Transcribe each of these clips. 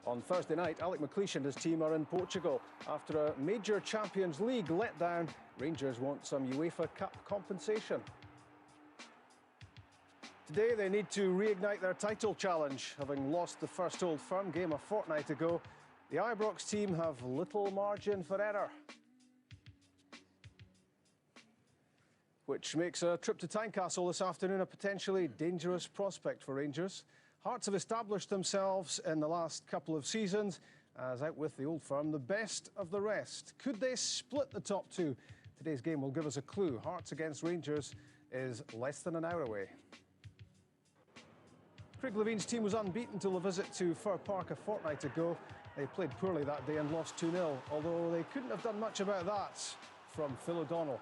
On Thursday night, Alec McLeish and his team are in Portugal. After a major Champions League letdown, Rangers want some UEFA Cup compensation. Today they need to reignite their title challenge, having lost the first Old Firm game a fortnight ago. The Ibrox team have little margin for error, which makes a trip to Tynecastle this afternoon a potentially dangerous prospect for Rangers. Hearts have established themselves in the last couple of seasons as, out with the Old Firm, the best of the rest. Could they split the top two? Today's game will give us a clue. Hearts against Rangers is less than an hour away. Craig Levine's team was unbeaten till a visit to Fir Park a fortnight ago. They played poorly that day and lost 2-0, although they couldn't have done much about that from Phil O'Donnell.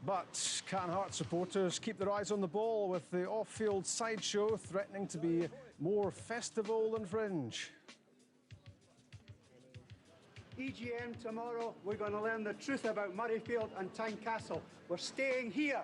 But can Hearts supporters keep their eyes on the ball with the off-field sideshow threatening to be more festival than fringe? EGM tomorrow, we're going to learn the truth about Murrayfield and Tynecastle. We're staying here.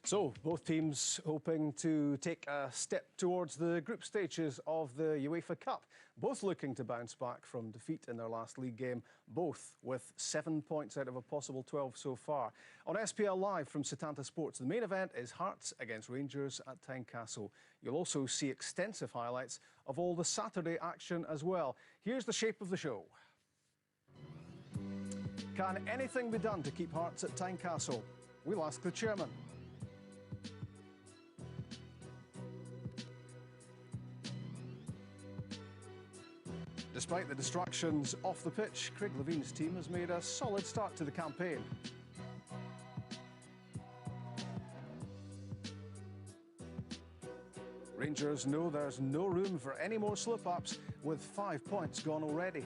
So, both teams hoping to take a step towards the group stages of the UEFA Cup. Both looking to bounce back from defeat in their last league game, both with 7 points out of a possible 12 so far. On SPL Live from Setanta Sports, the main event is Hearts against Rangers at Tynecastle. You'll also see extensive highlights of all the Saturday action as well. Here's the shape of the show. Can anything be done to keep Hearts at Tynecastle? We'll ask the chairman. Despite the distractions off the pitch, Craig Levine's team has made a solid start to the campaign. Rangers know there's no room for any more slip-ups, with 5 points gone already.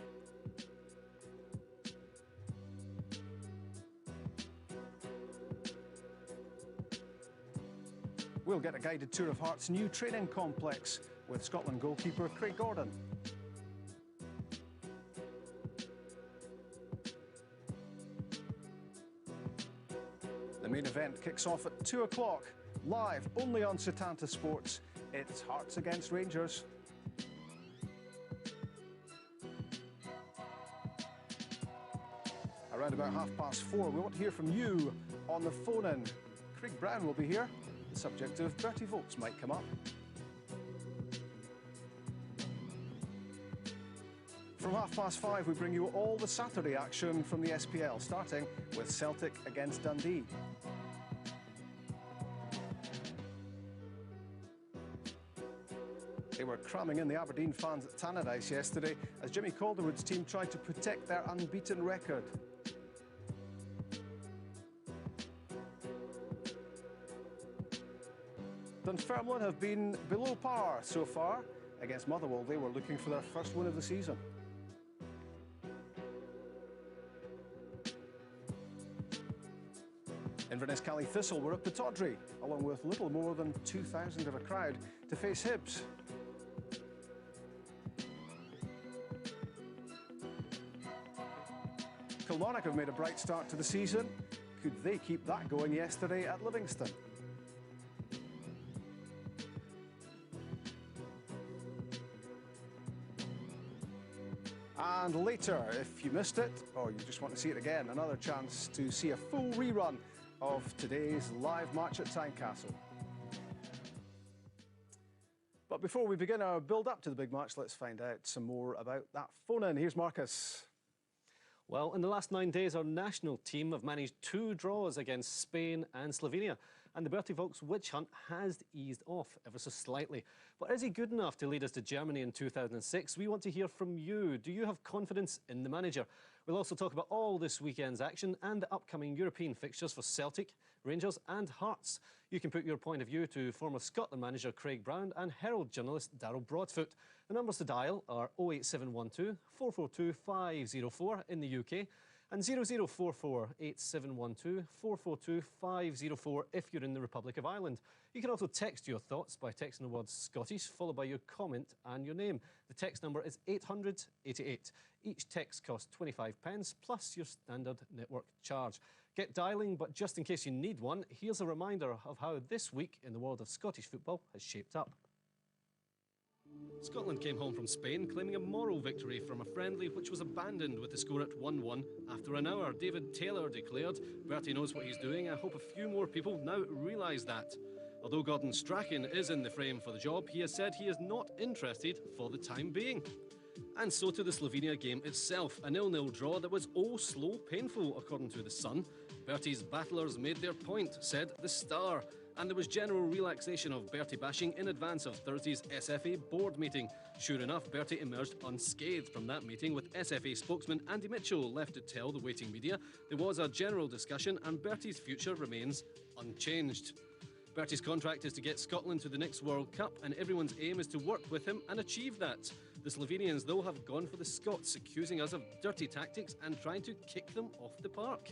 We'll get a guided tour of Hearts' new training complex with Scotland goalkeeper Craig Gordon. The main event kicks off at 2 o'clock, live only on Setanta Sports. It's Hearts against Rangers. Around about 4:30, we want to hear from you on the phone-in. Craig Brown will be here. The subject of Bertie Vogts might come up. From 5:30, we bring you all the Saturday action from the SPL, starting with Celtic against Dundee. They were cramming in the Aberdeen fans at Tannadice yesterday as Jimmy Calderwood's team tried to protect their unbeaten record. Dunfermline have been below par so far. Against Motherwell, they were looking for their first win of the season. Inverness Cally Thistle were up to Tawdry, along with little more than 2,000 of a crowd, to face Hibs. Kilmarnock have made a bright start to the season. Could they keep that going yesterday at Livingston? And later, if you missed it, or you just want to see it again, another chance to see a full rerun of today's live match at Tynecastle. But before we begin our build-up to the big match, let's find out some more about that phone-in. Here's Marcus. Well, in the last 9 days, our national team have managed 2 draws against Spain and Slovenia, and the Bertie Vogts witch hunt has eased off ever so slightly. But is he good enough to lead us to Germany in 2006? We want to hear from you. Do you have confidence in the manager? We'll also talk about all this weekend's action and the upcoming European fixtures for Celtic, Rangers and Hearts. You can put your point of view to former Scotland manager Craig Brown and Herald journalist Darryl Broadfoot. The numbers to dial are 08712 442 504 in the UK and 0044 8712 442 504 if you're in the Republic of Ireland. You can also text your thoughts by texting the word Scottish followed by your comment and your name. The text number is 888. Each text costs 25 pence plus your standard network charge. Get dialling, but just in case you need one, here's a reminder of how this week in the world of Scottish football has shaped up. Scotland came home from Spain claiming a moral victory from a friendly which was abandoned with the score at 1-1 after an hour. David Taylor declared, "Bertie knows what he's doing. I hope a few more people now realise that." Although Gordon Strachan is in the frame for the job, he has said he is not interested for the time being. And so to the Slovenia game itself, a 0-0 draw that was oh slow painful according to The Sun. Bertie's battlers made their point, said The Star. And there was general relaxation of Bertie bashing in advance of Thursday's SFA board meeting. Sure enough, Bertie emerged unscathed from that meeting, with SFA spokesman Andy Mitchell left to tell the waiting media there was a general discussion and Bertie's future remains unchanged. Bertie's contract is to get Scotland to the next World Cup, and everyone's aim is to work with him and achieve that. The Slovenians, though, have gone for the Scots, accusing us of dirty tactics and trying to kick them off the park.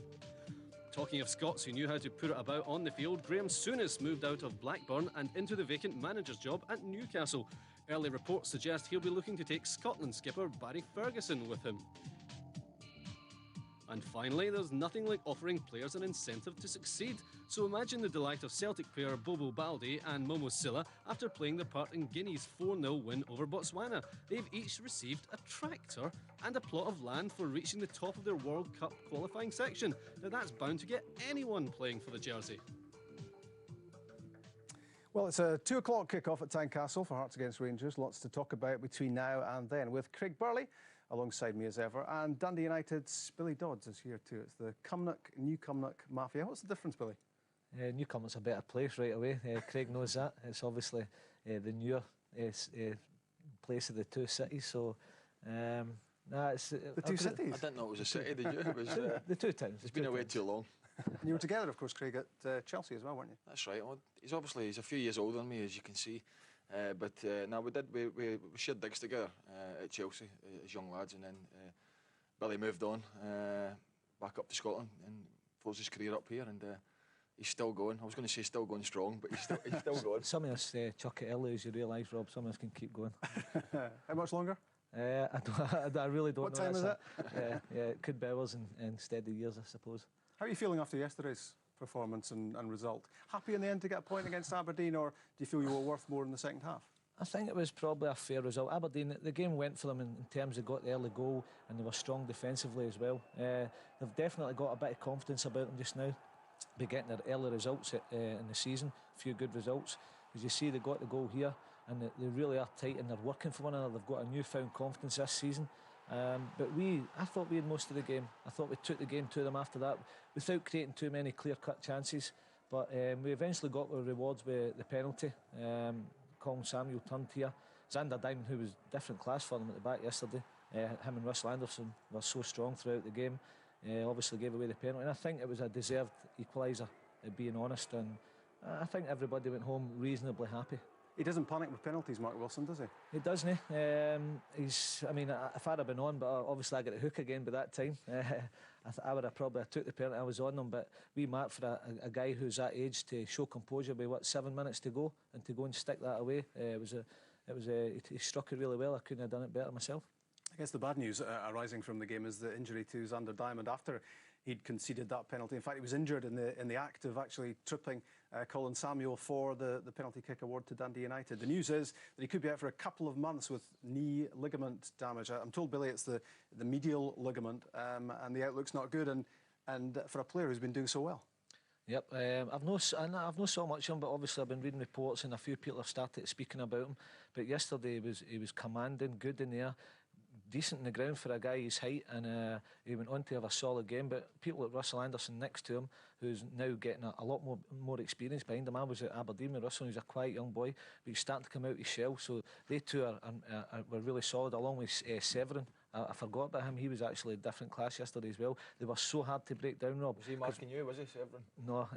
Talking of Scots who knew how to put it about on the field, Graham Souness moved out of Blackburn and into the vacant manager's job at Newcastle. Early reports suggest he'll be looking to take Scotland skipper Barry Ferguson with him. And finally, there's nothing like offering players an incentive to succeed. So imagine the delight of Celtic player Bobo Baldé and Momo Silla after playing their part in Guinea's 4-0 win over Botswana. They've each received a tractor and a plot of land for reaching the top of their World Cup qualifying section. Now that's bound to get anyone playing for the jersey. Well, it's a 2 o'clock kick-off at Tynecastle for Hearts against Rangers. Lots to talk about between now and then with Craig Burley alongside me as ever, and Dundee United's Billy Dodds is here too. It's the New Cumnock Mafia. What's the difference, Billy? New Cumnock's a better place right away. Craig knows that. It's obviously the newer place of the two cities. So, it's the two cities. I didn't know it was a city. Did you? It was the two towns. It's been away too long. And you were together, of course, Craig, at Chelsea as well, weren't you? That's right. Well, he's a few years older than me, as you can see. No, we shared digs together at Chelsea as young lads, and then Billy moved on back up to Scotland and closed his career up here, and he's still going. I was going to say still going strong, but he's still going. Some of us chuck it early, as you realise, Rob. Some of us can keep going. How much longer? I really don't know. What time is it? It could be hours and steady years, I suppose. How are you feeling after yesterday's performance and result? Happy in the end to get a point against Aberdeen, or do you feel you were worth more in the second half? I think it was probably a fair result. Aberdeen, the game went for them in terms of got the early goal, and they were strong defensively as well. They've definitely got a bit of confidence about them just now. By getting their early results in the season, a few good results. As you see, they got the goal here, and they really are tight and they're working for one another. They've got a newfound confidence this season. But I thought we had most of the game. I thought we took the game to them after that without creating too many clear-cut chances. But we eventually got the rewards with the penalty. Colin Samuel turned here. Xander Diamond, who was different class for them at the back yesterday. Him and Russell Anderson were so strong throughout the game. Obviously gave away the penalty. And I think it was a deserved equaliser, being honest. And I think everybody went home reasonably happy. He doesn't panic with penalties, Mark Wilson, does he? He doesn't. If I'd have been on, but obviously I got the hook again by that time. I would have probably took the penalty. I was on them, but we marked for a guy who's that age to show composure by 7 minutes to go, and to go and stick that away. He struck it really well. I couldn't have done it better myself. I guess the bad news arising from the game is the injury to Xander Diamond after he'd conceded that penalty. In fact, he was injured in the act of actually tripping Colin Samuel for the penalty kick award to Dundee United. The news is that he could be out for a couple of months with knee ligament damage. I'm told, Billy, it's the medial ligament, and the outlook's not good, and for a player who's been doing so well. Yep, I've not so much of him, but obviously I've been reading reports and a few people have started speaking about him. But yesterday he was commanding, good in the air, decent in the ground for a guy his height, and he went on to have a solid game. But people like Russell Anderson next to him, who's now getting a lot more experience behind him. I was at Aberdeen with Russell, he was a quiet young boy, but he's starting to come out of his shell. So they two were really solid, along with Severin I forgot about him. He was actually a different class yesterday as well. They were so hard to break down, Rob. Was he marking you, was he, Severin? No,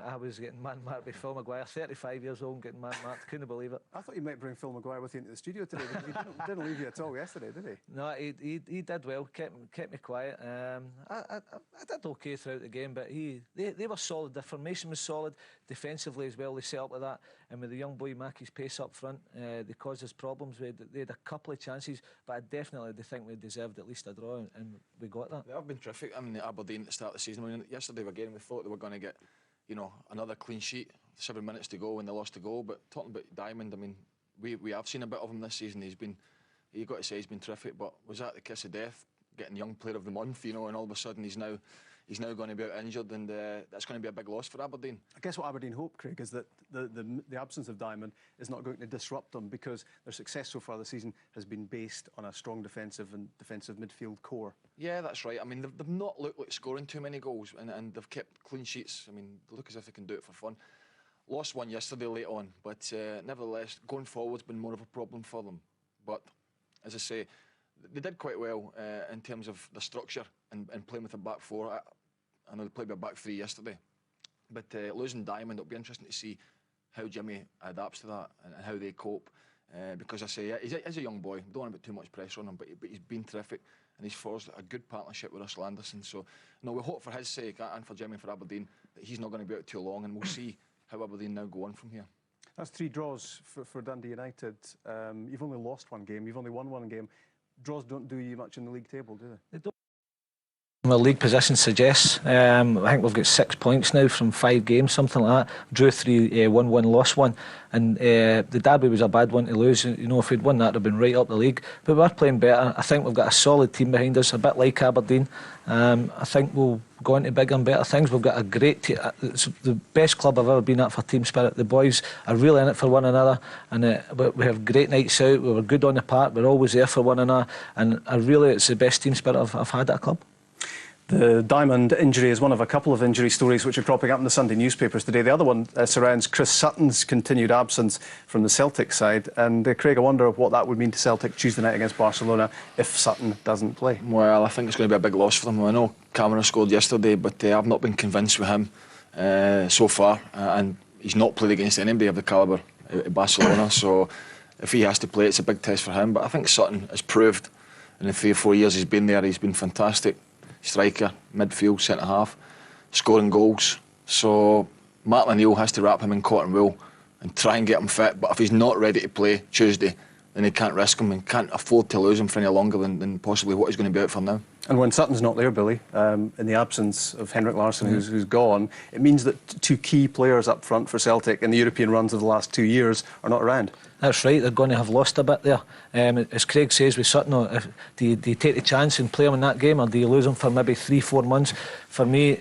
I was getting man-marked by Phil Maguire, 35 years old and getting man-marked. Couldn't believe it. I thought you might bring Phil Maguire with you into the studio today. He didn't leave you at all yesterday, did he? No, he did well, kept me quiet. I did okay throughout the game, but they were solid. Their formation was solid, defensively as well. They set up with that, and with the young boy Mackie's pace up front, they caused us problems. They had a couple of chances, but I definitely think we deserved at least a draw, and we got that. They have been terrific. I mean, Aberdeen at the start of the season. I mean, yesterday again, we thought they were going to get, you know, another clean sheet. 7 minutes to go when they lost the goal. But talking about Diamond, I mean, we have seen a bit of him this season. You got to say he's been terrific. But was that the kiss of death, getting Young Player of the Month? You know, and all of a sudden he's now going to be out injured, and that's going to be a big loss for Aberdeen. I guess what Aberdeen hope, Craig, is that the absence of Diamond is not going to disrupt them, because their success so far this season has been based on a strong defensive midfield core. Yeah, that's right. I mean, they've not looked like scoring too many goals, and they've kept clean sheets. I mean, they look as if they can do it for fun. Lost one yesterday late on, but nevertheless, going forward's been more of a problem for them. But, as I say, they did quite well in terms of the structure and playing with a back four. I know they played with a back three yesterday. But losing Diamond, it'll be interesting to see how Jimmy adapts to that and how they cope. Because I say, he's a young boy. Don't want to put too much pressure on him, but he's been terrific, and he's forged a good partnership with Russell Anderson. So, no, we hope for his sake and for Jimmy and for Aberdeen that he's not going to be out too long, and we'll see how Aberdeen now go on from here. That's 3 draws for Dundee United. You've only lost one game. You've only won one game. Draws don't do you much in the league table, do they? They don't. My league position suggests. I think we've got 6 points now from 5 games, something like that. Drew 3, won 1, lost 1. And the derby was a bad one to lose. You know, if we'd won that, it'd have been right up the league. But we're playing better. I think we've got a solid team behind us, a bit like Aberdeen. I think we'll go on to bigger and better things. We've got a great team. It's the best club I've ever been at for team spirit. The boys are really in it for one another, and we have great nights out. We were good on the park. We're always there for one another, and it's the best team spirit I've had at a club. The Diamond injury is one of a couple of injury stories which are cropping up in the Sunday newspapers today. The other one surrounds Chris Sutton's continued absence from the Celtic side. And Craig, I wonder what that would mean to Celtic Tuesday night against Barcelona if Sutton doesn't play. Well, I think it's going to be a big loss for them. I know Cameron scored yesterday, but I've not been convinced with him so far. And he's not played against anybody of the calibre at Barcelona. So if he has to play, it's a big test for him. But I think Sutton has proved in the 3 or 4 years he's been there, he's been fantastic. Striker, midfield, centre-half, scoring goals. So Martin O'Neill has to wrap him in cotton wool and try and get him fit. But if he's not ready to play Tuesday, then he can't risk him and can't afford to lose him for any longer than possibly what he's going to be out for now. And when Sutton's not there, Billy, in the absence of Henrik Larsson, who's gone, it means that 2 key players up front for Celtic in the European runs of the last 2 years are not around. That's right, they're going to have lost a bit there. As Craig says with Sutton, do you take the chance and play him in that game, or do you lose him for maybe 3-4 months? For me,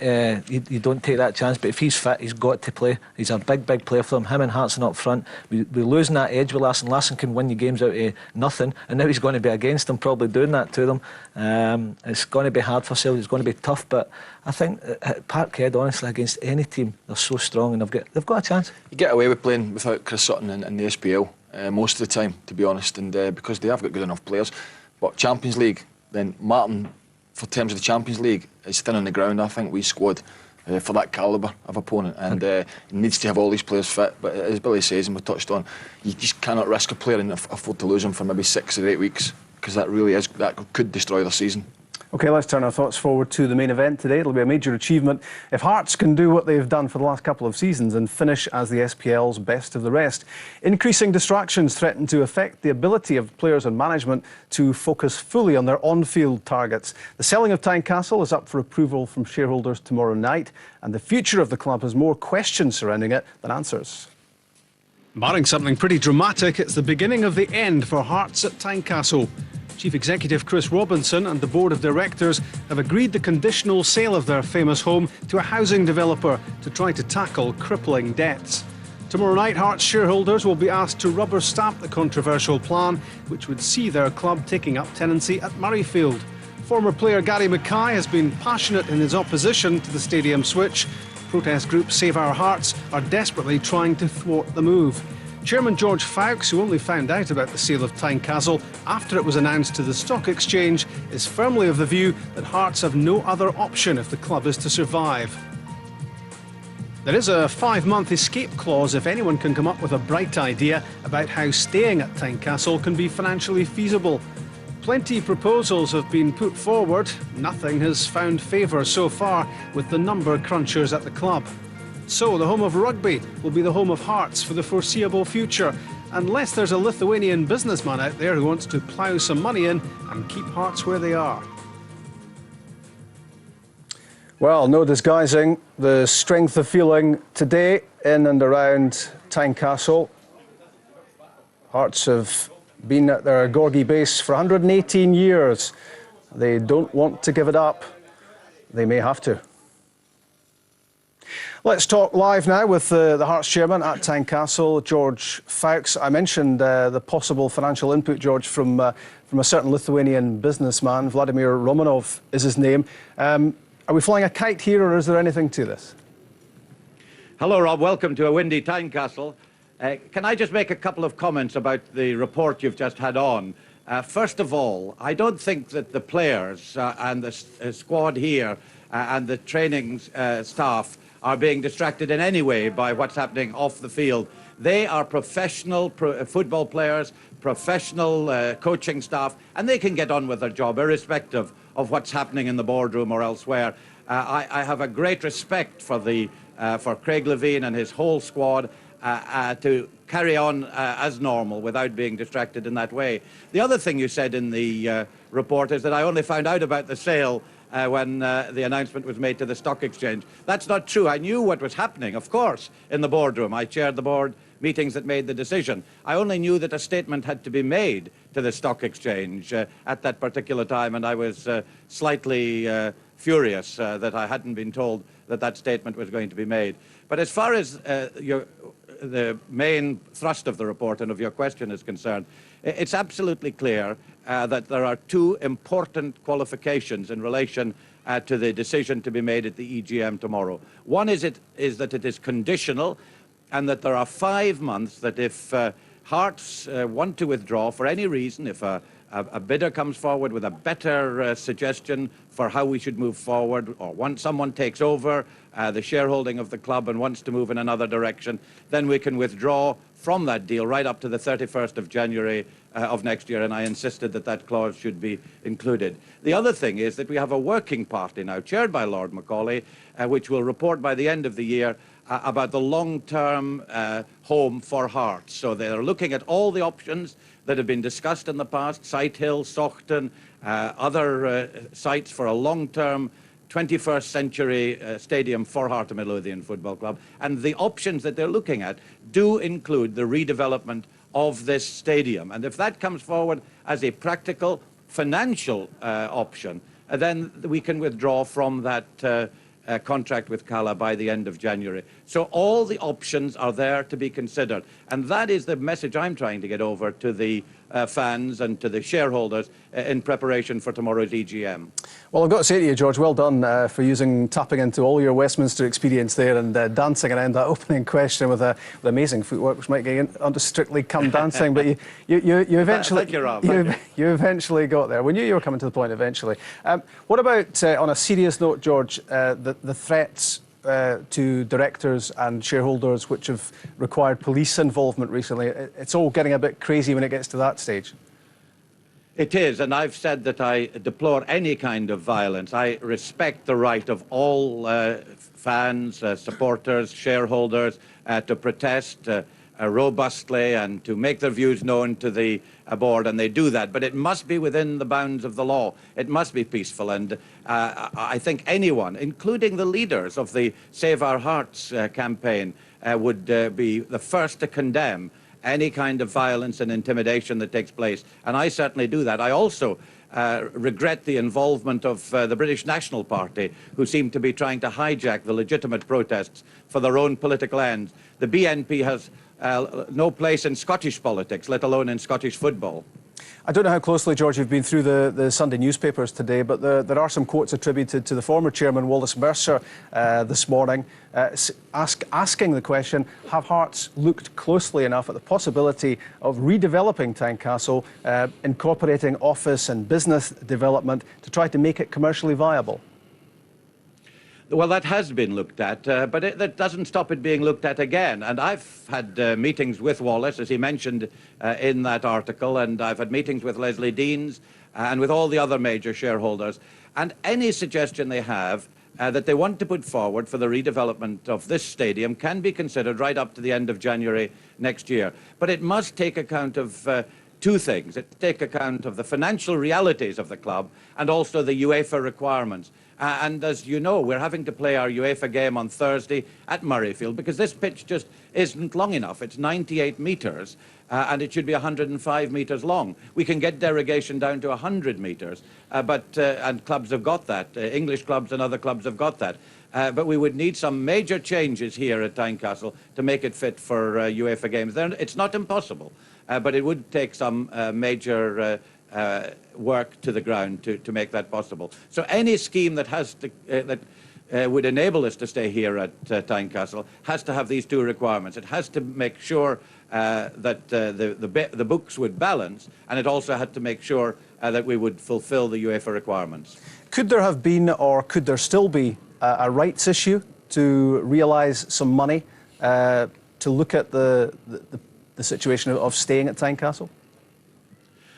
you don't take that chance, but if he's fit, he's got to play. He's a big player for them. Him and Hartson up front. We're losing that edge with Larsson. Larsson can win you games out of nothing, and now he's going to be against them, probably doing that to them. It's going to be hard for Celtic, it's going to be tough, but I think at Parkhead, honestly, against any team, they're so strong, and they've got a chance. You get away with playing without Chris Sutton in the SPL. Most of the time, to be honest, and because they have got good enough players. But Champions League, then Martin, for terms of the Champions League, is thin on the ground. I think we squad for that calibre of opponent, and needs to have all these players fit. But as Billy says, and we touched on, you just cannot risk a player and afford to lose him for maybe 6 or 8 weeks, because that could destroy their season. OK, let's turn our thoughts forward to the main event today. It'll be a major achievement if Hearts can do what they've done for the last couple of seasons and finish as the SPL's best of the rest. Increasing distractions threaten to affect the ability of players and management to focus fully on their on-field targets. The selling of Tynecastle is up for approval from shareholders tomorrow night, and the future of the club has more questions surrounding it than answers. Barring something pretty dramatic, it's the beginning of the end for Hearts at Tynecastle. Chief Executive Chris Robinson and the Board of Directors have agreed the conditional sale of their famous home to a housing developer to try to tackle crippling debts. Tomorrow night, Hearts shareholders will be asked to rubber stamp the controversial plan, which would see their club taking up tenancy at Murrayfield. Former player Gary Mackay has been passionate in his opposition to the stadium switch. Protest group Save Our Hearts are desperately trying to thwart the move. Chairman George Fowkes, who only found out about the sale of Tynecastle after it was announced to the Stock Exchange, is firmly of the view that Hearts have no other option if the club is to survive. There is a 5-month escape clause if anyone can come up with a bright idea about how staying at Tynecastle can be financially feasible. Plenty of proposals have been put forward. Nothing has found favour so far with the number crunchers at the club. So the home of rugby will be the home of Hearts for the foreseeable future, unless there's a Lithuanian businessman out there who wants to plough some money in and keep Hearts where they are. Well, no disguising the strength of feeling today in and around Tynecastle. Hearts have been at their Gorgie base for 118 years. They don't want to give it up. They may have to. Let's talk live now with the Hearts chairman at Tynecastle, George Fowkes. I mentioned the possible financial input, George, from a certain Lithuanian businessman. Vladimir Romanov is his name. Are we flying a kite here, or is there anything to this? Hello, Rob. Welcome to a windy Tynecastle. Can I just make a couple of comments about the report you've just had on? First of all, I don't think that the players and the squad here and the training staff are being distracted in any way by what's happening off the field. They are professional football players, professional coaching staff, and they can get on with their job irrespective of what's happening in the boardroom or elsewhere. I have a great respect for Craig Levein and his whole squad to carry on as normal without being distracted in that way. The other thing you said in the report is that I only found out about the sale when the announcement was made to the Stock Exchange. That's not true. I knew what was happening, of course, in the boardroom. I chaired the board meetings that made the decision. I only knew that a statement had to be made to the Stock Exchange at that particular time, and I was slightly furious that I hadn't been told that that statement was going to be made. But as far as the main thrust of the report and of your question is concerned, it's absolutely clear that there are two important qualifications in relation to the decision to be made at the EGM tomorrow. One is that it is conditional, and that there are 5 months that if Hearts want to withdraw for any reason, if a bidder comes forward with a better suggestion for how we should move forward, or once someone takes over the shareholding of the club and wants to move in another direction, then we can withdraw from that deal right up to the 31st of January of next year, and I insisted that that clause should be included. The other thing is that we have a working party now, chaired by Lord Macaulay, which will report by the end of the year about the long-term home for Hearts. So they're looking at all the options that have been discussed in the past, Sighthill, Saughton, other sites for a long-term 21st century stadium for Heart of Midlothian Football Club. And the options that they're looking at do include the redevelopment of this stadium. And if that comes forward as a practical financial option, then we can withdraw from that contract with Cala by the end of January. So all the options are there to be considered. And that is the message I'm trying to get over to the fans and to the shareholders in preparation for tomorrow's EGM. Well, I've got to say to you, George, well done for tapping into all your Westminster experience there and dancing around that opening question with amazing footwork, which might get under Strictly Come Dancing. But you eventually, Thank you, Rob. You eventually got there. We knew you were coming to the point eventually. What about, on a serious note, George, the threats to directors and shareholders which have required police involvement recently? It's all getting a bit crazy when it gets to that stage. It is, and I've said that I deplore any kind of violence. I respect the right of all fans, supporters, shareholders to protest robustly and to make their views known to the board, and they do that. But it must be within the bounds of the law. It must be peaceful, and I think anyone, including the leaders of the Save Our Hearts campaign, would be the first to condemn any kind of violence and intimidation that takes place. And I certainly do that. I also regret the involvement of the British National Party, who seem to be trying to hijack the legitimate protests for their own political ends. The BNP has no place in Scottish politics, let alone in Scottish football. I don't know how closely, George, you've been through the Sunday newspapers today, but there are some quotes attributed to the former chairman, Wallace Mercer, this morning, asking the question, have Hearts looked closely enough at the possibility of redeveloping Tynecastle, incorporating office and business development to try to make it commercially viable? Well, that has been looked at, but that doesn't stop it being looked at again. And I've had meetings with Wallace, as he mentioned in that article, and I've had meetings with Leslie Deans and with all the other major shareholders. And any suggestion they have that they want to put forward for the redevelopment of this stadium can be considered right up to the end of January next year. But it must take account of two things. It take account of the financial realities of the club and also the UEFA requirements. And as you know, we're having to play our UEFA game on Thursday at Murrayfield because this pitch just isn't long enough. It's 98 metres and it should be 105 metres long. We can get derogation down to 100 metres, and clubs have got that. English clubs and other clubs have got that. But we would need some major changes here at Tynecastle to make it fit for UEFA games. It's not impossible, but it would take some major work to the ground to make that possible. So any scheme that has to, would enable us to stay here at Tynecastle has to have these two requirements. It has to make sure that the books would balance, and it also had to make sure that we would fulfill the UEFA requirements. Could there have been, or could there still be, a rights issue to realise some money to look at the situation of staying at Tynecastle?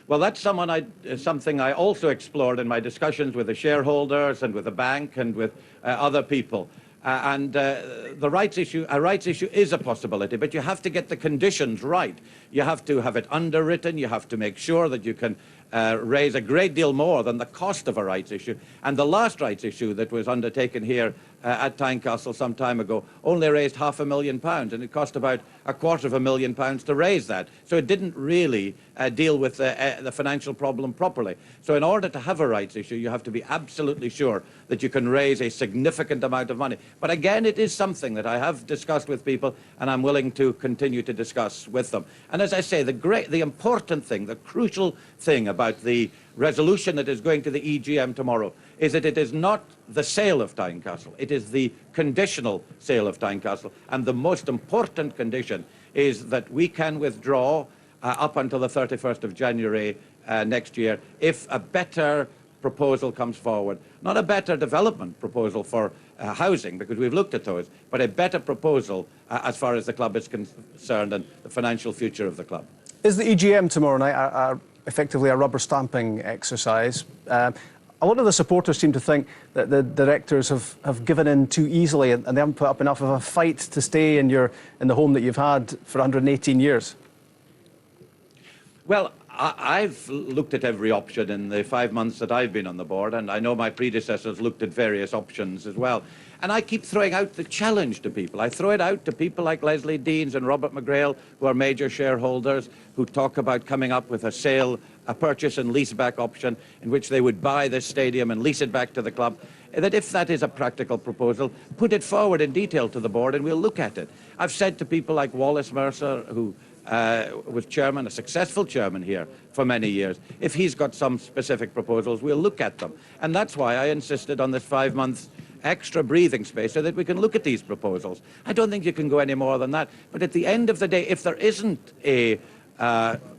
Well, that's something I also explored in my discussions with the shareholders and with the bank and with other people. The rights issue, a rights issue is a possibility, but you have to get the conditions right. You have to have it underwritten. You have to make sure that you can raise a great deal more than the cost of a rights issue. And the last rights issue that was undertaken here at Tynecastle some time ago only raised £500,000, and it cost about £250,000 to raise that. So it didn't really deal with the financial problem properly. So in order to have a rights issue, you have to be absolutely sure that you can raise a significant amount of money. But again, it is something that I have discussed with people, and I'm willing to continue to discuss with them. And as I say, the important thing, the crucial thing about the resolution that is going to the EGM tomorrow is that it is not the sale of Tynecastle. It is the conditional sale of Tynecastle. And the most important condition is that we can withdraw up until the 31st of January next year if a better proposal comes forward. Not a better development proposal for housing, because we've looked at those, but a better proposal as far as the club is concerned and the financial future of the club. Is the EGM tomorrow night effectively a rubber stamping exercise? A lot of the supporters seem to think that the directors have given in too easily and they haven't put up enough of a fight to stay in the home that you've had for 118 years. Well, I've looked at every option in the 5 months that I've been on the board, and I know my predecessors looked at various options as well. And I keep throwing out the challenge to people. I throw it out to people like Leslie Deans and Robert McGrail, who are major shareholders, who talk about coming up with a purchase and lease back option in which they would buy this stadium and lease it back to the club. That if that is a practical proposal, put it forward in detail to the board and we'll look at it. I've said to people like Wallace Mercer, who was chairman, a successful chairman here for many years, if he's got some specific proposals, we'll look at them. And that's why I insisted on this 5 months extra breathing space so that we can look at these proposals. I don't think you can go any more than that. But at the end of the day, if there isn't a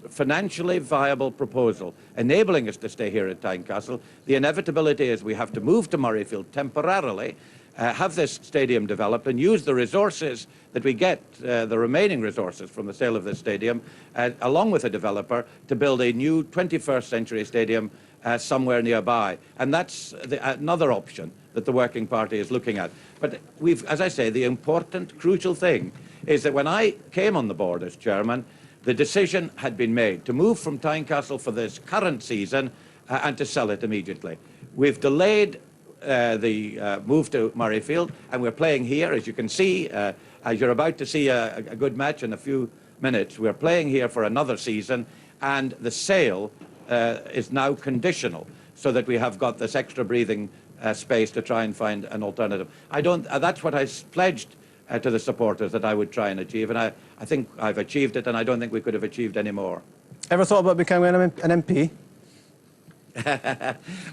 financially viable proposal enabling us to stay here at Tynecastle, the inevitability is we have to move to Murrayfield temporarily, have this stadium developed and use the resources that we get, the remaining resources from the sale of this stadium, along with a developer, to build a new 21st century stadium somewhere nearby. And that's another option that the Working Party is looking at. But as I say, the important, crucial thing is that when I came on the board as chairman, the decision had been made to move from Tynecastle for this current season and to sell it immediately. We've delayed the move to Murrayfield, and we're playing here, as you can see, as you're about to see a good match in a few minutes. We're playing here for another season, and the sale is now conditional, so that we have got this extra breathing space to try and find an alternative. That's what I pledged to the supporters that I would try and achieve, and I think I've achieved it, and I don't think we could have achieved any more. Ever thought about becoming an MP?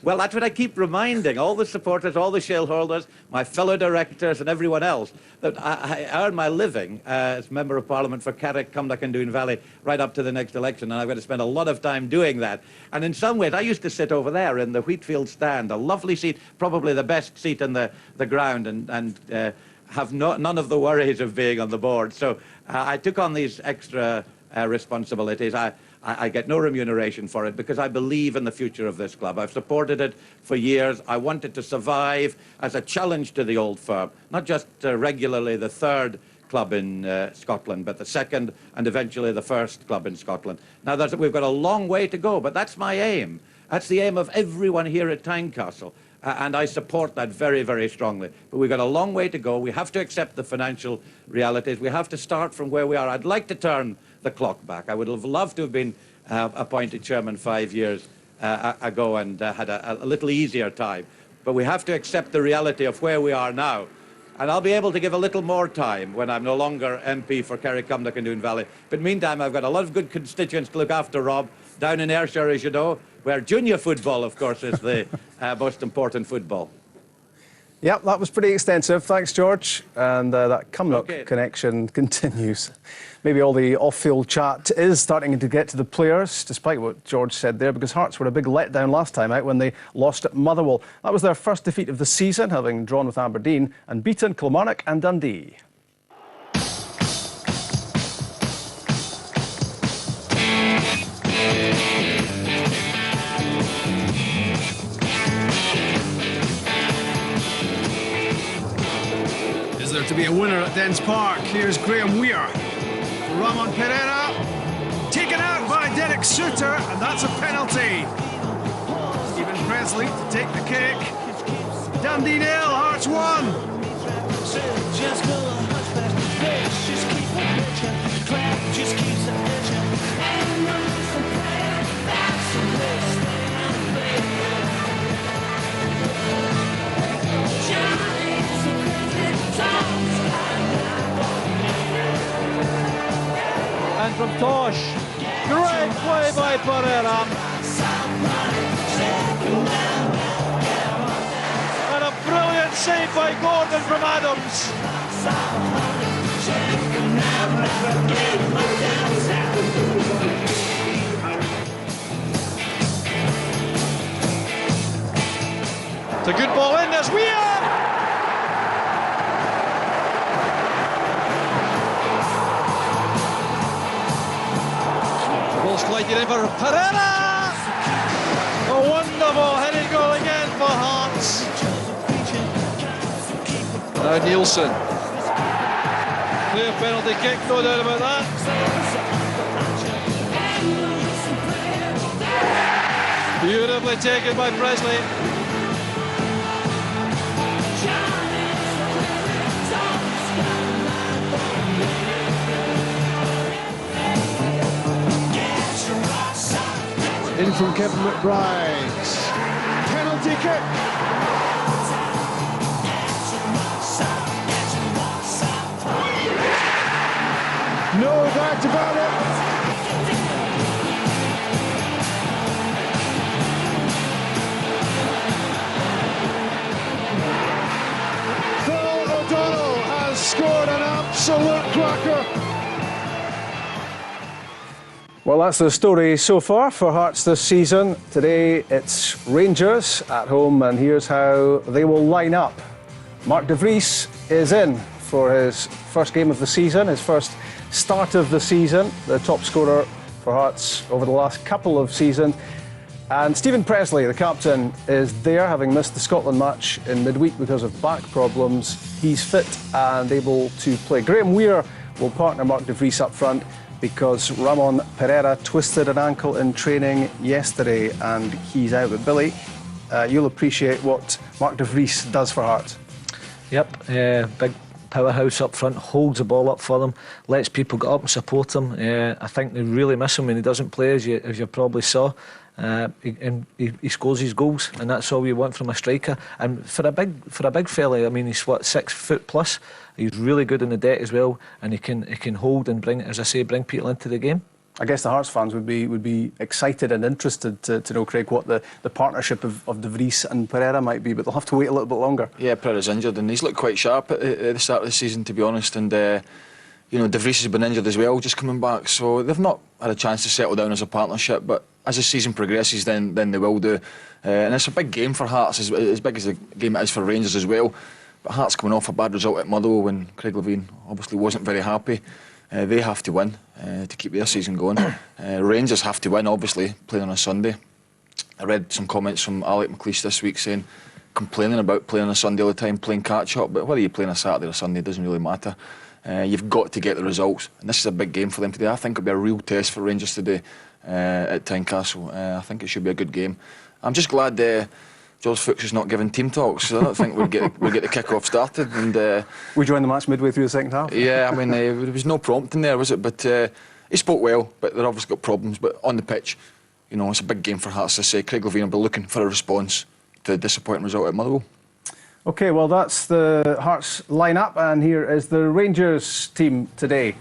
Well, that's what I keep reminding all the supporters, all the shareholders, my fellow directors and everyone else, that I earn my living as Member of Parliament for Carrick, Cumnock and Doon Valley right up to the next election, and I've got to spend a lot of time doing that. And in some ways, I used to sit over there in the Wheatfield stand, a lovely seat, probably the best seat in the ground, and have none of the worries of being on the board. So I took on these extra responsibilities. I get no remuneration for it because I believe in the future of this club. I've supported it for years. I want it to survive as a challenge to the old firm, not just regularly the third club in Scotland, but the second and eventually the first club in Scotland. Now, we've got a long way to go, but that's my aim. That's the aim of everyone here at Tynecastle. And I support that very, very strongly. But we've got a long way to go. We have to accept the financial realities. We have to start from where we are. I'd like to turn the clock back. I would have loved to have been appointed chairman 5 years ago and had a little easier time. But we have to accept the reality of where we are now. And I'll be able to give a little more time when I'm no longer MP for Carrick, Cumnock and Doon Valley. But meantime, I've got a lot of good constituents to look after, Rob, down in Ayrshire, as you know, where junior football, of course, is the most important football. Yep, that was pretty extensive. Thanks, George. And that Cumnock connection continues. Maybe all the off-field chat is starting to get to the players, despite what George said there, because Hearts were a big letdown last time out when they lost at Motherwell. That was their first defeat of the season, having drawn with Aberdeen and beaten Kilmarnock and Dundee. Is there to be a winner at Dens Park? Here's Graham Weir. Ramon Pereira taken out by Derek Suter, and that's a penalty. Stephen Presley to take the kick. Dundee 0, Hearts 1. And from Tosh, great play by Pereira. And a brilliant save by Gordon from Adams. It's a good ball in, there's Weir! Sliding in for Pereira! A wonderful headed goal again for Hearts. Now Nielsen. Clear penalty kick, no doubt about that. Beautifully taken by Presley. In from Kevin McBride. Penalty kick. No doubt about it. Phil O'Donnell has scored an absolute cracker. Well, that's the story so far for Hearts this season. Today it's Rangers at home, and here's how they will line up. Mark de Vries is in for his first game of the season, his first start of the season, the top scorer for Hearts over the last couple of seasons. And Stephen Presley, the captain, is there, having missed the Scotland match in midweek because of back problems. He's fit and able to play. Graham Weir will partner Mark de Vries up front, because Ramon Pereira twisted an ankle in training yesterday and he's out. But Billy, you'll appreciate what Mark de Vries does for Hearts. Yep, big powerhouse up front, holds the ball up for them, lets people get up and support him. I think they really miss him when he doesn't play, as you probably saw. He scores his goals, and that's all you want from a striker. And for a big fella, I mean, he's what, 6 foot plus. He's really good in the deck as well, and he can hold and bring, as I say, bring people into the game. I guess the Hearts fans would be excited and interested to know, Craig, what the partnership of De Vries and Pereira might be, but they'll have to wait a little bit longer. Yeah, Pereira's injured and he's looked quite sharp at the start of the season, to be honest, and you know, De Vries has been injured as well, just coming back, so they've not had a chance to settle down as a partnership, but as the season progresses then they will do. And it's a big game for Hearts, as big as the game it is for Rangers as well. But Hearts coming off a bad result at Motherwell when Craig Levein obviously wasn't very happy. They have to win to keep their season going. Rangers have to win, obviously, playing on a Sunday. I read some comments from Alec McLeish this week saying, complaining about playing on a Sunday all the time, playing catch-up, but whether you play on a Saturday or Sunday, it doesn't really matter. You've got to get the results, and this is a big game for them today. I think it'll be a real test for Rangers today at Tynecastle. I think it should be a good game. I'm just glad George Fuchs is not giving team talks. I don't think we'll get the kick-off started. And we joined the match midway through the second half. Yeah, I mean, there was no prompting there, was it? But he spoke well, but they've obviously got problems. But on the pitch, you know, it's a big game for Hearts to say. Craig Levein will be looking for a response to the disappointing result at Motherwell. OK, well, that's the Hearts line-up, and here is the Rangers team today.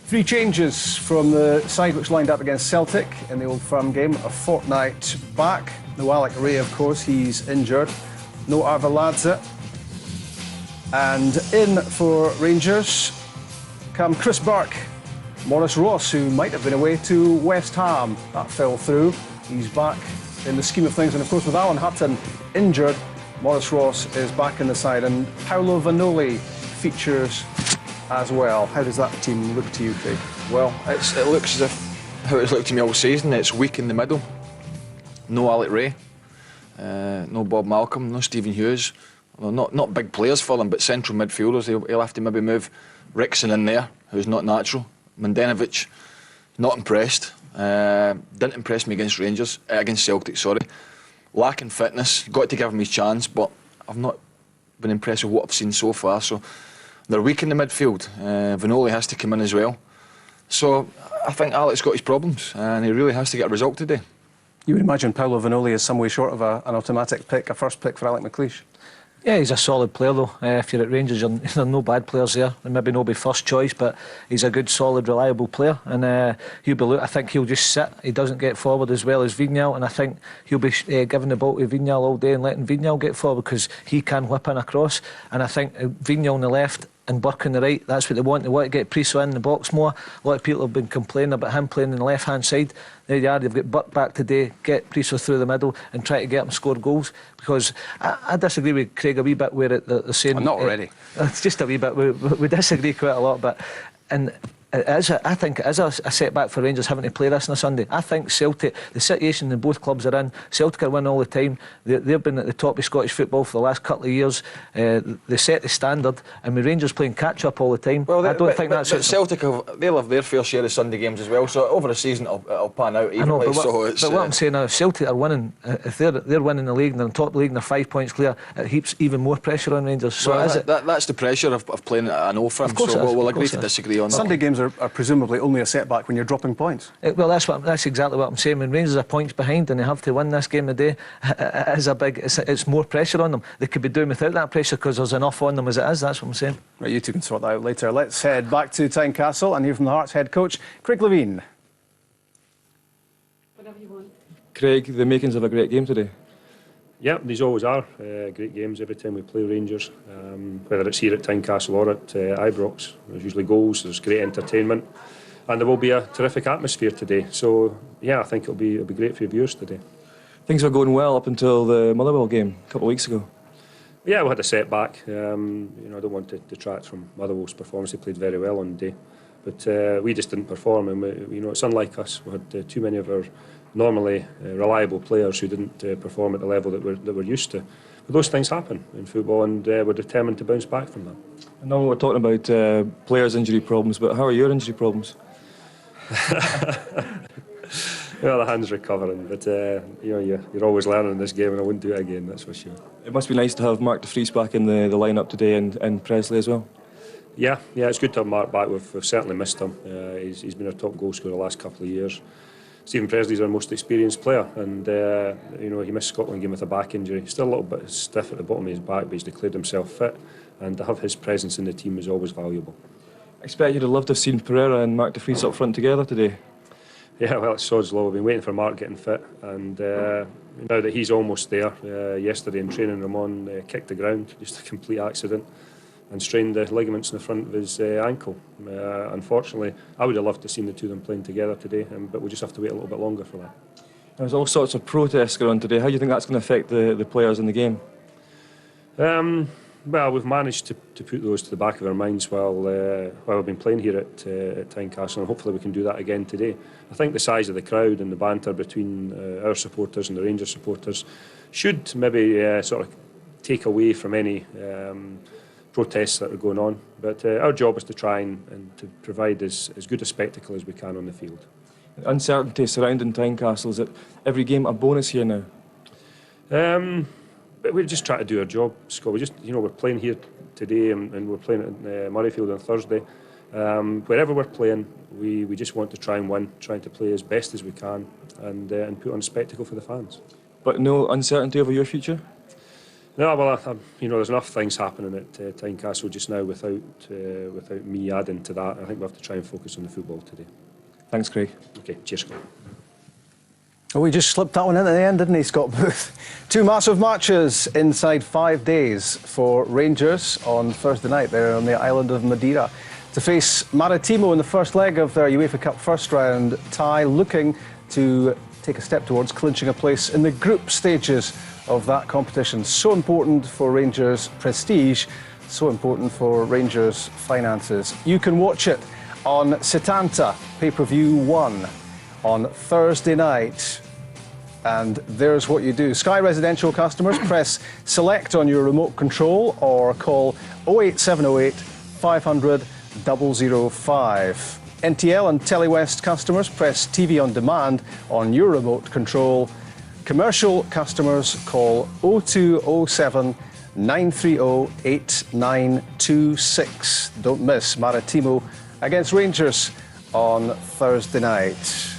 3 changes from the side which lined up against Celtic in the Old Firm game a fortnight back. No Alec Ray, of course, he's injured. No Arveladze. And in for Rangers come Chris Burke, Maurice Ross, who might have been away to West Ham. That fell through. He's back in the scheme of things. And, of course, with Alan Hutton injured, Maurice Ross is back in the side. And Paolo Vanoli features as well. How does that team look to you, Craig? Well, it looks as if how it's looked to me all season. It's weak in the middle. No Alec Ray, no Bob Malcolm, no Stephen Hughes. Well, not big players for them, but central midfielders. He'll have to maybe move Rickson in there, who's not natural. Mandenovic, not impressed. Didn't impress me against Celtic, sorry. Lacking fitness, got to give him his chance, but I've not been impressed with what I've seen so far. So they're weak in the midfield. Vanoli has to come in as well. So I think Alec's got his problems, and he really has to get a result today. You would imagine Paolo Vanoli is some way short of an automatic pick, a first pick for Alec McLeish. Yeah, he's a solid player though. If you're at Rangers, there are no bad players there. Maybe nobody first choice, but he's a good, solid, reliable player. And I think he'll just sit. He doesn't get forward as well as Vignal, and I think he'll be giving the ball to Vignal all day and letting Vignal get forward because he can whip in across. And I think Vignal on the left and Burke on the right, that's what they want. They want to get Priso in the box more. A lot of people have been complaining about him playing on the left-hand side. There you are, they've got Burke back today, get Priso through the middle and try to get him score goals. Because I disagree with Craig a wee bit where they're saying... I'm not already. It's just a wee bit. We disagree quite a lot, but... I think it is a setback for Rangers having to play this on a Sunday. I think Celtic, the situation that both clubs are in, Celtic are winning all the time. They've been at the top of Scottish football for the last couple of years. They set the standard, and with Rangers playing catch-up all the time, well, I don't think that's... But Celtic, they'll have their fair share of Sunday games as well, so over the season it'll pan out evenly. But what I'm saying now, if Celtic are winning, if they're winning the league and they're on top of the league and they're 5 points clear, it heaps even more pressure on Rangers. So well, that's the pressure of playing at an Old Firm, so we'll agree to disagree on that. Sunday games are presumably only a setback when you're dropping points. Well, that's exactly what I'm saying. When Rangers are points behind and they have to win this game today, it's more pressure on them. They could be doing without that pressure because there's enough on them as it is. That's what I'm saying. Right, you two can sort that out later. Let's head back to Tynecastle and hear from the Hearts head coach, Craig Levein. Craig, the makings of a great game today. Yeah, these always are great games every time we play Rangers, whether it's here at Tynecastle or at Ibrox. There's usually goals, there's great entertainment, and there will be a terrific atmosphere today. So yeah, I think it'll be great for your viewers today. Things were going well up until the Motherwell game a couple of weeks ago. Yeah, we had a setback. You know, I don't want to detract from Motherwell's performance. They played very well on the day, but we just didn't perform, and you know, it's unlike us. We had too many of our normally reliable players who didn't perform at the level that we're used to. But those things happen in football, and we're determined to bounce back from that. I know we're talking about players' injury problems, but how are your injury problems? Well, the hand's recovering, but you know, you're always learning in this game, and I wouldn't do it again, that's for sure. It must be nice to have Mark de Vries back in the lineup today, and Presley as well. Yeah, it's good to have Mark back. We've certainly missed him. He's been our top goal scorer the last couple of years. Stephen Presley's our most experienced player, and you know, he missed Scotland game with a back injury. He's still a little bit stiff at the bottom of his back, but he's declared himself fit, and to have his presence in the team is always valuable. I expect you'd have loved to have seen Pereira and Mark de Vries up front together today. Yeah, well, it's sod's law. We've been waiting for Mark getting fit, and now that he's almost there, yesterday in training, Ramon kicked the ground, just a complete accident, and strained the ligaments in the front of his ankle. Unfortunately, I would have loved to have seen the two of them playing together today, but we just have to wait a little bit longer for that. There's all sorts of protests going on today. How do you think that's going to affect the players in the game? Well, we've managed to put those to the back of our minds while we've been playing here at Tynecastle, and hopefully we can do that again today. I think the size of the crowd and the banter between our supporters and the Rangers supporters should maybe sort of take away from any protests that are going on. But our job is to try and to provide as good a spectacle as we can on the field. Uncertainty surrounding Tynecastle, is it every game a bonus here now? But we just try to do our job, Scott. We just, we're playing here today and we're playing at Murrayfield on Thursday. Wherever we're playing, we just want to try and win, trying to play as best as we can and put on a spectacle for the fans. But no uncertainty over your future? No, well, there's enough things happening at Tynecastle just now without me adding to that. I think we have to try and focus on the football today. Thanks, Craig. Okay, cheers, Scott. Oh, he just slipped that one in at the end, didn't he, Scott Booth? Two massive matches inside 5 days for Rangers on Thursday night there on the island of Madeira to face Maritimo in the first leg of their UEFA Cup first round tie, looking to take a step towards clinching a place in the group stages of that competition. So important for Rangers' prestige, so important for Rangers' finances. You can watch it on Setanta, pay-per-view 1. On Thursday night, and there's what you do. Sky residential customers, press select on your remote control or call 08708 500 005. NTL and Telewest customers, press TV on demand on your remote control. Commercial customers, call 0207 930 8926. Don't miss Maritimo against Rangers on Thursday night.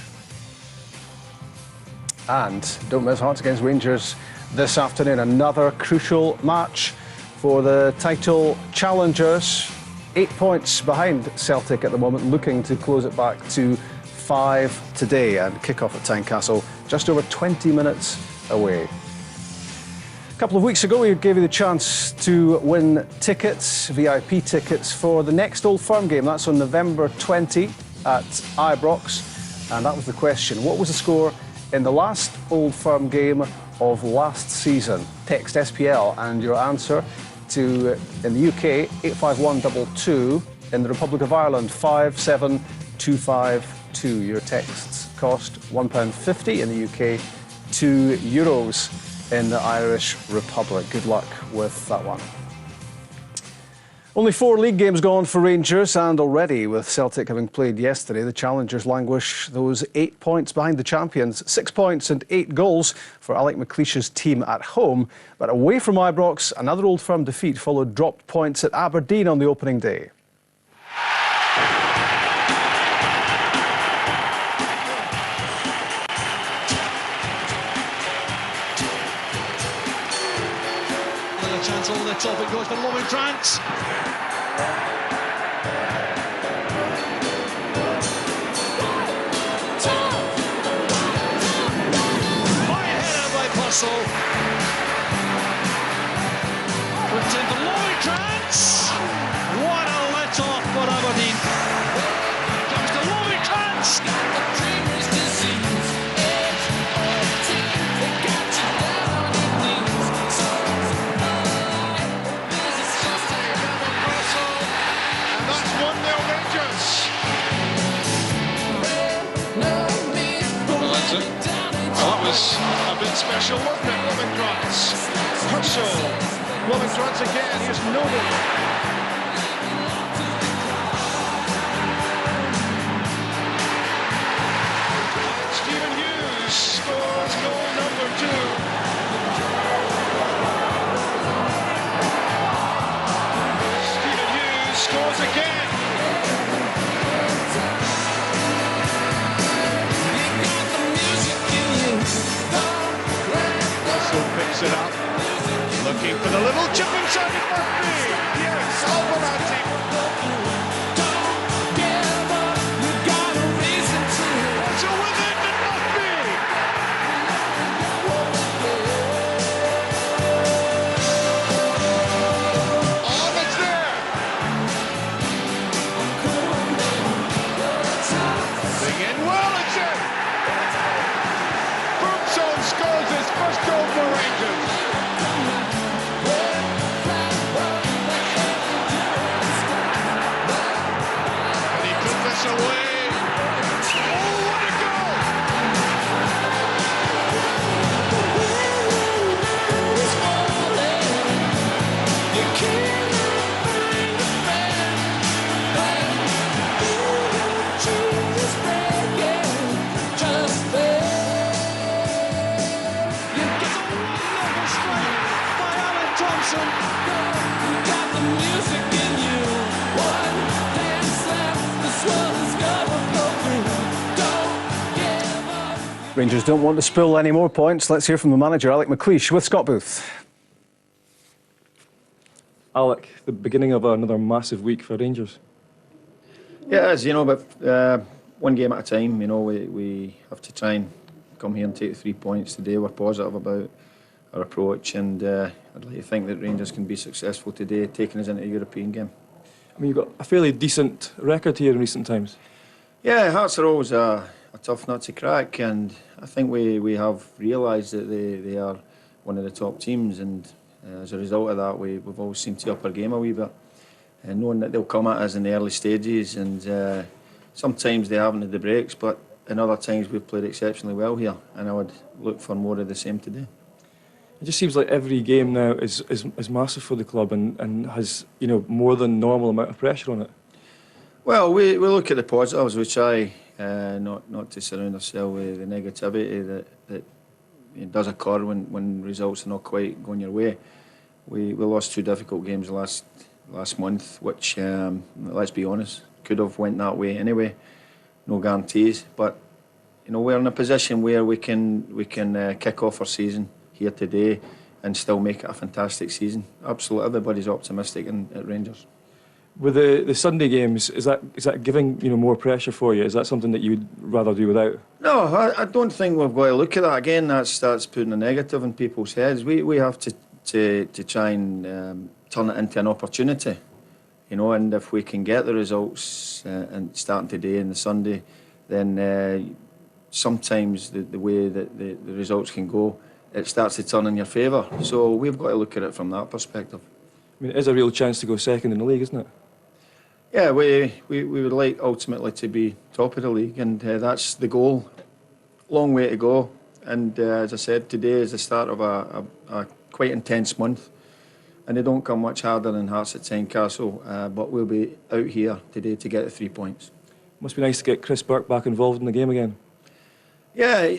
And don't miss Hearts against Rangers this afternoon. Another crucial match for the title challengers. 8 points behind Celtic at the moment, looking to close it back to 5 today. And kick-off at Tynecastle just over 20 minutes away. A couple of weeks ago, we gave you the chance to win tickets, VIP tickets, for the next Old Firm game. That's on November 20 at Ibrox. And that was the question. What was the score in the last Old Firm game of last season? Text SPL and your answer to, in the UK, 85122. In the Republic of Ireland, 57252. Your texts cost £1.50 in the UK, €2 in the Irish Republic. Good luck with that one. Only 4 league games gone for Rangers, and already, with Celtic having played yesterday, the challengers languish those 8 points behind the champions. 6 points and 8 goals for Alec McLeish's team at home. But away from Ibrox, another Old Firm defeat followed dropped points at Aberdeen on the opening day. Chance over the top, it goes for Lovenkrantz. High header by Purcell. Puts into Lovenkrantz. What a let off for Aberdeen. Comes to Lovenkrantz. That was a bit special, wasn't it? Lovenkrantz. Purcell. Lovenkrantz again. Here's Noble. Stephen Hughes scores goal number 2. Stephen Hughes scores again. Picks it up, looking for the little chip inside it must be. Yes, Alvarati. What's a win Rangers don't want to spill any more points. Let's hear from the manager, Alec McLeish, with Scott Booth. Alec, the beginning of another massive week for Rangers. Yeah, it is, but one game at a time, we have to try and come here and take 3 points today. We're positive about our approach, and I'd like to think that Rangers can be successful today, taking us into a European game. I mean, you've got a fairly decent record here in recent times. Yeah, Hearts are always a tough nut to crack, and I think we have realised that they are one of the top teams, and as a result of that, we've always seemed to up our game a wee bit, and knowing that they'll come at us in the early stages, and sometimes they haven't had the breaks, but in other times we've played exceptionally well here, and I would look for more of the same today. It just seems like every game now is massive for the club and has more than normal amount of pressure on it. Well, we look at the positives. We try not to surround ourselves with the negativity that it does occur when results are not quite going your way. We lost 2 difficult games last month, which let's be honest, could have went that way anyway. No guarantees, but we're in a position where we can kick off our season here today and still make it a fantastic season. Absolutely, everybody's optimistic at Rangers. With the Sunday games, is that giving more pressure for you? Is that something that you'd rather do without? No, I don't think we've got to look at that. Again, that's putting a negative in people's heads. We have to try and turn it into an opportunity, and if we can get the results and starting today and the Sunday, then sometimes the way that the results can go, it starts to turn in your favour. So we've got to look at it from that perspective. I mean, it is a real chance to go second in the league, isn't it? Yeah, we would like ultimately to be top of the league, and that's the goal. Long way to go, and as I said, today is the start of a quite intense month, and they don't come much harder than Hearts at Tynecastle, but we'll be out here today to get the 3 points. Must be nice to get Chris Burke back involved in the game again. Yeah,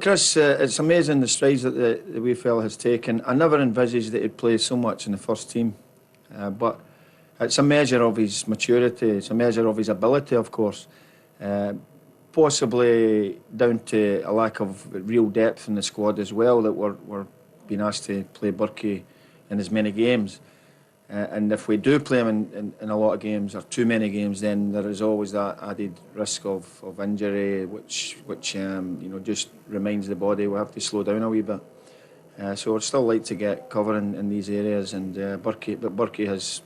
Chris, it's amazing the strides that the wee fella has taken. I never envisaged that he'd play so much in the first team, but it's a measure of his maturity, it's a measure of his ability, of course. Possibly down to a lack of real depth in the squad as well, that we're being asked to play Burkie in as many games. And if we do play him in a lot of games, or too many games, then there is always that added risk of injury, which just reminds the body we have to slow down a wee bit. So I'd still like to get cover in these areas, and Burkie has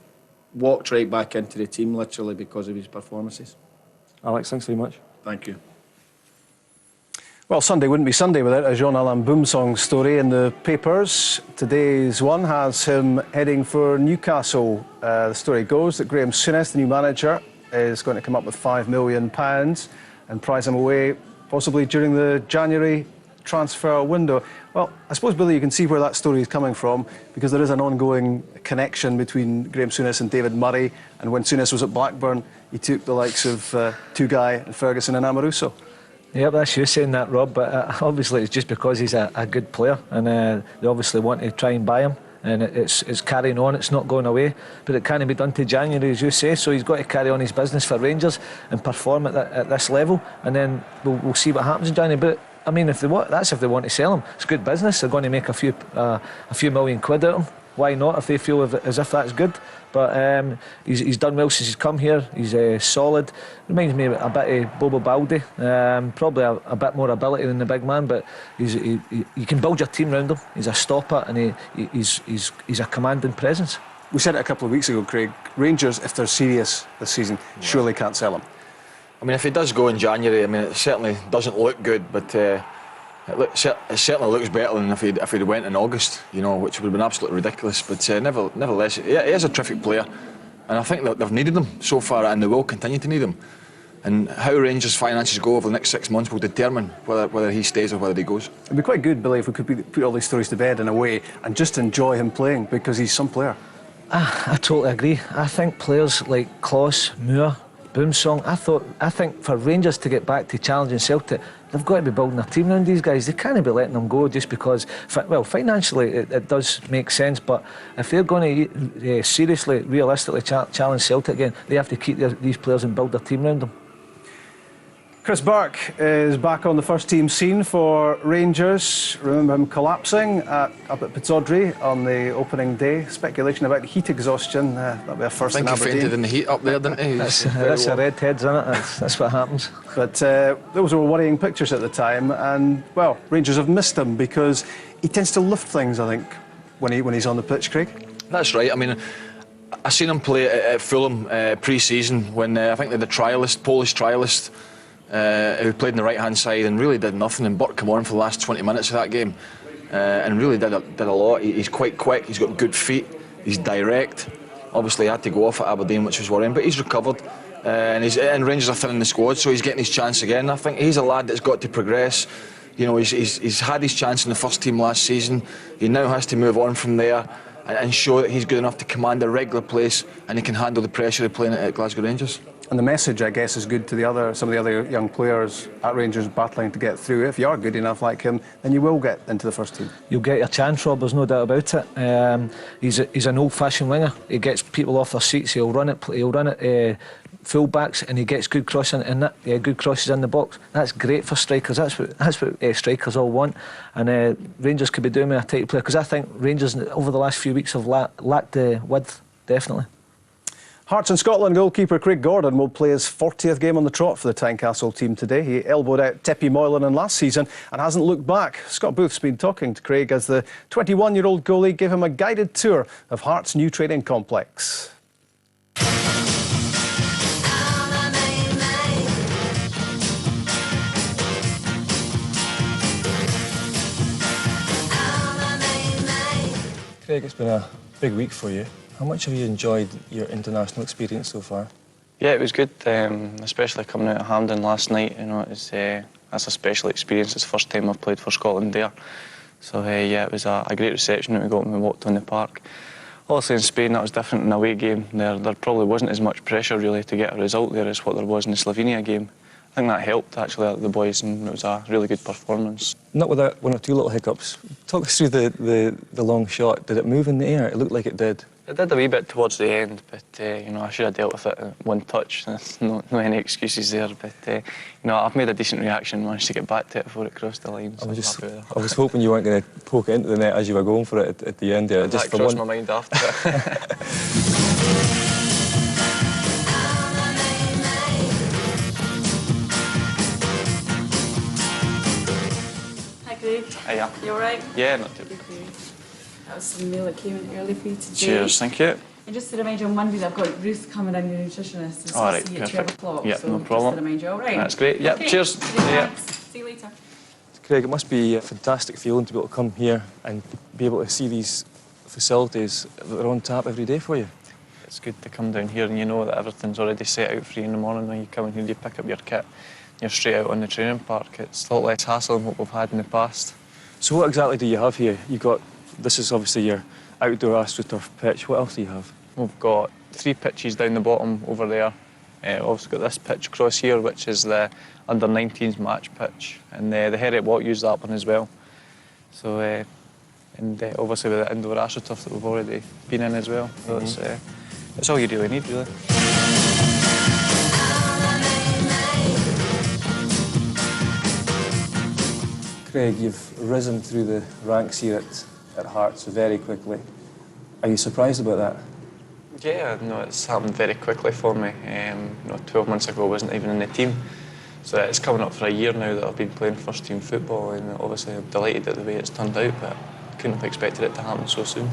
walked right back into the team literally because of his performances. Alex, thanks very much. Thank you. Well, Sunday wouldn't be Sunday without a Jean-Alain Boumsong story in the papers. Today's one has him heading for Newcastle. The story goes that Graham Souness, the new manager, is going to come up with £5 million and prize him away, possibly during the January transfer window. Well, I suppose, Billy, you can see where that story is coming from, because there is an ongoing connection between Graham Souness and David Murray, and when Souness was at Blackburn, he took the likes of Tugai and Ferguson and Amoruso. Yeah, that's you saying that, Rob, but obviously it's just because he's a good player, and they obviously want to try and buy him, and it's carrying on, it's not going away, but it can't be done to January, as you say, so he's got to carry on his business for Rangers and perform at this level, and then we'll see what happens in January. But I mean, if they want to sell him, it's good business. They're going to make a few million quid out of him. Why not, if they feel as if that's good? But he's done well since he's come here. He's solid. Reminds me a bit of Bobo Baldi. Probably a bit more ability than the big man, but you can build your team around him. He's a stopper, and he's a commanding presence. We said it a couple of weeks ago, Craig. Rangers, if they're serious this season, surely can't sell him. I mean, if he does go in January, I mean, it certainly doesn't look good, but it certainly looks better than if he'd went in August, which would have been absolutely ridiculous. But nevertheless, he is a terrific player, and I think that they've needed him so far, and they will continue to need him. And how Rangers' finances go over the next 6 months will determine whether he stays or whether he goes. It'd be quite good, Billy, if we could put all these stories to bed in a way and just enjoy him playing, because he's some player. I totally agree. I think players like Klose, Moore, Boumsong, I think for Rangers to get back to challenging Celtic, they've got to be building a team around these guys. They can't be letting them go just because, well, financially it does make sense, but if they're going to seriously, realistically challenge Celtic again, they have to keep these players and build their team around them. Chris Burke is back on the first team scene for Rangers. Remember him collapsing up at Pittodrie on the opening day. Speculation about heat exhaustion. That'll be a first in Aberdeen. I think he fainted in the heat up there, didn't he? That's a redheads, isn't it? That's what happens. But those were worrying pictures at the time. And, well, Rangers have missed him because he tends to lift things, I think, when he's on the pitch, Craig. That's right. I mean, I seen him play at Fulham pre-season when I think they're the Polish trialist, who played on the right-hand side and really did nothing. And Burke came on for the last 20 minutes of that game and really did a lot. He's quite quick. He's got good feet. He's direct. Obviously, he had to go off at Aberdeen, which was worrying, but he's recovered. And Rangers are thinning the squad, so he's getting his chance again. I think he's a lad that's got to progress. You know, he's had his chance in the first team last season. He now has to move on from there and show that he's good enough to command a regular place and he can handle the pressure of playing at Glasgow Rangers. And the message, I guess, is good to some of the other young players at Rangers battling to get through. If you are good enough like him, then you will get into the first team. You'll get your chance, Rob, there's no doubt about it. He's an old-fashioned winger. He gets people off their seats, he'll run it full-backs, and he gets good crosses in the box. That's great for strikers. That's what strikers all want. And Rangers could be doing with a tight player, because I think Rangers over the last few weeks have lacked the width, definitely. Hearts and Scotland goalkeeper Craig Gordon will play his 40th game on the trot for the Tynecastle team today. He elbowed out Tepi Moylan last season and hasn't looked back. Scott Booth's been talking to Craig as the 21-year-old goalie gave him a guided tour of Hearts' new training complex. Craig, it's been a big week for you. How much have you enjoyed your international experience so far? Yeah, it was good, especially coming out of Hampden last night. You know, that's a special experience. It's the first time I've played for Scotland there. So yeah, it was a great reception that we got when we walked on the park. Obviously in Spain that was different in a away game. There probably wasn't as much pressure really to get a result there as what there was in the Slovenia game. I think that helped actually the boys, and it was a really good performance. Not without one or two little hiccups. Talk us through the long shot. Did it move in the air? It looked like it did. It did a wee bit towards the end, but you know, I should have dealt with it in one touch. There's no any excuses there, but you know, I've made a decent reaction, managed to get back to it before it crossed the line. So I was hoping you weren't going to poke it into the net as you were going for it at the end there. That crossed my mind after it. Hi, Craig. Hiya. You all right? Yeah, not too bad. That was some meal that came in early for you today. Cheers, thank you. And just to remind you, on Monday I've got Ruth coming in, your nutritionist, and All right, see you at perfect. 12 o'clock. Yeah, so no problem. Just to remind you, all right? That's great. Yeah, okay. cheers. Yeah. Yeah. See you later. Craig, it must be a fantastic feeling to be able to come here and be able to see these facilities that are on tap every day for you. It's good to come down here and you know that everything's already set out for you in the morning. When you come in here, you pick up your kit, you're straight out on the training park. It's a lot less hassle than what we've had in the past. So what exactly do you have here? This is obviously your outdoor AstroTurf pitch. What else do you have? We've got 3 pitches down the bottom over there. We've also got this pitch across here, which is the under-19s match pitch, and the Heriot Watt use that one as well. So, and obviously with the indoor AstroTurf that we've already been in as well. So it's all you really need, really. Craig, you've risen through the ranks here at Hearts very quickly. Are you surprised about that? Yeah, no, it's happened very quickly for me. 12 months ago I wasn't even in the team. So it's coming up for a year now that I've been playing first team football, and obviously I'm delighted at the way it's turned out, but I couldn't have expected it to happen so soon.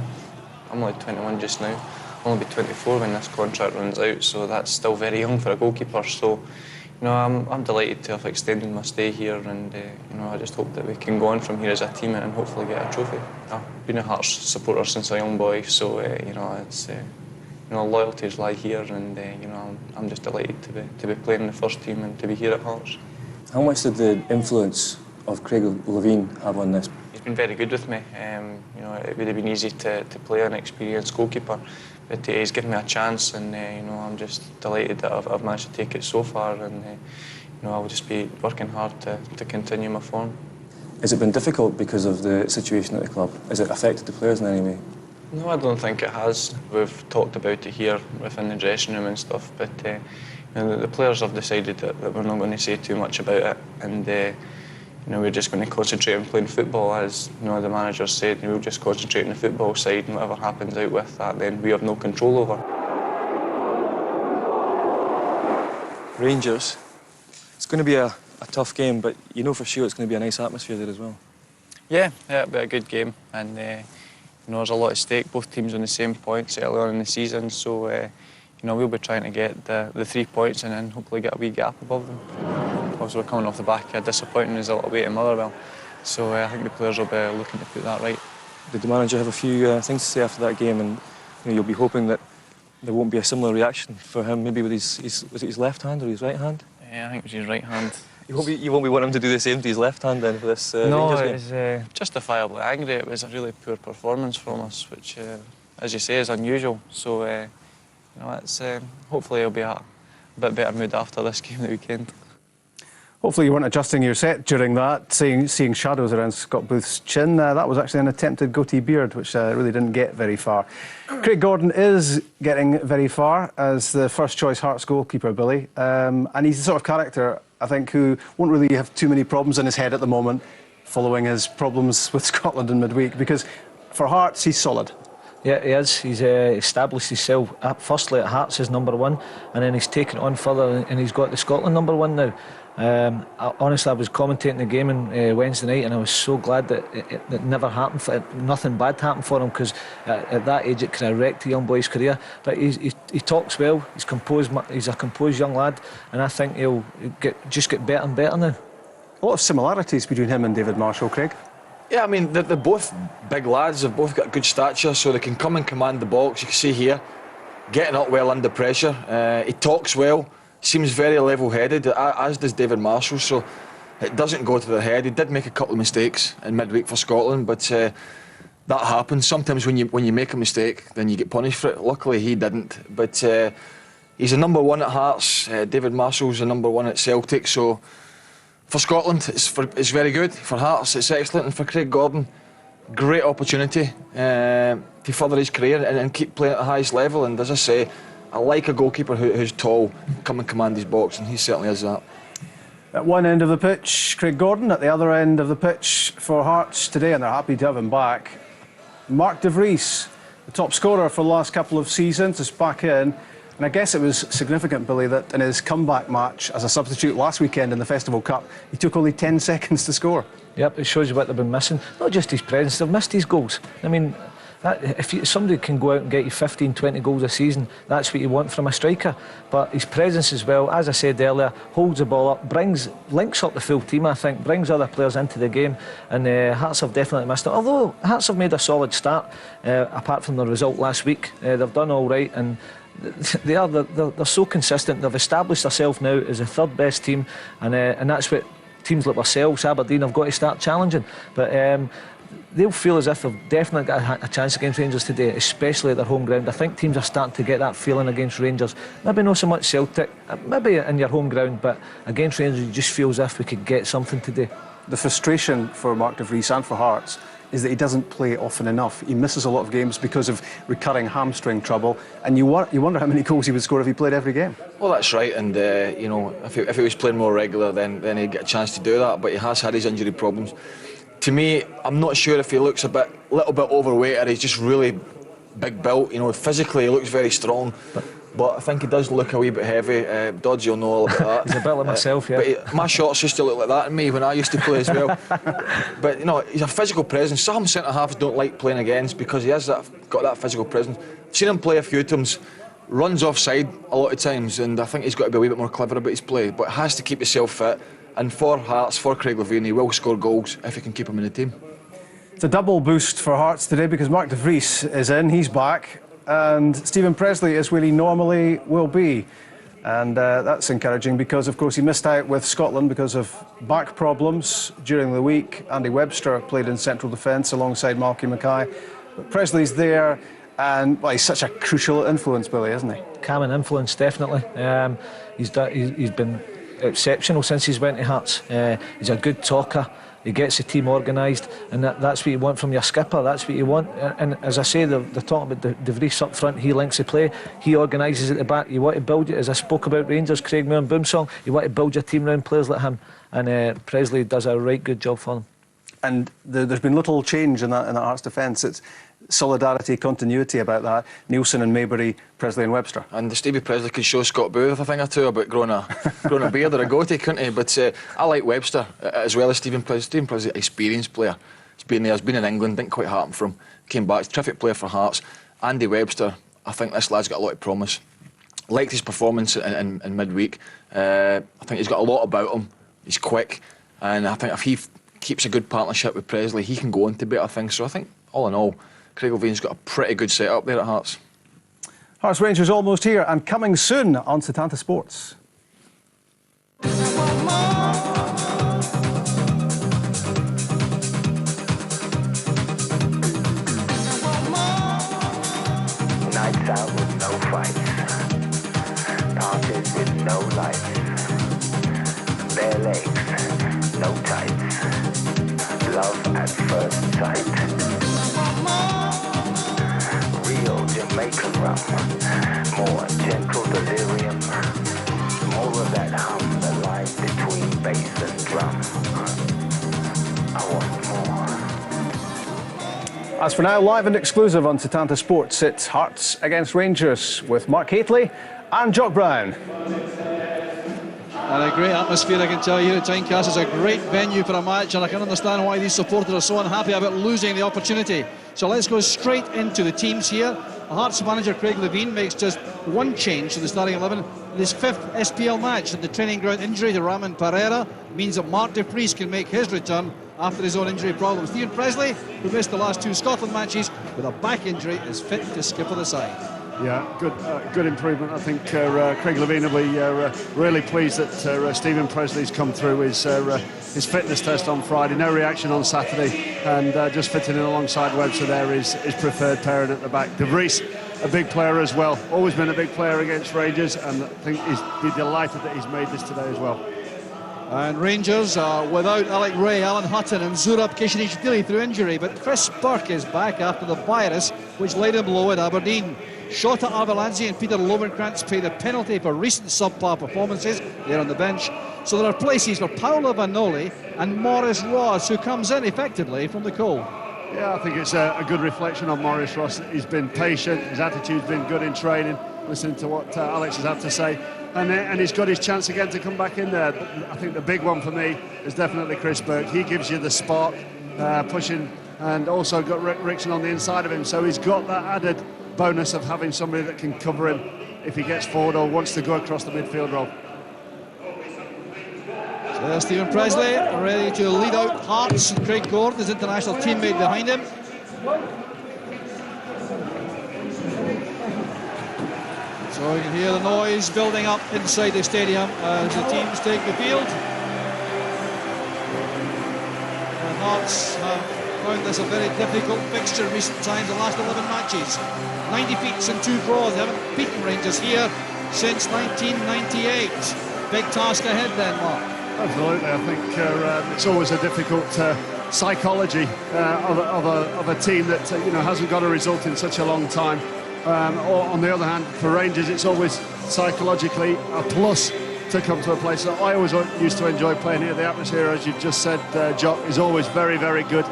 I'm only 21 just now. I'll only be 24 when this contract runs out, so that's still very young for a goalkeeper. So, I'm delighted to have extended my stay here, and I just hope that we can go on from here as a team and hopefully get a trophy. I've been a Hearts supporter since a young boy, so it's loyalties lie here, and I'm just delighted to be playing in the first team and to be here at Hearts. How much did the influence of Craig Levein have on this? He's been very good with me. It would have been easy to play an experienced goalkeeper, but he's given me a chance, and I'm just delighted that I've managed to take it so far, and I'll just be working hard to continue my form. Has it been difficult because of the situation at the club? Has it affected the players in any way? No, I don't think it has. We've talked about it here within the dressing room and stuff, but And the players have decided that we're not going to say too much about it, and we're just going to concentrate on playing football, as the manager said. We'll just concentrate on the football side, and whatever happens out with that, then we have no control over. Rangers. It's going to be a tough game, but you know for sure it's going to be a nice atmosphere there as well. Yeah, it'll be a good game, and there's a lot at stake. Both teams on the same points early on in the season, so we'll be trying to get the 3 points and then hopefully get a wee gap above them. Also, we're coming off the back of a disappointing result away at Motherwell, so I think the players will be looking to put that right. Did the manager have a few things to say after that game, and you'll be hoping that there won't be a similar reaction for him, maybe with was it his left hand or his right hand? Yeah, I think it was his right hand. You won't be wanting him to do the same to his left hand then for this no, Rangers game? No, justifiably angry. It was a really poor performance from us, which, as you say, is unusual. So, it's, hopefully he'll be a bit better mood after this game the weekend. Hopefully you weren't adjusting your set during that, seeing shadows around Scott Booth's chin. That was actually an attempted goatee beard, which really didn't get very far. Craig Gordon is getting very far as the first-choice Hearts goalkeeper, Billy. And he's the sort of character, I think, who won't really have too many problems in his head at the moment, following his problems with Scotland in midweek, because for Hearts, he's solid. Yeah, he is. He's established himself firstly at Hearts as #1, and then he's taken it on further, and he's got the Scotland #1 now. Honestly, I was commentating the game on Wednesday night, and I was so glad that it never happened. Nothing bad happened for him, because at that age it could have wrecked a young boy's career. But he talks well. He's composed. He's a composed young lad, and I think he'll just get better and better now. A lot of similarities between him and David Marshall, Craig. Yeah, I mean, they're both big lads. They've both got good stature, so they can come and command the box. You can see here, getting up well under pressure. He talks well. Seems very level-headed, as does David Marshall, so it doesn't go to their head. He did make a couple of mistakes in midweek for Scotland, but that happens. Sometimes when you make a mistake, then you get punished for it. Luckily, he didn't. But he's a #1 at Hearts. David Marshall's a #1 at Celtic, so for Scotland, it's very good. For Hearts, it's excellent. And for Craig Gordon, great opportunity to further his career and keep playing at the highest level. And as I say, I like a goalkeeper who's tall, come and command his box, and he certainly is that. At one end of the pitch, Craig Gordon. At the other end of the pitch for Hearts today, and they're happy to have him back, Mark de Vries, the top scorer for the last couple of seasons, is back in. And I guess it was significant, Billy, that in his comeback match as a substitute last weekend in the Festival Cup, he took only 10 seconds to score. Yep, it shows you what they've been missing. Not just his presence, they've missed his goals. I mean, if somebody can go out and get you 15, 20 goals a season, that's what you want from a striker. But his presence as well, as I said earlier, holds the ball up, links up the full team, I think, brings other players into the game, and Hearts have definitely missed it. Although Hearts have made a solid start, apart from the result last week, they've done all right, and they're so consistent. They've established themselves now as the third best team, and that's what teams like ourselves, Aberdeen, have got to start challenging. But they'll feel as if they've definitely got a chance against Rangers today, especially at their home ground. I think teams are starting to get that feeling against Rangers. Maybe not so much Celtic, maybe in your home ground, but against Rangers you just feel as if we could get something today. The frustration for Mark de Vries and for Hearts is that he doesn't play often enough. He misses a lot of games because of recurring hamstring trouble, and you wonder how many goals he would score if he played every game. Well, that's right, and if he was playing more regular, then he'd get a chance to do that. But he has had his injury problems. To me, I'm not sure if he looks a little bit overweight or he's just really big built. Physically he looks very strong, but I think he does look a wee bit heavy. Dodgy will know all about that. He's a bit like myself, yeah. But my shots used to look like that in me when I used to play as well. But he's a physical presence. Some centre halves don't like playing against because he has got that physical presence. Seen him play a few times. Runs offside a lot of times, and I think he's got to be a wee bit more clever about his play. But has to keep himself fit. And for Hearts, for Craig Levein, he will score goals if he can keep him in the team. It's a double boost for Hearts today because Mark de Vries is in, he's back, and Stephen Pressley is where he normally will be. And that's encouraging because, of course, he missed out with Scotland because of back problems during the week. Andy Webster played in central defence alongside Malky Mackay. But Presley's there, and he's such a crucial influence, Billy, isn't he? Calming influence, definitely. He's been exceptional since he's went to Hearts. He's a good talker. He gets the team organised, and that's what you want from your skipper. That's what you want. And as I say, they're talking about De Vries up front. He links the play. He organises at the back. You want to build it, as I spoke about Rangers, Craig Moore and Boomsong. You want to build your team around players like him, and Presley does a right good job for them. And there's been little change in that Hearts defence. It's solidarity, continuity about that. Nielsen and Maybury, Presley and Webster. And Stevie Presley could show Scott Booth a thing or two about growing a beard or a goatee, couldn't he? But I like Webster as well as Stephen Presley. Stephen Presley, an experienced player. He's been there, he's been in England, didn't quite happen for him. Came back, terrific player for Hearts. Andy Webster, I think this lad's got a lot of promise. Liked his performance in midweek. I think he's got a lot about him. He's quick, and I think if he keeps a good partnership with Presley, he can go into better things. So I think, all in all, Craig Levein's got a pretty good setup there at Hearts. Hearts Rangers almost here and coming soon on Setanta Sports. Nights out with no fights, parties with no lights, bare legs, no tights, love at first sight. Real Jamaican rum, more gentle delirium, more of that hum that lies between bass and drum. I want more. As for now, live and exclusive on Setanta Sports, it's Hearts against Rangers with Mark Haitley and Jock Brown. And a great atmosphere, I can tell you, here at Tynecastle. It's a great venue for a match, and I can understand why these supporters are so unhappy about losing the opportunity. So let's go straight into the teams here. Hearts manager Craig Levein makes just one change to the starting 11 in his 5th SPL match, and the training ground injury to Ramon Pereira means that Mark De Vries can make his return after his own injury problems. Stephen Presley, who missed the last 2 Scotland matches with a back injury, is fit to skipper the side. Yeah, good improvement. I think Craig Levein will be really pleased that Stephen Presley's come through his fitness test on Friday. No reaction on Saturday, and just fitting in alongside Webster there is his preferred pairing at the back. De Vries, a big player as well. Always been a big player against Rangers, and I think he's be delighted that he's made this today as well. And Rangers are without Alec Ray, Alan Hutton and Zurab Kishinishvili through injury, but Chris Burke is back after the virus which laid him low at Aberdeen. Shota Arveladze and Peter Lovenkrantz paid a penalty for recent subpar performances. They're on the bench. So there are places for Paolo Vanoli and Maurice Ross, who comes in effectively from the cold. Yeah, I think it's a good reflection on Maurice Ross. He's been patient, his attitude's been good in training, listening to what Alex has had to say. And he's got his chance again to come back in there. But I think the big one for me is definitely Chris Burke. He gives you the spark, pushing, and also got Rick Rickson on the inside of him. So he's got that added bonus of having somebody that can cover him if he gets forward or wants to go across the midfield role. So there's Stephen Presley ready to lead out Hearts, and Craig Gordon, his international teammate, behind him. So you can hear the noise building up inside the stadium as the teams take the field. And Hearts have found this a very difficult fixture in recent times, the last 11 matches. 9 defeats and 2 draws. They haven't beaten Rangers here since 1998. Big task ahead then, Mark. Absolutely. I think it's always a difficult psychology of a team that hasn't got a result in such a long time. Or on the other hand, for Rangers, it's always psychologically a plus to come to a place that I always used to enjoy playing here. The atmosphere, as you just said, Jock, is always very, very good.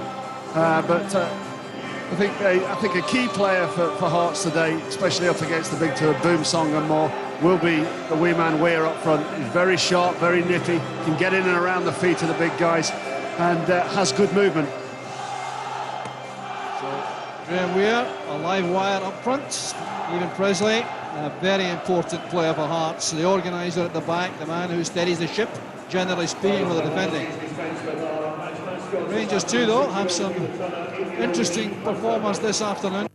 But I think a key player for Hearts today, especially up against the big two of Boomsong and Moore, will be the wee man Weir up front. He's very sharp, very nippy, can get in and around the feet of the big guys, and has good movement. So Graham Weir, a live wire up front. Stephen Presley, a very important player for Hearts. The organiser at the back, the man who steadies the ship, generally speaking, with the defending. Rangers too, though, have some interesting performance this afternoon.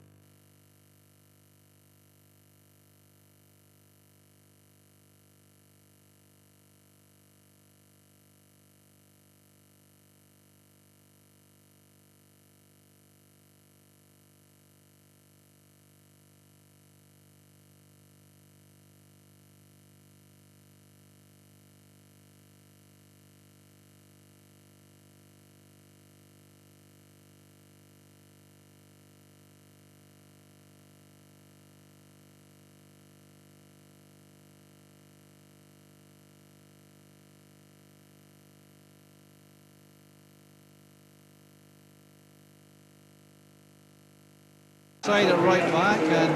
tried at right back, and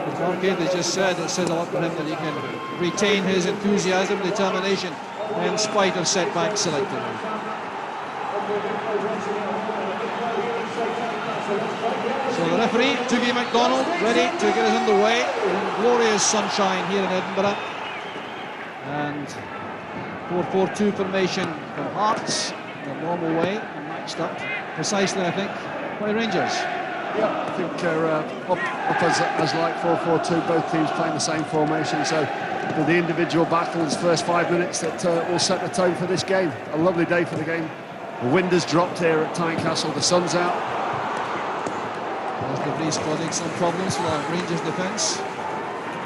as Mark Gately just said, it says a lot for him that he can retain his enthusiasm, determination, in spite of setbacks selectively. So the referee, Dougie MacDonald, ready to get us underway in glorious sunshine here in Edinburgh. And 4-4-2 formation from Hearts in the normal way, and matched up precisely, I think, by Rangers. Yeah, I think up as like 4-4-2, both teams playing the same formation, so the individual battles, first 5 minutes that will set the tone for this game. A lovely day for the game. The wind has dropped here at Tynecastle, the sun's out. There's the Vries spotting some problems for the Rangers defence.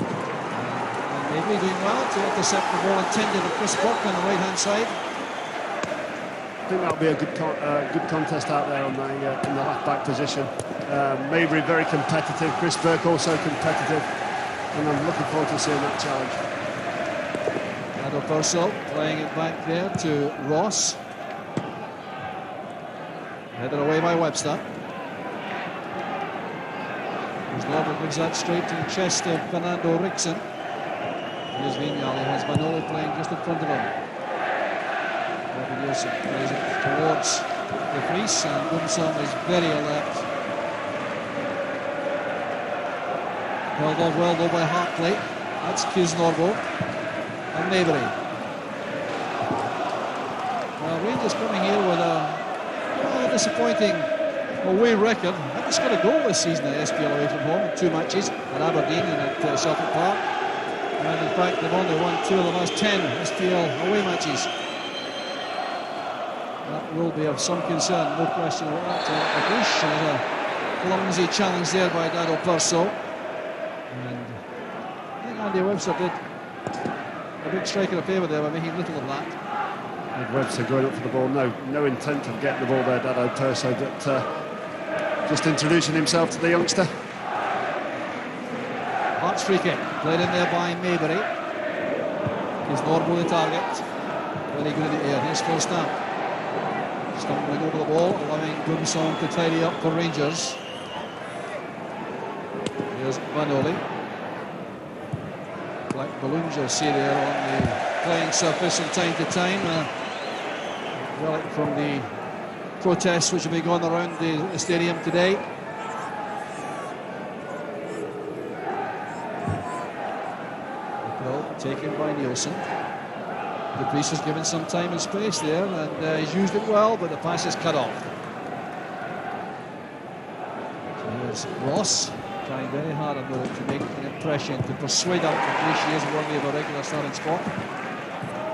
And maybe doing well to intercept the ball intended at Chris Burke on the right-hand side. I think that'll be a good contest out there on the in the left-back position. Maybury very competitive, Chris Burke also competitive, and I'm looking forward to seeing that challenge. Addo playing it back there to Ross. Headed away by Webster. Norman brings that straight to the chest of Fernando Rickson. Here's Vignali, has Manoli playing just in front of him. Robin Nielsen plays it towards the crease, and Gumsong is very alert. Held on well though by Hartley. That's Kisnorbo and Maybury. Well, Rangers coming here with a disappointing away record. I think it's got a goal this season at SPL away from home, 2 matches at Aberdeen and at Celtic Park. And in fact, they've only won 2 of the last 10 SPL away matches. That will be of some concern, no question about that. Agush, and a clumsy challenge there by Dado Perso. And I think Andy Webster did a big striker a favour there by making little of that. And Webster going up for the ball, no intent of getting the ball there, Dado Perso, but just introducing himself to the youngster. Hearts free kick, played in there by Maybury. He's Norbo the target. Very good in the air. Here's Phil Stamp. Stumbling over the ball, allowing Gumsong to tidy up for Rangers. Here's Vanoli. Black balloons you'll see there on the playing surface from time to time. Relic from the protests which will be going around the stadium today. Well, taken by Nielsen. The Priest has given some time and space there, and he's used it well, but the pass is cut off. So here's Ross, trying very hard on to make an impression, to persuade him that she is worthy of a regular starting spot.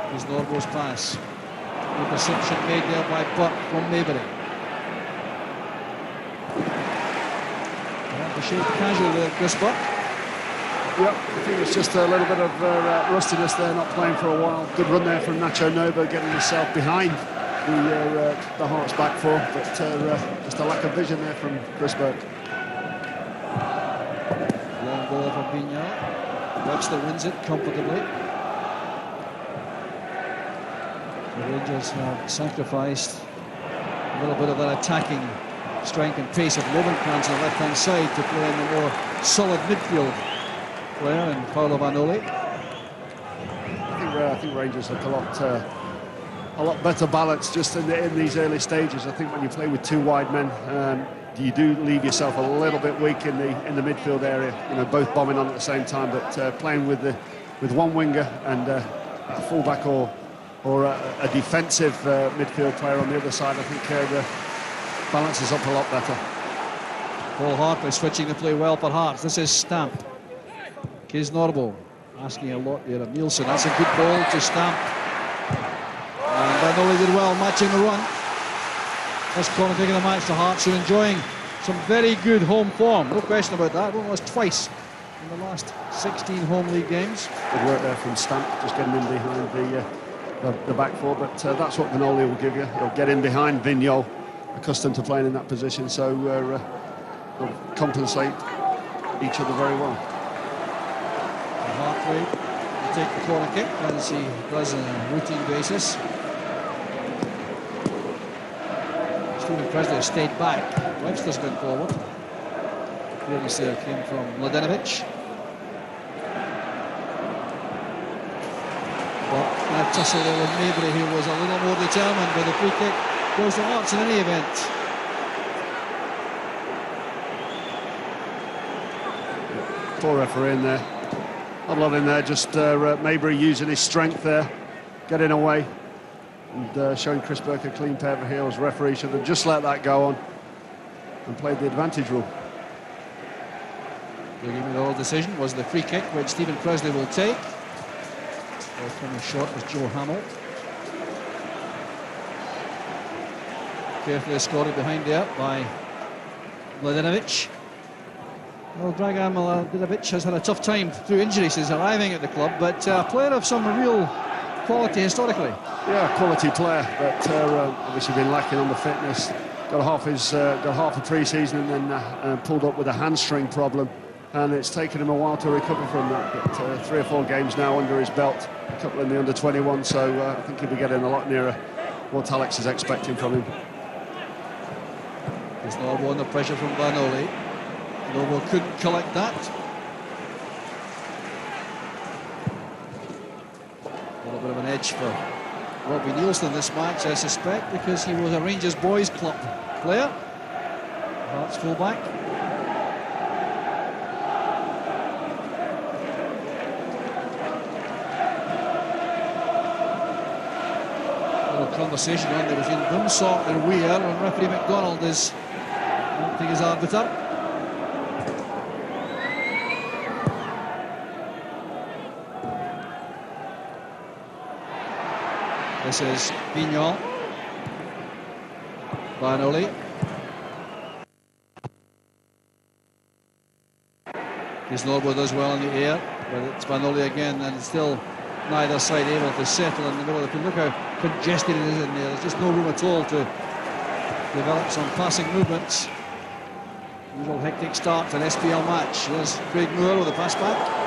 Here's Norbo's pass. Interception made there by Burke from Maybury. The shape casual there, Chris Burke. Yep, I think it's just a little bit of rustiness there, not playing for a while. Good run there from Nacho Novo, getting himself behind the Hearts back four, but just a lack of vision there from Chris Burke. Long ball from Vignal. Webster wins it comfortably. The Rangers have sacrificed a little bit of that attacking strength and pace of Lovenkrands on the left-hand side to play in the more solid midfield player and Paolo Vanoli. I think Rangers look a lot better balanced just in these early stages. I think when you play with 2 wide men, you do leave yourself a little bit weak in the midfield area. You know, both bombing on at the same time, but playing with one winger and a fullback or a defensive midfield player on the other side, I think the balance is up a lot better. Paul Hartley switching to play well for Hearts. This is Stamp. Kisnorbo asking a lot there of Nielsen. That's a good ball to Stamp. And Vanoli did well matching the run. First corner taking the match to Hearts, who are enjoying some very good home form. No question about that. Only lost twice in the last 16 home league games. Good work there from Stamp, just getting in behind the back four, but that's what Vanoli will give you. He'll get in behind Vignal, accustomed to playing in that position, so they'll compensate each other very well. Hartley will take the corner kick, as he does on a routine basis. Stephen Presley has stayed back. Webster's going forward. Clearance there came from Mladenovic. But in a tussle there with Mabry, who was a little more determined, but the free kick goes to Hearts in any event. Poor referee in there. Not a lot in there, just Mabry using his strength there, getting away and showing Chris Burke a clean pair of heels. Referee should have just let that go on and played the advantage rule. The game of the whole decision was the free kick, which Stephen Presley will take. Coming short was Joe Hamill. Carefully escorted behind there by Mladenovic. Well, Dragan Mladenovic has had a tough time through injuries since arriving at the club, but a player of some real quality historically. Yeah, quality player, but obviously been lacking on the fitness. Got half a pre-season and then pulled up with a hamstring problem, and it's taken him a while to recover from that. But 3 or 4 games now under his belt, a couple in the under-21, so I think he'll be getting a lot nearer what Alex is expecting from him. There's no under pressure from Vanoli. Novo couldn't collect that. A little bit of an edge for Robbie Nielsen this match, I suspect, because he was a Rangers Boys Club player. Hearts fullback. Little conversation on there between Bumsong and Weir, and referee McDonald is acting as arbiter. This is Vignon. Vanoli. Norbo does well in the air, but it's Vanoli again, and it's still neither side able to settle in the middle. If you look how congested it is in there, there's just no room at all to develop some passing movements. Usual hectic start to an SPL match. There's Craig Moore with a pass back.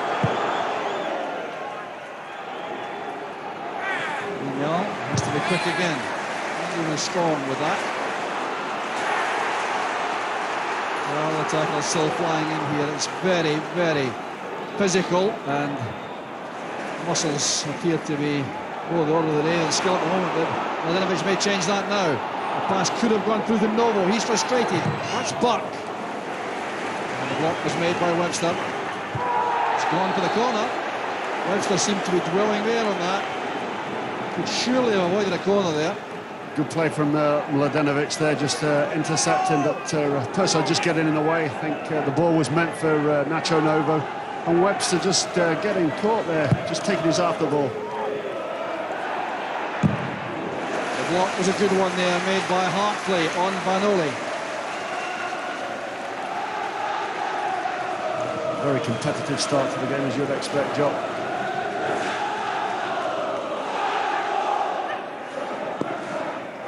Has to be quick again. Not even strong with that. Well, the tackle's still flying in here. It's very, very physical, and muscles appear to be the order of the day and skill at the moment. But Mladenovic may change that now. The pass could have gone through to Novo. He's frustrated. That's Burke. And the block was made by Webster. It's gone for the corner. Webster seemed to be dwelling there on that. Could surely have avoided a corner there. Good play from Mladenovic there, just intercepting, but Purcell just getting in the way. I think the ball was meant for Nacho Novo, and Webster just getting caught there, just taking his after ball. The block was a good one there, made by Hartley on Vanoli. Very competitive start to the game, as you'd expect, Jock.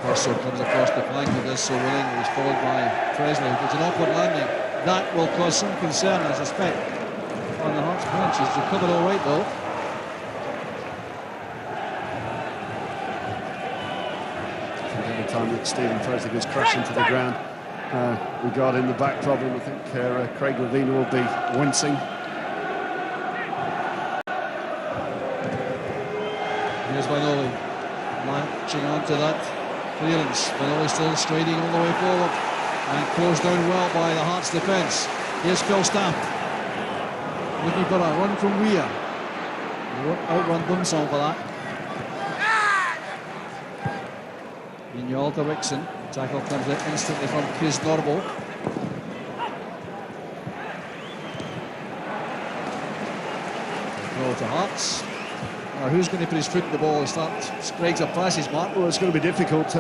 Purcell comes across the flank and does so willingly. He's followed by Presley. It's an awkward landing. That will cause some concern, I suspect, on the Hearts bench. He's recovered all right, though. Every time that Stephen Presley goes crashing to the ground, regarding the back problem, I think Craig Levein will be wincing. Here's Vanoli, latching onto that clearance. Vanoli still striding all the way forward and closed down well by the Hearts defence. Here's Phil Stamp looking for a run from Weir. He won't outrun Bumsong for that. Vignal to Rickson. Tackle comes out instantly from Chris Norbo. Throw to Hearts. Now, who's going to put his foot in the ball and start Sprague's a passes, Mark? Well, it's going to be difficult.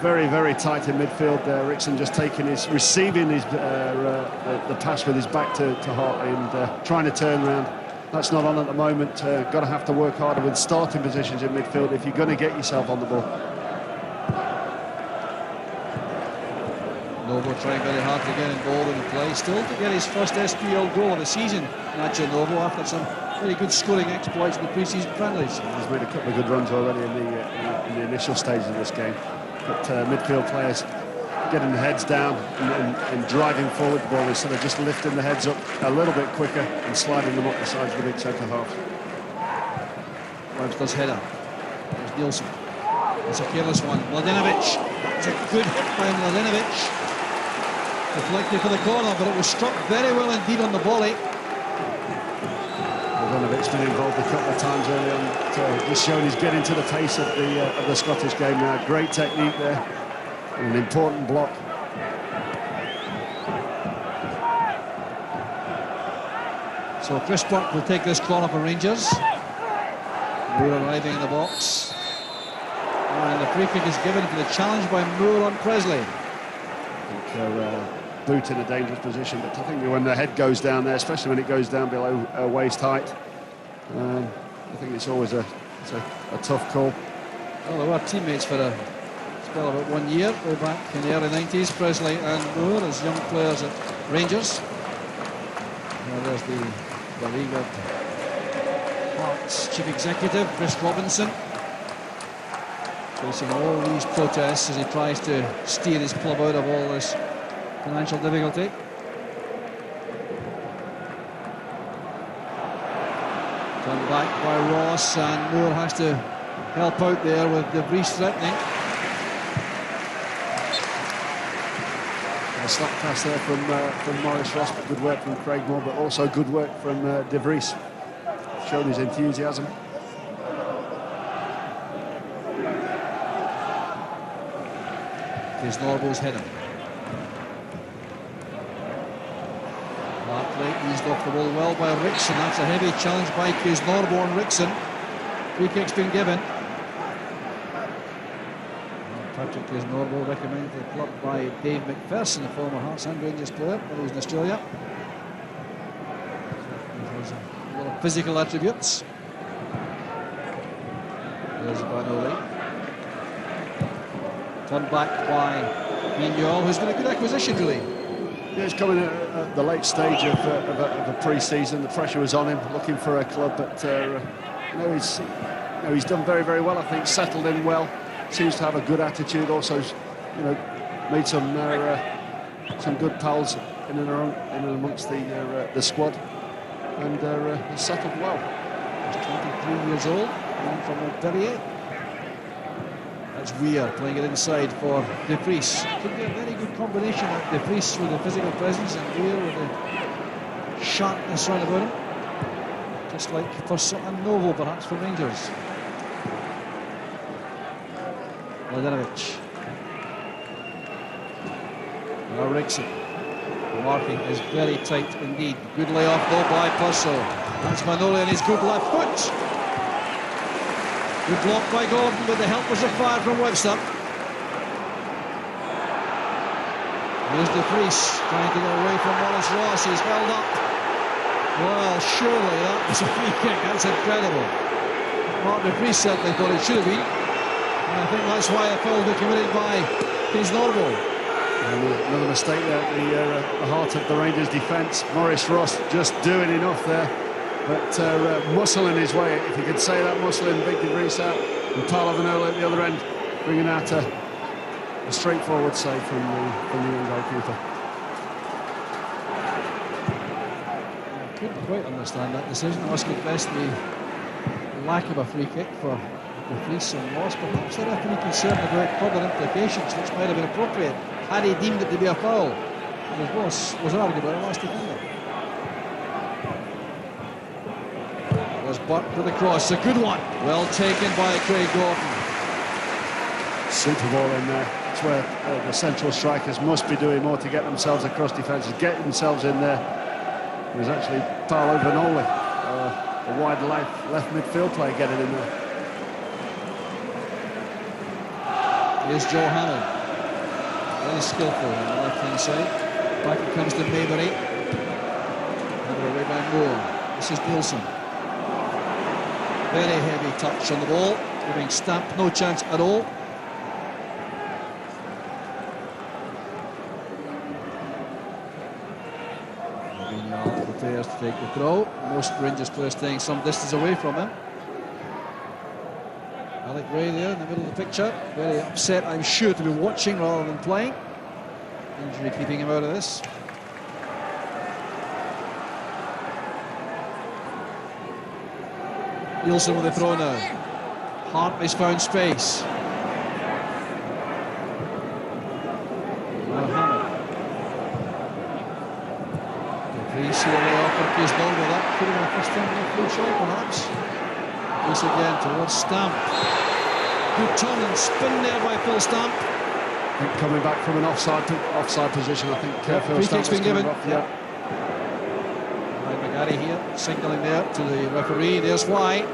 Very, very tight in midfield. Rickson just receiving the pass with his back to Hartley and trying to turn around. That's not on at the moment. Got to have to work harder with starting positions in midfield if you're going to get yourself on the ball. Novo trying very hard to get involved in the play. Still to get his first SPL goal of the season, Nacho Novo, after some very good scoring exploits in the pre-season friendlies. He's made a couple of good runs already in the initial stages of this game. But midfield players getting the heads down and driving forward the ball instead of just lifting the heads up a little bit quicker and sliding them up the sides of the big centre half. Webster's header. There's Nielsen. It's a careless one. Mladenovic. It's a good hit by Mladenovic. Deflected for the corner, but it was struck very well indeed on the volley. Mladenovic's been involved a couple of times early on, just showing he's getting to the pace of the Scottish game now. Great technique there, and an important block. So Chris Burke will take this corner for Rangers. Moore arriving in the box. And the free kick is given for the challenge by Moore on Presley. They're boot in a dangerous position, but I think when the head goes down there, especially when it goes down below waist height, I think it's always a tough call. Well, they were teammates for a spell of about 1 year, way back in the early 90s, Presley and Moore as young players at Rangers. Now there's the League of Hearts chief executive, Chris Robinson, facing all these protests as he tries to steer his club out of all this financial difficulty. Turned back by Ross, and Moore has to help out there with De Vries threatening. A slap pass there from Maurice Ross, but good work from Craig Moore, but also good work from De Vries. Showed his enthusiasm. Here's Norbo's header. Bartley eased off the ball well by Rickson. That's a heavy challenge by Keys Norbo and Rickson. Free kick's been given. Patrick Keys Norbo recommended to the club by Dave McPherson, a former Hearts and Rangers player when he was in Australia. He has a lot of physical attributes. There's Vanoli. Turned back by Vignol, who's been a good acquisition, really. Yeah, he's coming at the late stage of a pre-season. The pressure was on him, looking for a club, but he's done very, very well. I think settled in well. Seems to have a good attitude. Also, made some good pals in and amongst the squad, and he's settled well. He's 23 years old, from Montpellier. That's Weir playing it inside for De Vries. Could be a very good combination of De Vries with the physical presence and Weir with the sharpness round about him. Just like for Sutton Novo, perhaps, for Rangers. Mladenovic. Now Rickson. The marking is very tight indeed. Good layoff though by Purcell. That's Manoli and his good left foot. Good block by Gordon, but the help was required from Webster. Here's De Vries trying to get away from Wallace Ross. He's held up. Well, surely that was a free kick. That's incredible. Mark De Vries certainly thought it should have been. And I think that's why a foul was committed by Keys Norbo. Another mistake there at the heart of the Rangers' defence. Maurice Ross just doing enough there, but muscling his way, if you could say that, muscling Big De Vries out, and Paolo Vanola at the other end, bringing out a straightforward save from the young goalkeeper. I couldn't quite understand that decision. I must confess the lack of a free kick for De Vries and Ross, but perhaps the referee concerned about further implications, which might have been appropriate had he deemed it to be a foul. As Ross was argued by the last defender. There's Butt for the cross, a good one. Well taken by Craig Gordon. Super ball in there. That's where the central strikers must be doing more to get themselves across defences, get themselves in there. It was actually Paolo Vanoli, a wide left midfield player, getting in there. Here's Joe Hamill. Very skillful on the left-hand side. Back it comes to Maybury. Another away by Moore. This is Nielsen. Very heavy touch on the ball, giving Stamp no chance at all. Vignal prepares to take the throw. Most Rangers players staying some distance away from him. Alec Ray there in the middle of the picture. Very upset, I'm sure, to be watching rather than playing. Injury keeping him out of this. Nielsen with the throw now. Hartley's found space. Mohammed. Please see the way off for Kees Norbo. That could have been a first time full shot, perhaps. Once again towards Stamp. Good turn and spin there by Phil Stamp. I think coming back from an offside position, I think Phil Free kick's been given. Yeah. McGarry here, signalling there to the referee. There's why.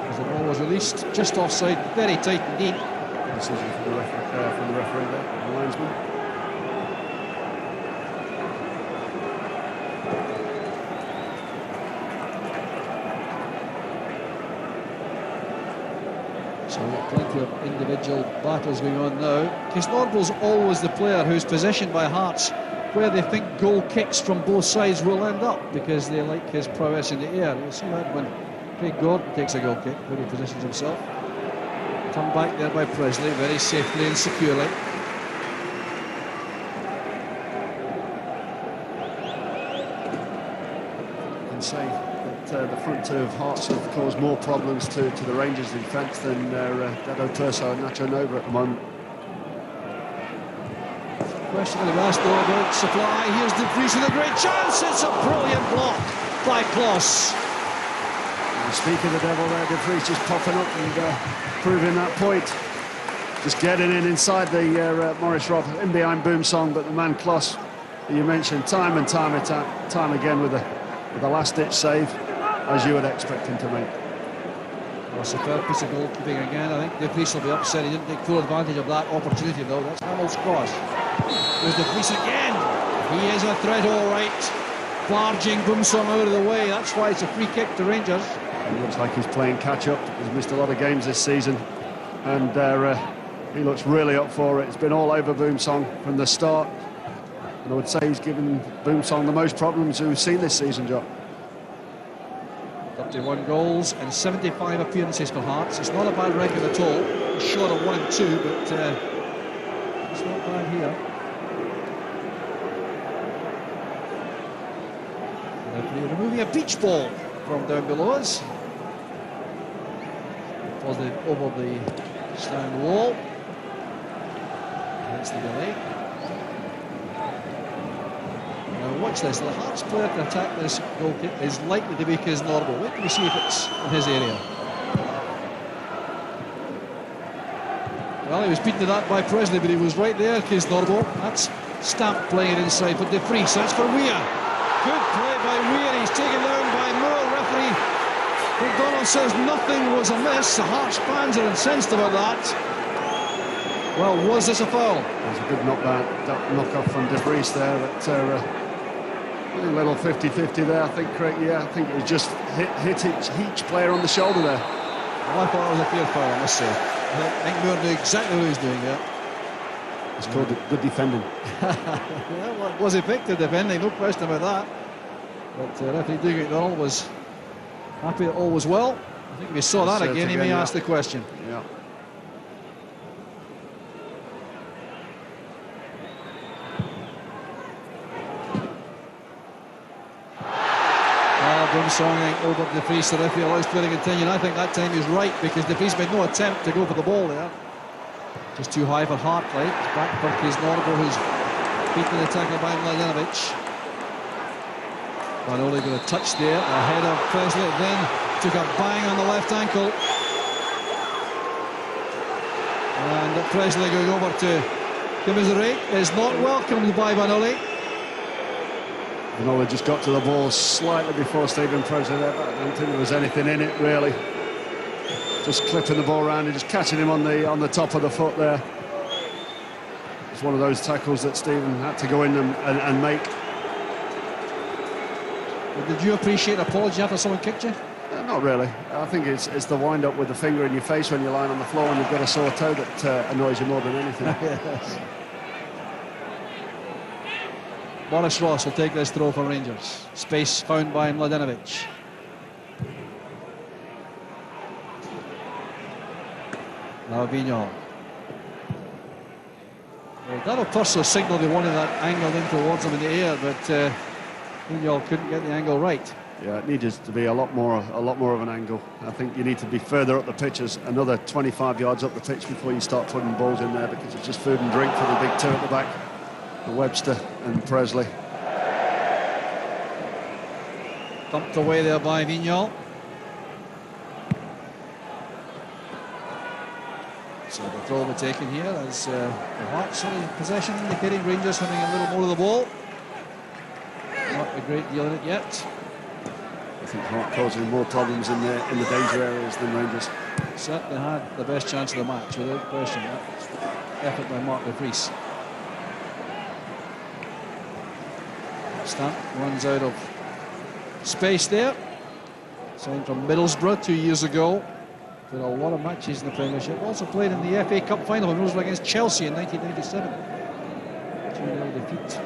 As the ball was released, just offside, very tight indeed. Decision from the referee there, the linesman. So plenty of individual battles going on now. Kees Norbo's always the player who's positioned by Hearts where they think goal kicks from both sides will end up, because they like his prowess in the air. You'll see that when Craig Gordon takes a goal kick, where he positions himself. Turned back there by Presley, very safely and securely. I can say that the front two of Hearts have caused more problems to the Rangers defence than Dado Turso and Nacho Nova at the moment. Question of the last though about supply. Here's De Vries with a great chance. It's a brilliant block by Klos. Speak of the devil there, De Vries just popping up and proving that point. Just getting in inside the Maurice Roth, in behind Boomsong, but the man Klos, you mentioned time and time again with a last-ditch save, as you would expect him to make. Well, superb piece of goalkeeping again. I think De Vries will be upset he didn't take full advantage of that opportunity, though. That's Hamill's cross. There's De Vries again. He is a threat, all right. Barging Boomsong out of the way. That's why it's a free kick to Rangers. He looks like he's playing catch-up. He's missed a lot of games this season, and he looks really up for it. It's been all over Boomsong from the start, and I would say he's given Boomsong the most problems we've seen this season, Joe. 31 goals and 75 appearances for Hearts. It's not a bad record at all. It's short of 1 and 2, but it's not bad here. Referee removing a beach ball from down below us. Positive over the stand wall. That's the delay. Now watch this. The Hearts player to attack this goal kick is likely to be Kees Norbo. Wait till we see if it's in his area. Well, he was beaten to that by Presley, but he was right there, Kees Norbo. That's Stamp playing it inside for De Vries. That's for Weir. Good play by Weir. He's taken down by Moore. Referee McDonald says nothing was amiss. The Hearts fans are incensed about that. Well, was this a foul? There's a good knock-off from De Vries there, but a little 50-50 there, I think, Craig. Yeah, I think it was just hit each player on the shoulder there. Well, I thought it was a clear foul, I must say. I think Moore knew exactly what he was doing there. It's called good defending. Yeah, well, it was effective defending, no question about that. But referee Doug McDonald was happy that all was well. I think if he saw that again, he may ask the question. Yeah. Boomsong over De Vries. The referee allows play to continue, and I think that time is right, because De Vries made no attempt to go for the ball there. Just too high for Hartley. It's back for Kees Norbo, who's beaten the tackle by Mladenovic. Vanoli got a touch there ahead of Presley, then took a bang on the left ankle. And Presley going over to commiserate is not welcomed by Vanoli. Vanoli just got to the ball slightly before Stephen Presley there, but I don't think there was anything in it really. Just clipping the ball around and just catching him on the top of the foot there. It's one of those tackles that Stephen had to go in and make. Did you appreciate an apology after someone kicked you? Not really. I think it's the wind up with the finger in your face when you're lying on the floor and you've got a sore toe that annoys you more than anything. Yes. Maurice Ross will take this throw for Rangers. Space found by Mladenovic. Now Vignon. Well, Daryl Purcell signalled he wanted that angled in towards him in the air, but Vignal couldn't get the angle right. Yeah, it needed to be a lot more of an angle. I think you need to be further up the pitch, another 25 yards up the pitch before you start putting balls in there, because it's just food and drink for the big two at the back, Webster and Presley. Dumped away there by Vignal. So the throw will be taken here as the Hearts are in possession, indicating Rangers having a little more of the ball. Not a great deal in it yet. I think Hart causing more problems in the danger areas than Rangers. Certainly had the best chance of the match, without question. That effort by Mark de Vries. Stamp runs out of space there. Signed from Middlesbrough 2 years ago. Played a lot of matches in the Premiership. Also played in the FA Cup final when Middlesbrough against Chelsea in 1997. 2-0 defeat.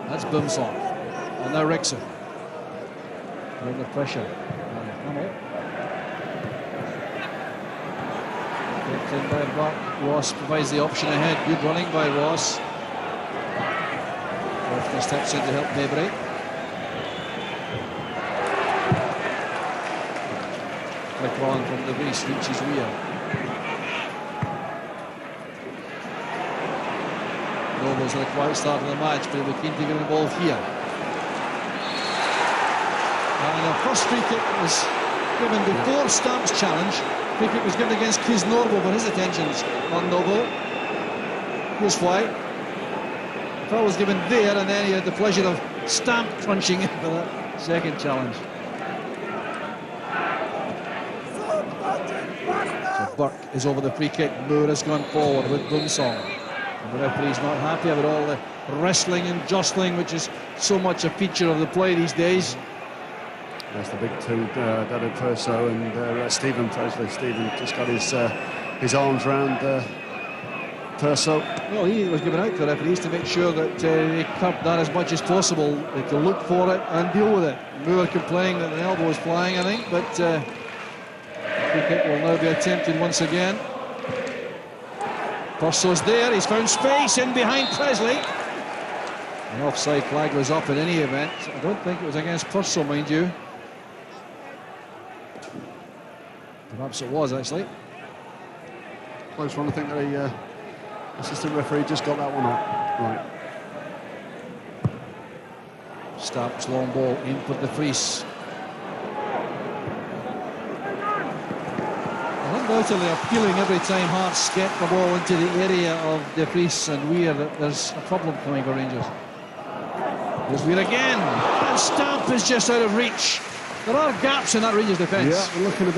That's Boumsong. And now Rexon. Under pressure. Hamill. Kept in by Bart. Ross provides the option ahead. Good running by Ross. Lefty steps in to help Mabry. Quick on from the Vries, reaches Weir. Noble's had a quiet start to the match, but he'll be keen to get involved here. And the first free kick was given before Stamp's challenge. Free kick was given against Chris Norbo, but his attention's on Noble. Here's why. The foul was given there, and then he had the pleasure of Stamp crunching in for that second challenge. So Burke is over the free kick. Moore has gone forward with Boumsong. And the referee's not happy about all the wrestling and jostling, which is so much a feature of the play these days. That's the big two, David Purcell and Stephen Presley. Stephen just got his arms round Purcell. Well, he was given out to the referees to make sure that they curbed that as much as possible, to look for it and deal with it. Moore complaining that the elbow was flying, I think, but the free kick will now be attempted once again. Purcell's there, he's found space in behind Presley. An offside flag was up in any event. I don't think it was against Purcell, mind you. Perhaps it was, actually. Close one. I think the assistant referee just got that one up. Right. Stamp's long ball in for the Vries. Undoubtedly appealing every time Hearts get the ball into the area of de Vries and Weir that there's a problem coming for Rangers. There's Weir again, and Stamp is just out of reach. There are gaps in that Rangers defence. Yeah, we're looking a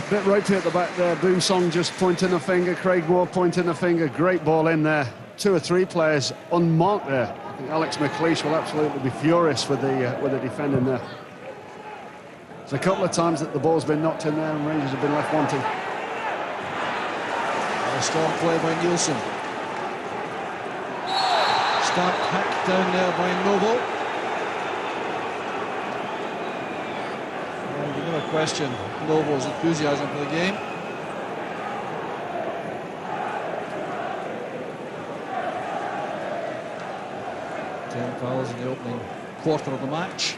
bit ropey at the back there. Boumsong just pointing a finger, Craig Moore pointing a finger. Great ball in there. 2 or 3 players unmarked there. I think Alex McLeish will absolutely be furious with the defending there. There's a couple of times that the ball's been knocked in there and Rangers have been left wanting. A strong play by Nielsen. Stamp hacked down there by Noble. And you never question Noble's enthusiasm for the game. Ten fouls in the opening quarter of the match.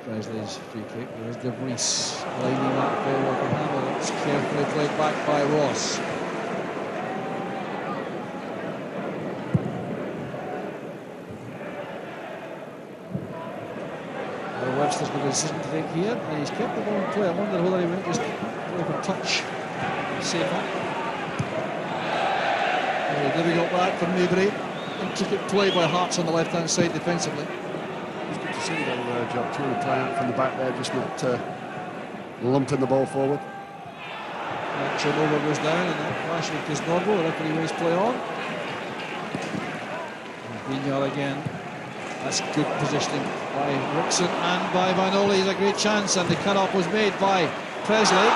Presley's free kick. There's de Vries lining that forward for Hamill. It's carefully played back by Ross. Webster's got a decision to take here, and he's kept the ball in play. I wonder whether he went just go for touch. Safer. Very difficult back from Mabry. Intricate play by Hearts on the left-hand side defensively. See the job trying to play out from the back there, just not lumping the ball forward. Chernobyl goes down and that clash with Kisnorbo. The referee waves play on. Vignal again. That's good positioning by Rixon and by Vanoli. He's a great chance, and the cut-off was made by Presley.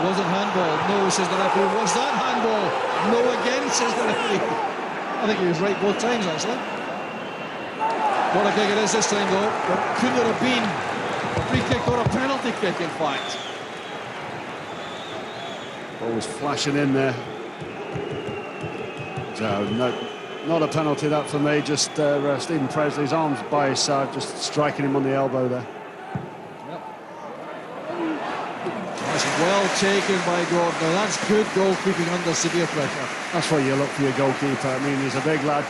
Was it handball? No, says the referee. Was that handball? No again, says the referee. I think he was right both times, actually. What a kick it is this time, though. But could it have been a free kick or a penalty kick, in fact? Ball was flashing in there. So, not a penalty that for me, just Stephen Presley's arms by his side, just striking him on the elbow there. That's well taken by Gordon. Now, that's good goalkeeping under severe pressure. That's what you look for your goalkeeper. I mean, he's a big lad.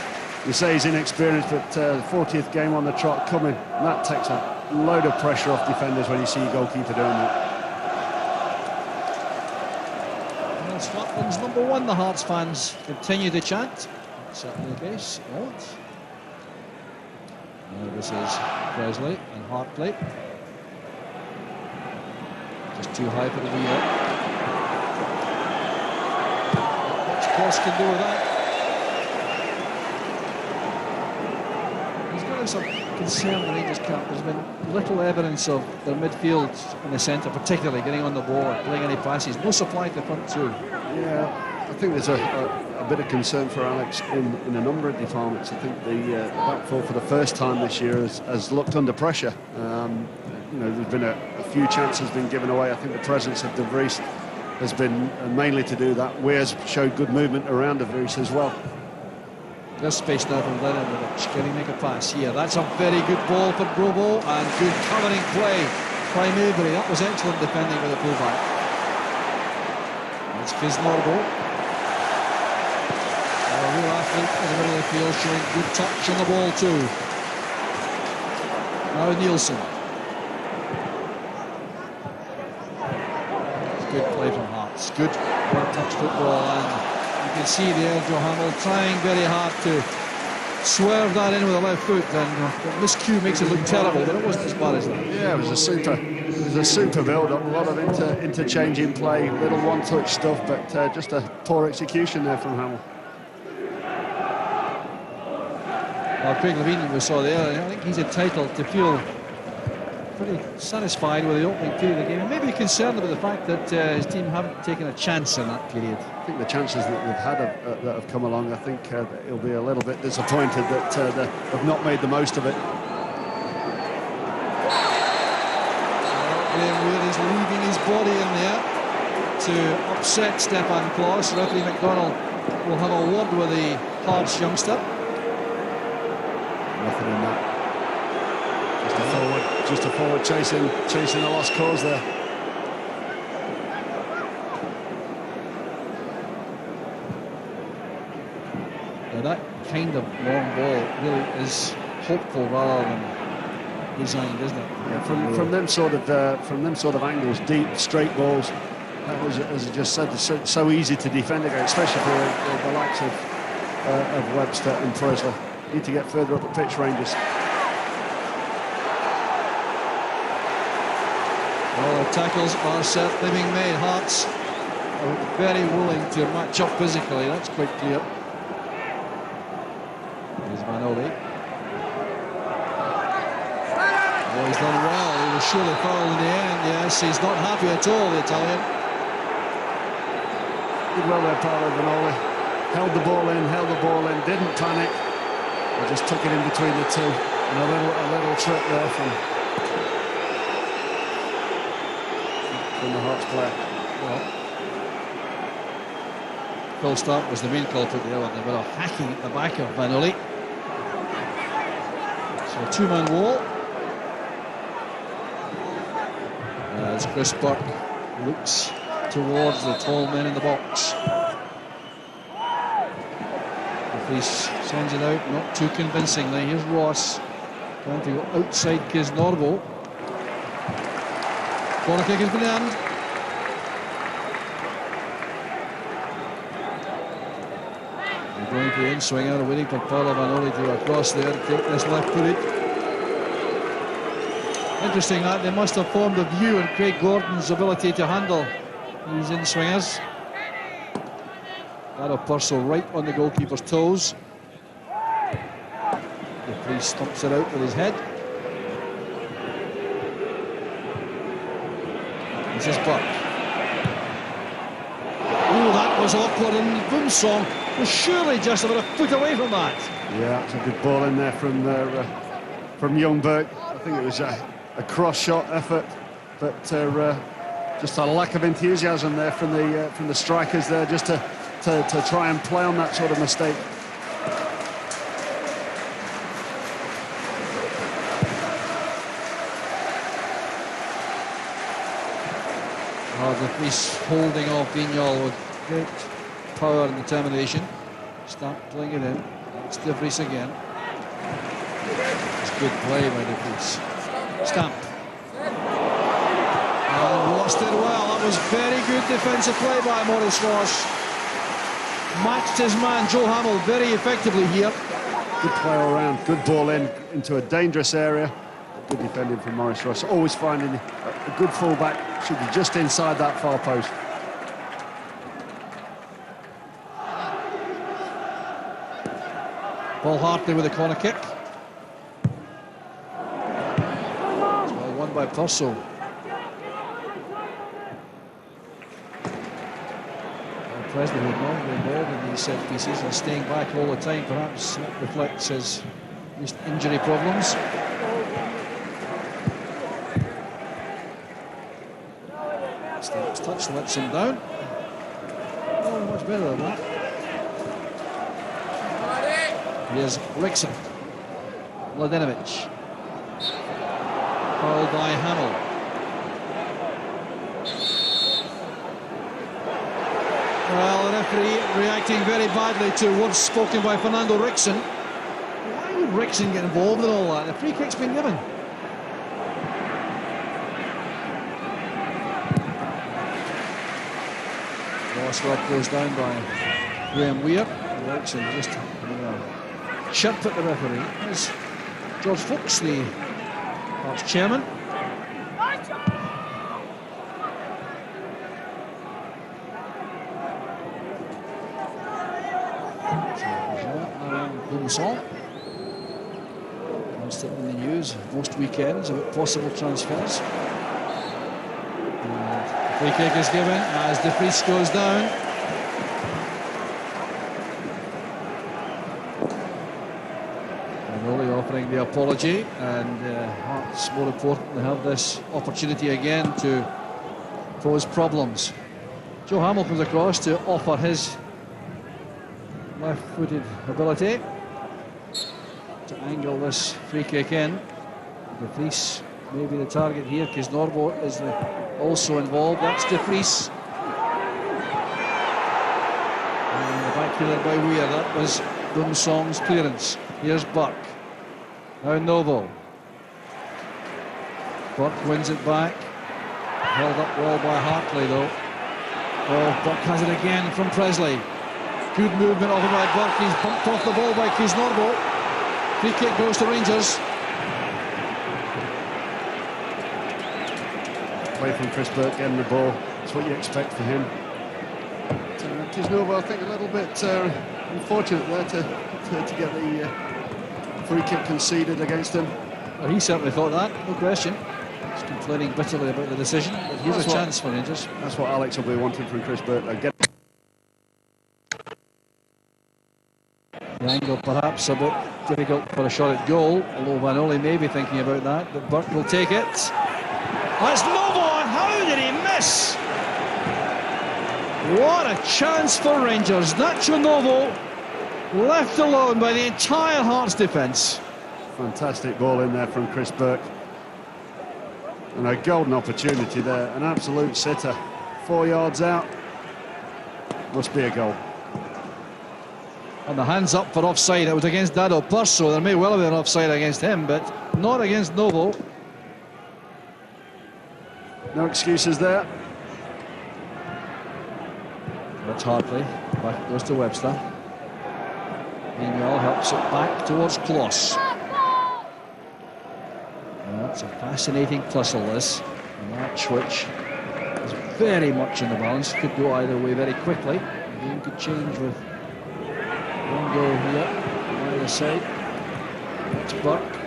You say he's inexperienced, but 40th game on the trot coming. And that takes a load of pressure off defenders when you see your goalkeeper doing that. Well, Scotland's number one, the Hearts fans continue to chant. That's certainly the case. Now this is Presley and Hartley. Just too high for the VAR. What's Cross can do with that? He's got some concern that Rangers camp. There's been little evidence of their midfield in the centre, particularly getting on the ball, playing any passes. No supply to the front two. Yeah, I think there's a bit of concern for Alex in a number of departments. I think the back four for the first time this year has looked under pressure. You know, there's been a few chances been given away. I think the presence of De Vries has been mainly to do that. Wears showed good movement around De Vries as well. There's space now from Lennon. Can he make a pass here? That's a very good ball for Brobo and good covering play by Maybury. That was excellent defending with a pullback. That's Chris Norbo. A real athlete in the middle of the field, showing good touch on the ball too. Now Nielsen. Good play from Hearts. Good one-touch football, and you can see there Joe Hamill trying very hard to swerve that in with the left foot, and the miscue makes it look terrible, but it wasn't as bad as that. Yeah, it was a super build-up, a lot of interchanging play, little one-touch stuff, but just a poor execution there from Hamill. Well, Craig Levein, we saw there, I think he's entitled to feel pretty satisfied with the opening period of the game, and maybe concerned about the fact that his team haven't taken a chance in that period. I think the chances that they've had that have come along, I think he'll be a little bit disappointed that they have not made the most of it. Graham Weir is leaving his body in there to upset Stefan Klos. Referee McDonald will have a word with the Hearts youngster. Nothing in that. Just a forward chasing a lost cause there. Now that kind of long ball really is hopeful rather than resigned, isn't it? Yeah, from them sort of angles, deep straight balls. That was, as I just said, so easy to defend against, especially for the likes of Webster and Presley. Need to get further up the pitch, Rangers. Well, the tackles are certainly being made. Hearts are very willing to match up physically, that's quite clear. Here's Vanoli. Oh, he's done well. He was surely fouled in the end, yes. He's not happy at all, the Italian. Did well there, Paolo Vanoli. Held the ball in, didn't panic. He just took it in between the two. And a little trip there from the Hearts player. Well, Phil Stark was the main culprit there with a bit of hacking at the back of Vanoli. So a two-man wall. As Chris Burke looks towards the tall men in the box. He sends it out, not too convincingly. Here's Ross trying to go outside Kisnorbo. Corner kick has been earned. They're going for the in-swinger, waiting for Paolo Vanoli to go across there and take this left footed. Interesting that they must have formed a view on Craig Gordon's ability to handle these in-swingers. Darragh Purcell right on the goalkeeper's toes. The priest stumps it out with his head. This is Burke. Oh, that was awkward, and Boomsong was surely just about a foot away from that. Yeah, it's a good ball in there from Youngberg. I think it was a cross-shot effort, but just a lack of enthusiasm there from the strikers there, just to try and play on that sort of mistake. The Vries holding off Vignal with great power and determination. Start playing it in. It's De Vries again. It's good play by De Vries. Stamp. And lost it well. That was very good defensive play by Maurice Ross. Matched his man, Joe Hamill, very effectively here. Good play all around. Good ball into a dangerous area. Good defending from Maurice Ross. Always finding a good fullback. Should be just inside that far post. Paul Hartley with a corner kick. It's well won by Purcell. Presley would not be involved in these set pieces and staying back all the time. Perhaps that reflects his injury problems. Stamp's touch lets him down. Oh, much better than that. Here's Rickson. Mladenovic. Fouled by Hamill. Well, the referee reacting very badly to words spoken by Fernando Rickson. Why would Rickson get involved in all that? The free kick's been given. Ross well closed down by Graham Weir. Rickson just chirped at the referee. There's George Fox, the Hearts chairman. Boumsong. Constantly in the news most weekends about possible transfers. And the free kick is given as De Vries goes down. Only offering the apology, and Hearts more important to have this opportunity again to pose problems. Joe Hamill comes across to offer his left-footed ability to angle this free kick in. De Vries may be the target here because Norbo is also involved. That's De Vries. And the back cleared by Weir. That was Boumsong's clearance. Here's Burke. Now Novo. Burke wins it back. Held up well by Hartley though. Oh, Burke has it again from Presley. Good movement of him by Burke. He's bumped off the ball by Kisnorbo. Free kick goes to Rangers. Play from Chris Burke getting the ball. That's what you expect for him. Kisnorbo, I think, a little bit unfortunate there to get the free kick conceded against him. Well, he certainly thought that, no question. He's complaining bitterly about the decision, but here's a chance for Rangers. That's what Alex will be wanting from Chris Burke. The angle perhaps a bit difficult for a shot at goal, although Vanoli may be thinking about that, but Burke will take it. That's Novo, and how did he miss? What a chance for Rangers. Nacho Novo left alone by the entire Hearts defence. Fantastic ball in there from Chris Burke. And a golden opportunity there, an absolute sitter. 4 yards out. Must be a goal. And the hands up for offside. It was against Dado Purcell. There may well have been offside against him, but not against Novo. No excuses there. That's Hartley. Back it goes to Webster. Meanwhile helps it back towards Kloss. That's a fascinating tussle, this. A match which is very much in the balance. Could go either way very quickly. The game could change with one goal here on either side. That's Burke.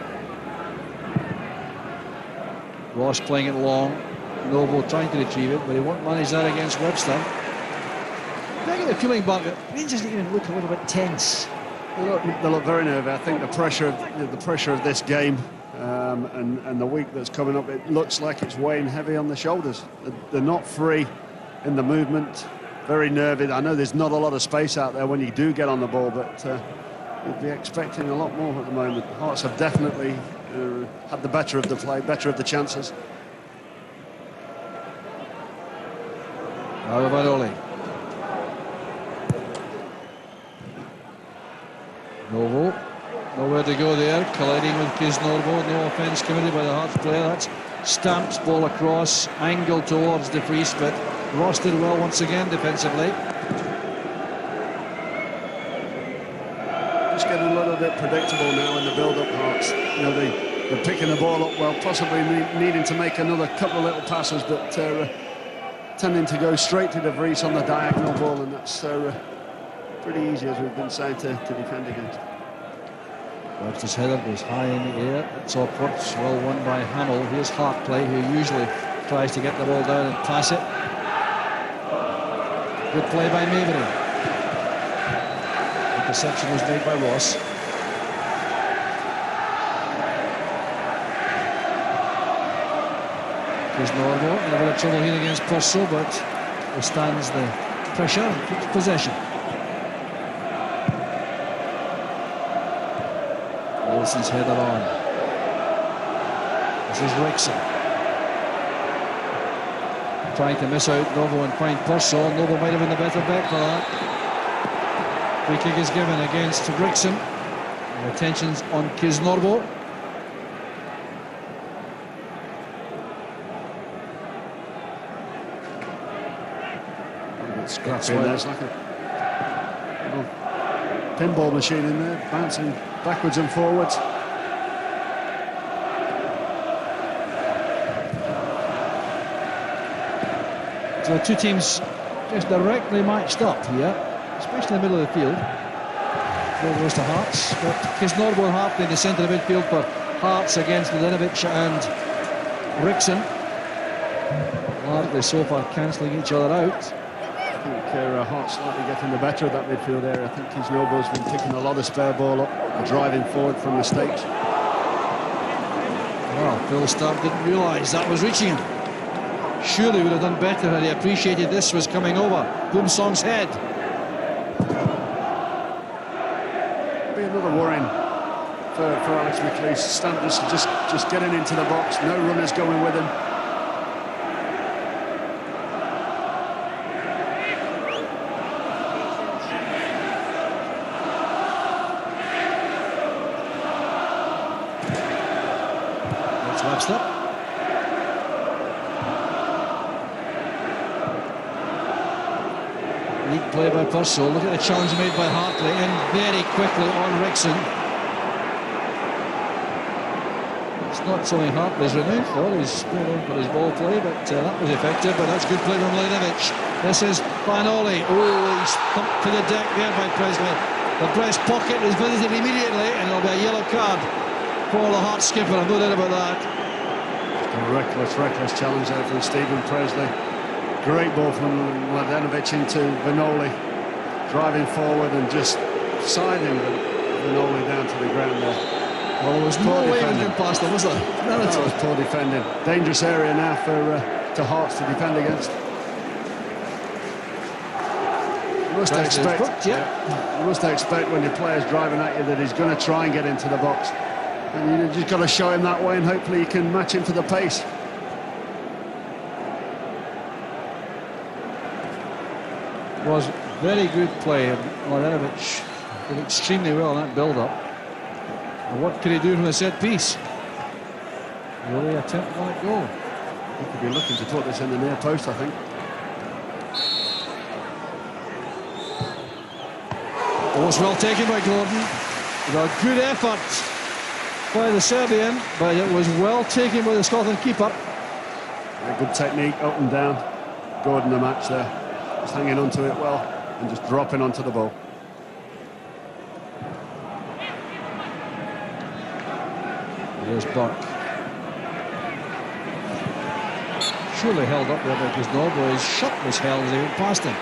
Ross playing it long. Novo trying to retrieve it, but he won't manage that against Webster. I think get the feeling, Mark, that Rangers even look a little bit tense. They look very nervous. I think the pressure of this game and the week that's coming up, it looks like it's weighing heavy on the shoulders. They're not free in the movement, very nervous. I know there's not a lot of space out there when you do get on the ball, but you'd be expecting a lot more at the moment. Hearts have definitely had the better of the play, better of the chances. Alavaroli. Novo, nowhere to go there, colliding with Kisnorbo. No offence committed by the Hearts player. That's Stamps ball across, angled towards De Vries, but Ross did well once again defensively. Just getting a little bit predictable now in the build-up, Hearts. You know, they're picking the ball up well, possibly needing to make another couple of little passes, but tending to go straight to De Vries on the diagonal ball, and that's pretty easy, as we've been saying, to defend against. Webster's header goes high in the air. It's upwards, well won by Hamill. Here's Hartplay, who usually tries to get the ball down and pass it. Good play by Maybury. The interception was made by Ross. Here's Norbo in a bit of trouble here against Purcell, but withstands the pressure and keeps possession. Wilson's header on. This is Wrexham. Trying to miss out Novo and find Purcell. Novo might have been the better bet for that. Free kick is given against Wrexham. The attention's on Kisnorbo. Scrappy in there. It's like a pinball machine in there, bouncing backwards and forwards. So the two teams just directly matched up here, especially in the middle of the field. Ball goes to Hearts, but Kisnorbo and Hartley in the centre of midfield for Hearts against Milinovic and Wrexham. Hartley so far cancelling each other out. I think Hearts slightly getting the better of that midfield area. I think Kisnorbo's been picking a lot of spare ball up, driving forward from mistakes. Well, Phil Stark didn't realise that was reaching him. Surely would have done better had he appreciated this was coming over. Boomsong's head. Be another worrying for Alex McLeish. Stamp just getting into the box, no runners going with him. Webster. Neat play by Purcell. Look at the challenge made by Hartley, in very quickly on Wrexham. It's not something Hartley's renewed for. He's going on for his ball play, but that was effective. But that's good play from Milinovic. This is Vanoli. Oh, he's thumped to the deck there by Presley. The breast pocket is visited immediately, and there'll be a yellow card for the Hearts skipper. I'm no doubt about that. A reckless challenge there from Stephen Presley. Great ball from Mladenovic into Vanoli, driving forward and just siding Vanoli down to the ground there. Well, there was no way of him past him, was there? That was poor defending. Dangerous area now for to Hearts to defend against. You must expect when your player's driving at you that he's going to try and get into the box. And you've just got to show him that way, and hopefully you can match him to the pace. It was very good play, and Mladenovic did extremely well in that build-up. And what could he do from a set piece? Really attempt on it goal. He could be looking to put this in the near post, I think. Oh, it's well taken by Gordon. With a good effort by the Serbian, but it was well taken by the Scotland keeper. Good technique, up and down. Gordon the match there. Just hanging onto it well and just dropping onto the ball. Here's Burke. Surely held up there because Norbo, his shot was held as he went past him.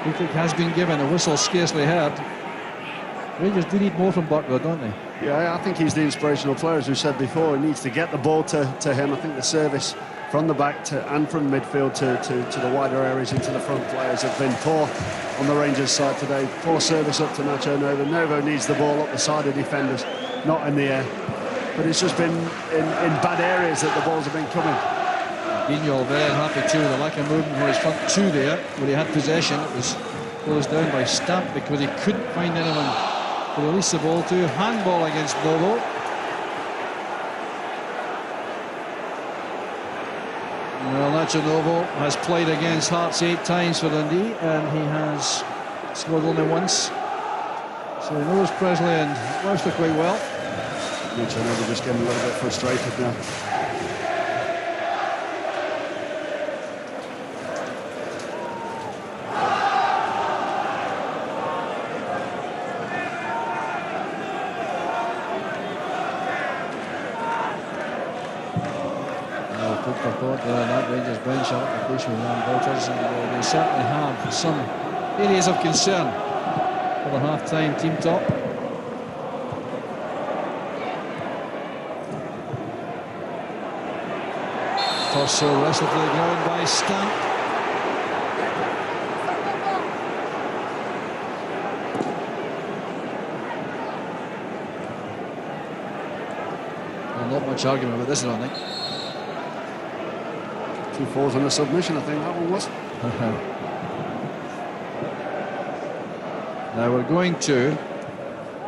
Free kick has been given, a whistle scarcely heard. Rangers do need more from Burke though, don't they? Yeah, I think he's the inspirational player, as we said before. He needs to get the ball to him. I think the service from the back and from midfield to the wider areas into the front players have been poor on the Rangers side today. Poor service up to Nacho Novo. Novo needs the ball up the side of defenders, not in the air. But it's just been in bad areas that the balls have been coming. Vignal very unhappy too, the lack of movement for his front two there. When he had possession, it was closed down by Stamp because he couldn't find anyone to release the ball to. Handball against Novo. Well, Nacho Novo has played against Hearts 8 times for Dundee, and he has scored only once. So he knows Presley and Webster quite well. Nacho Novo just getting a little bit frustrated now. That Rangers bench application with Jan Walters, and they certainly have some areas of concern for the half-time team talk. Torso wrestled to the ground by Stamp. Well, not much argument about this, I don't think. 2 falls on the submission, I think that one was. Now we're going to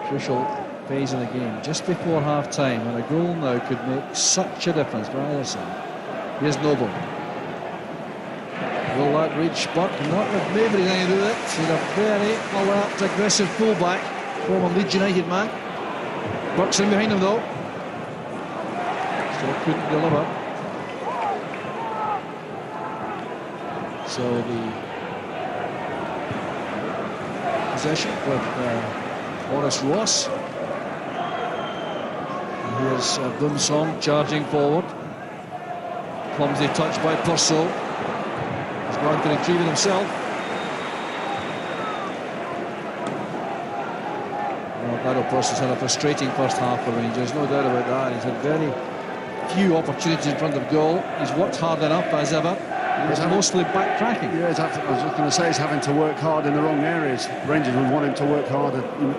crucial phase of the game, just before half-time, and a goal now could make such a difference for either side. Here's Noble. Will that reach Burke? Not with Mabry anything to do with it. He's a very alert, aggressive fullback, former Leeds United man. Burke's in behind him though. Still couldn't deliver. So the possession with Boris Ross. And here's Bumsong charging forward. Clumsy touch by Purcell. He's going to retrieve it himself. Well, Daryl Purcell's had a frustrating first half for Rangers, no doubt about that. He's had very few opportunities in front of goal. He's worked hard enough as ever. He's mostly backtracking. Yeah, I was just going to say he's having to work hard in the wrong areas. Rangers would want him to work hard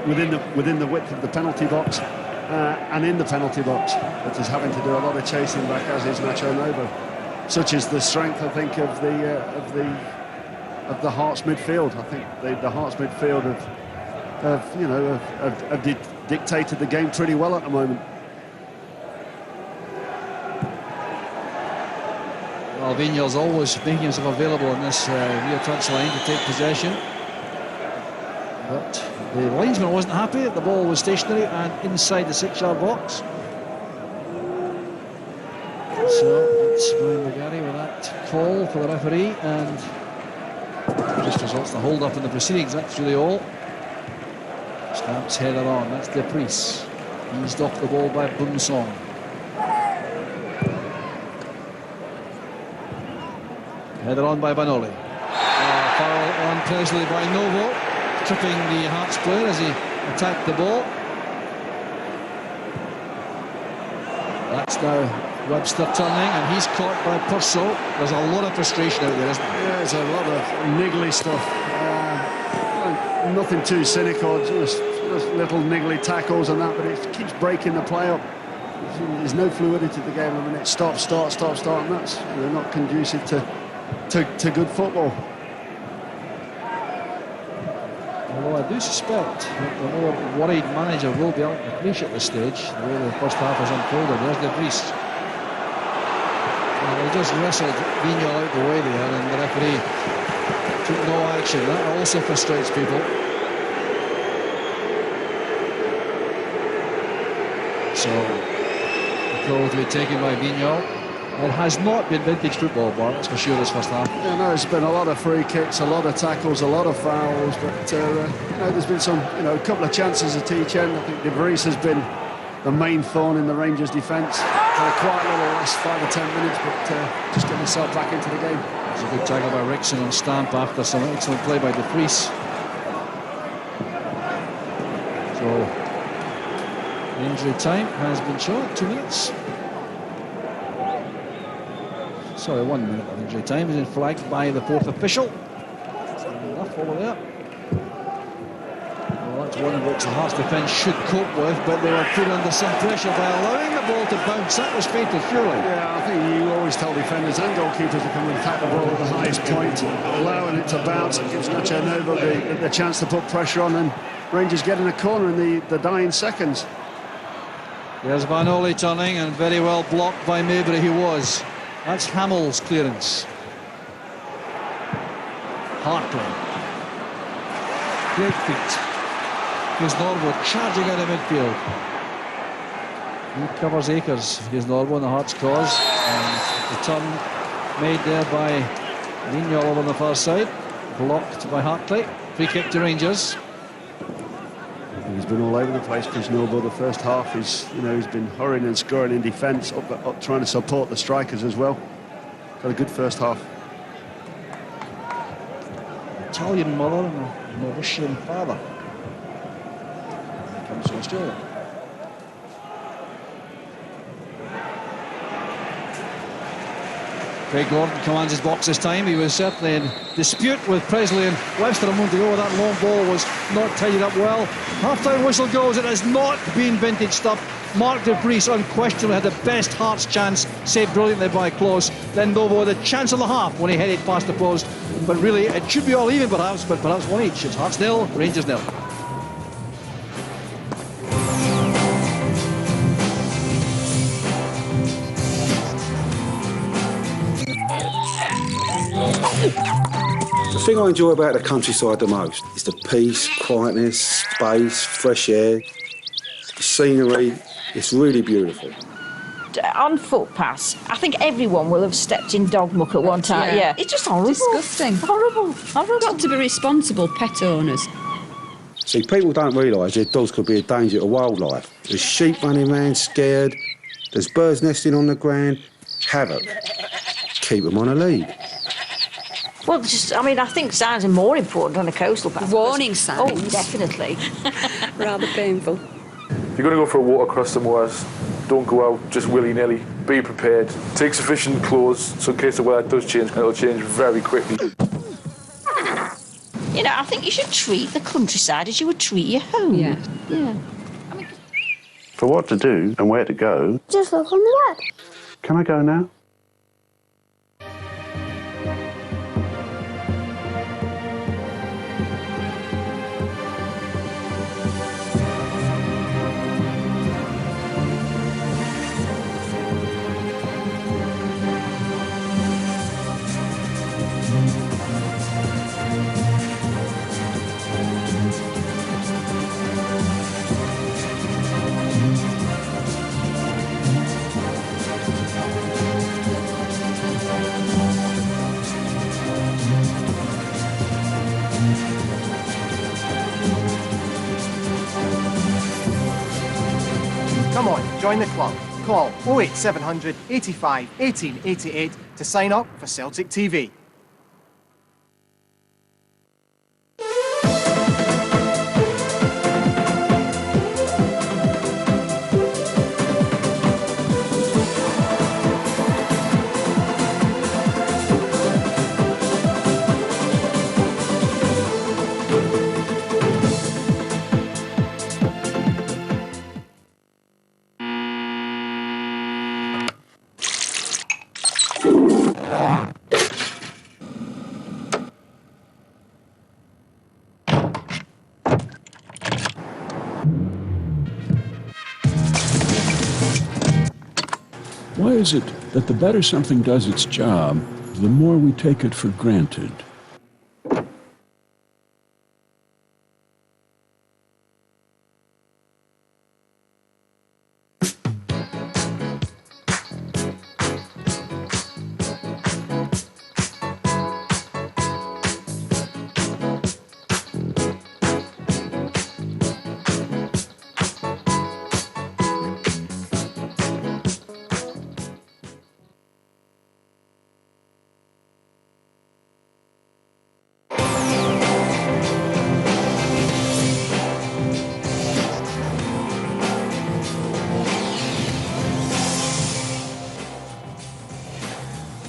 within the width of the penalty box and in the penalty box. But he's having to do a lot of chasing back, as is Nacho Novo. Such is the strength, I think, of the Hearts midfield. I think the Hearts midfield have dictated the game pretty well at the moment. Well, Vignal's always making himself available on this near touch line to take possession. But the linesman wasn't happy that the ball was stationary and inside the 6-yard box. So it's Brian McGarry with that call for the referee, and just results the hold up in the proceedings. That's really all. Stamp's header on. That's Deprice. Eased off the ball by Bumsong. Header on by Banoli. Foul on Presley by Novo, tripping the Hearts player as he attacked the ball. That's now Webster turning, and he's caught by Purcell. There's a lot of frustration out there, isn't there? Yeah, there's a lot of niggly stuff. Nothing too cynical, just little niggly tackles and that, but it keeps breaking the play up. There's no fluidity to the game. I mean, it's stop, start, and that's not conducive to good football. Although I do suspect that the more worried manager will be Alex McLeish at this stage, the way the first half has unfolded. There's De Vries. They just wrestled Vignal out the way there, and the referee took no action. That also frustrates people. So the goal to be taken by Vignal. It has not been vintage football, Bart, that's for sure, this first half. Yeah, no, it's been a lot of free kicks, a lot of tackles, a lot of fouls, but there's been some, a couple of chances at each end. I think De Vries has been the main thorn in the Rangers' defence for quite a little last 5 or 10 minutes, but just getting himself back into the game. There's a good tackle by Rickson on Stamp after some excellent play by De Vries. So, injury time has been shown, 2 minutes. Sorry, 1 minute of injury time has been flagged by the fourth official. Enough over there. Well, that's one of which the Hearts defence should cope with, but they were put under some pressure by allowing the ball to bounce. That was fatal, surely. Yeah, I think you always tell defenders and goalkeepers to come and attack the ball at the highest point. Allowing it to bounce, it gives Nacho Novo the chance to put pressure on, and Rangers get in a corner in the dying seconds. There's Van Ole turning, and very well blocked by Mabry he was. That's Hamill's clearance. Hartley. Great feet. Here's Norwood charging out of midfield. He covers Akers. Here's Norwood on the Hearts' cause. And the turn made there by Nignol over on the far side. Blocked by Hartley. Free kick to Rangers. He's been all over the place, Chris Noble. The first half, he's been hurrying and scurrying in defence, up trying to support the strikers as well. Got a good first half. Italian mother and a Mauritian father. Comes from Australia. Craig Gordon commands his box this time. He was certainly in dispute with Presley and Webster a moment ago. That long ball was not tidied up well. Half-time whistle goes. It has not been vintage stuff. Mark De Vries unquestionably had the best Hearts chance, saved brilliantly by Klose. Then Novo had a chance of the half when he headed past the post. But really, it should be all even perhaps, but perhaps one each. It's Hearts 0, Rangers 0. The thing I enjoy about the countryside the most is the peace, quietness, space, fresh air, the scenery. It's really beautiful. On footpaths, I think everyone will have stepped in dog muck at one time. Yeah. It's just horrible. Disgusting. Horrible. Horrible. Got to be responsible pet owners. See, people don't realise their dogs could be a danger to wildlife. There's sheep running around scared, there's birds nesting on the ground. Havoc. Keep them on a lead. Well, I think signs are more important on a coastal path. Warning signs. Oh, definitely. Rather painful. If you're going to go for a walk across the moors, don't go out just willy-nilly. Be prepared. Take sufficient clothes so in case the weather does change, it'll change very quickly. I think you should treat the countryside as you would treat your home. Yeah. Yeah. For what to do and where to go, just look on the web. Can I go now? Come on, join the club. Call 08700 85 1888 to sign up for Celtic TV. Why is it that the better something does its job, the more we take it for granted?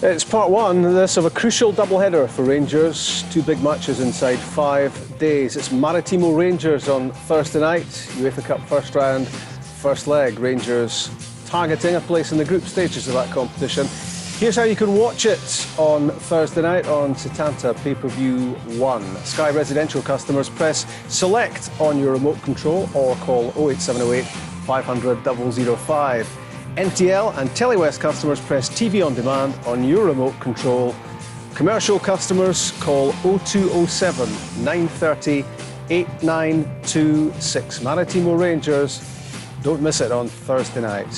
It's part one, this of a crucial doubleheader for Rangers. 2 big matches inside 5 days. It's Maritimo Rangers on Thursday night. UEFA Cup first round, first leg. Rangers targeting a place in the group stages of that competition. Here's how you can watch it on Thursday night on Setanta Pay-Per-View 1. Sky residential customers press select on your remote control or call 08708 500 005. NTL and Telewest customers press TV on demand on your remote control. Commercial customers call 0207 930 8926. Maritimo Rangers, don't miss it on Thursday night.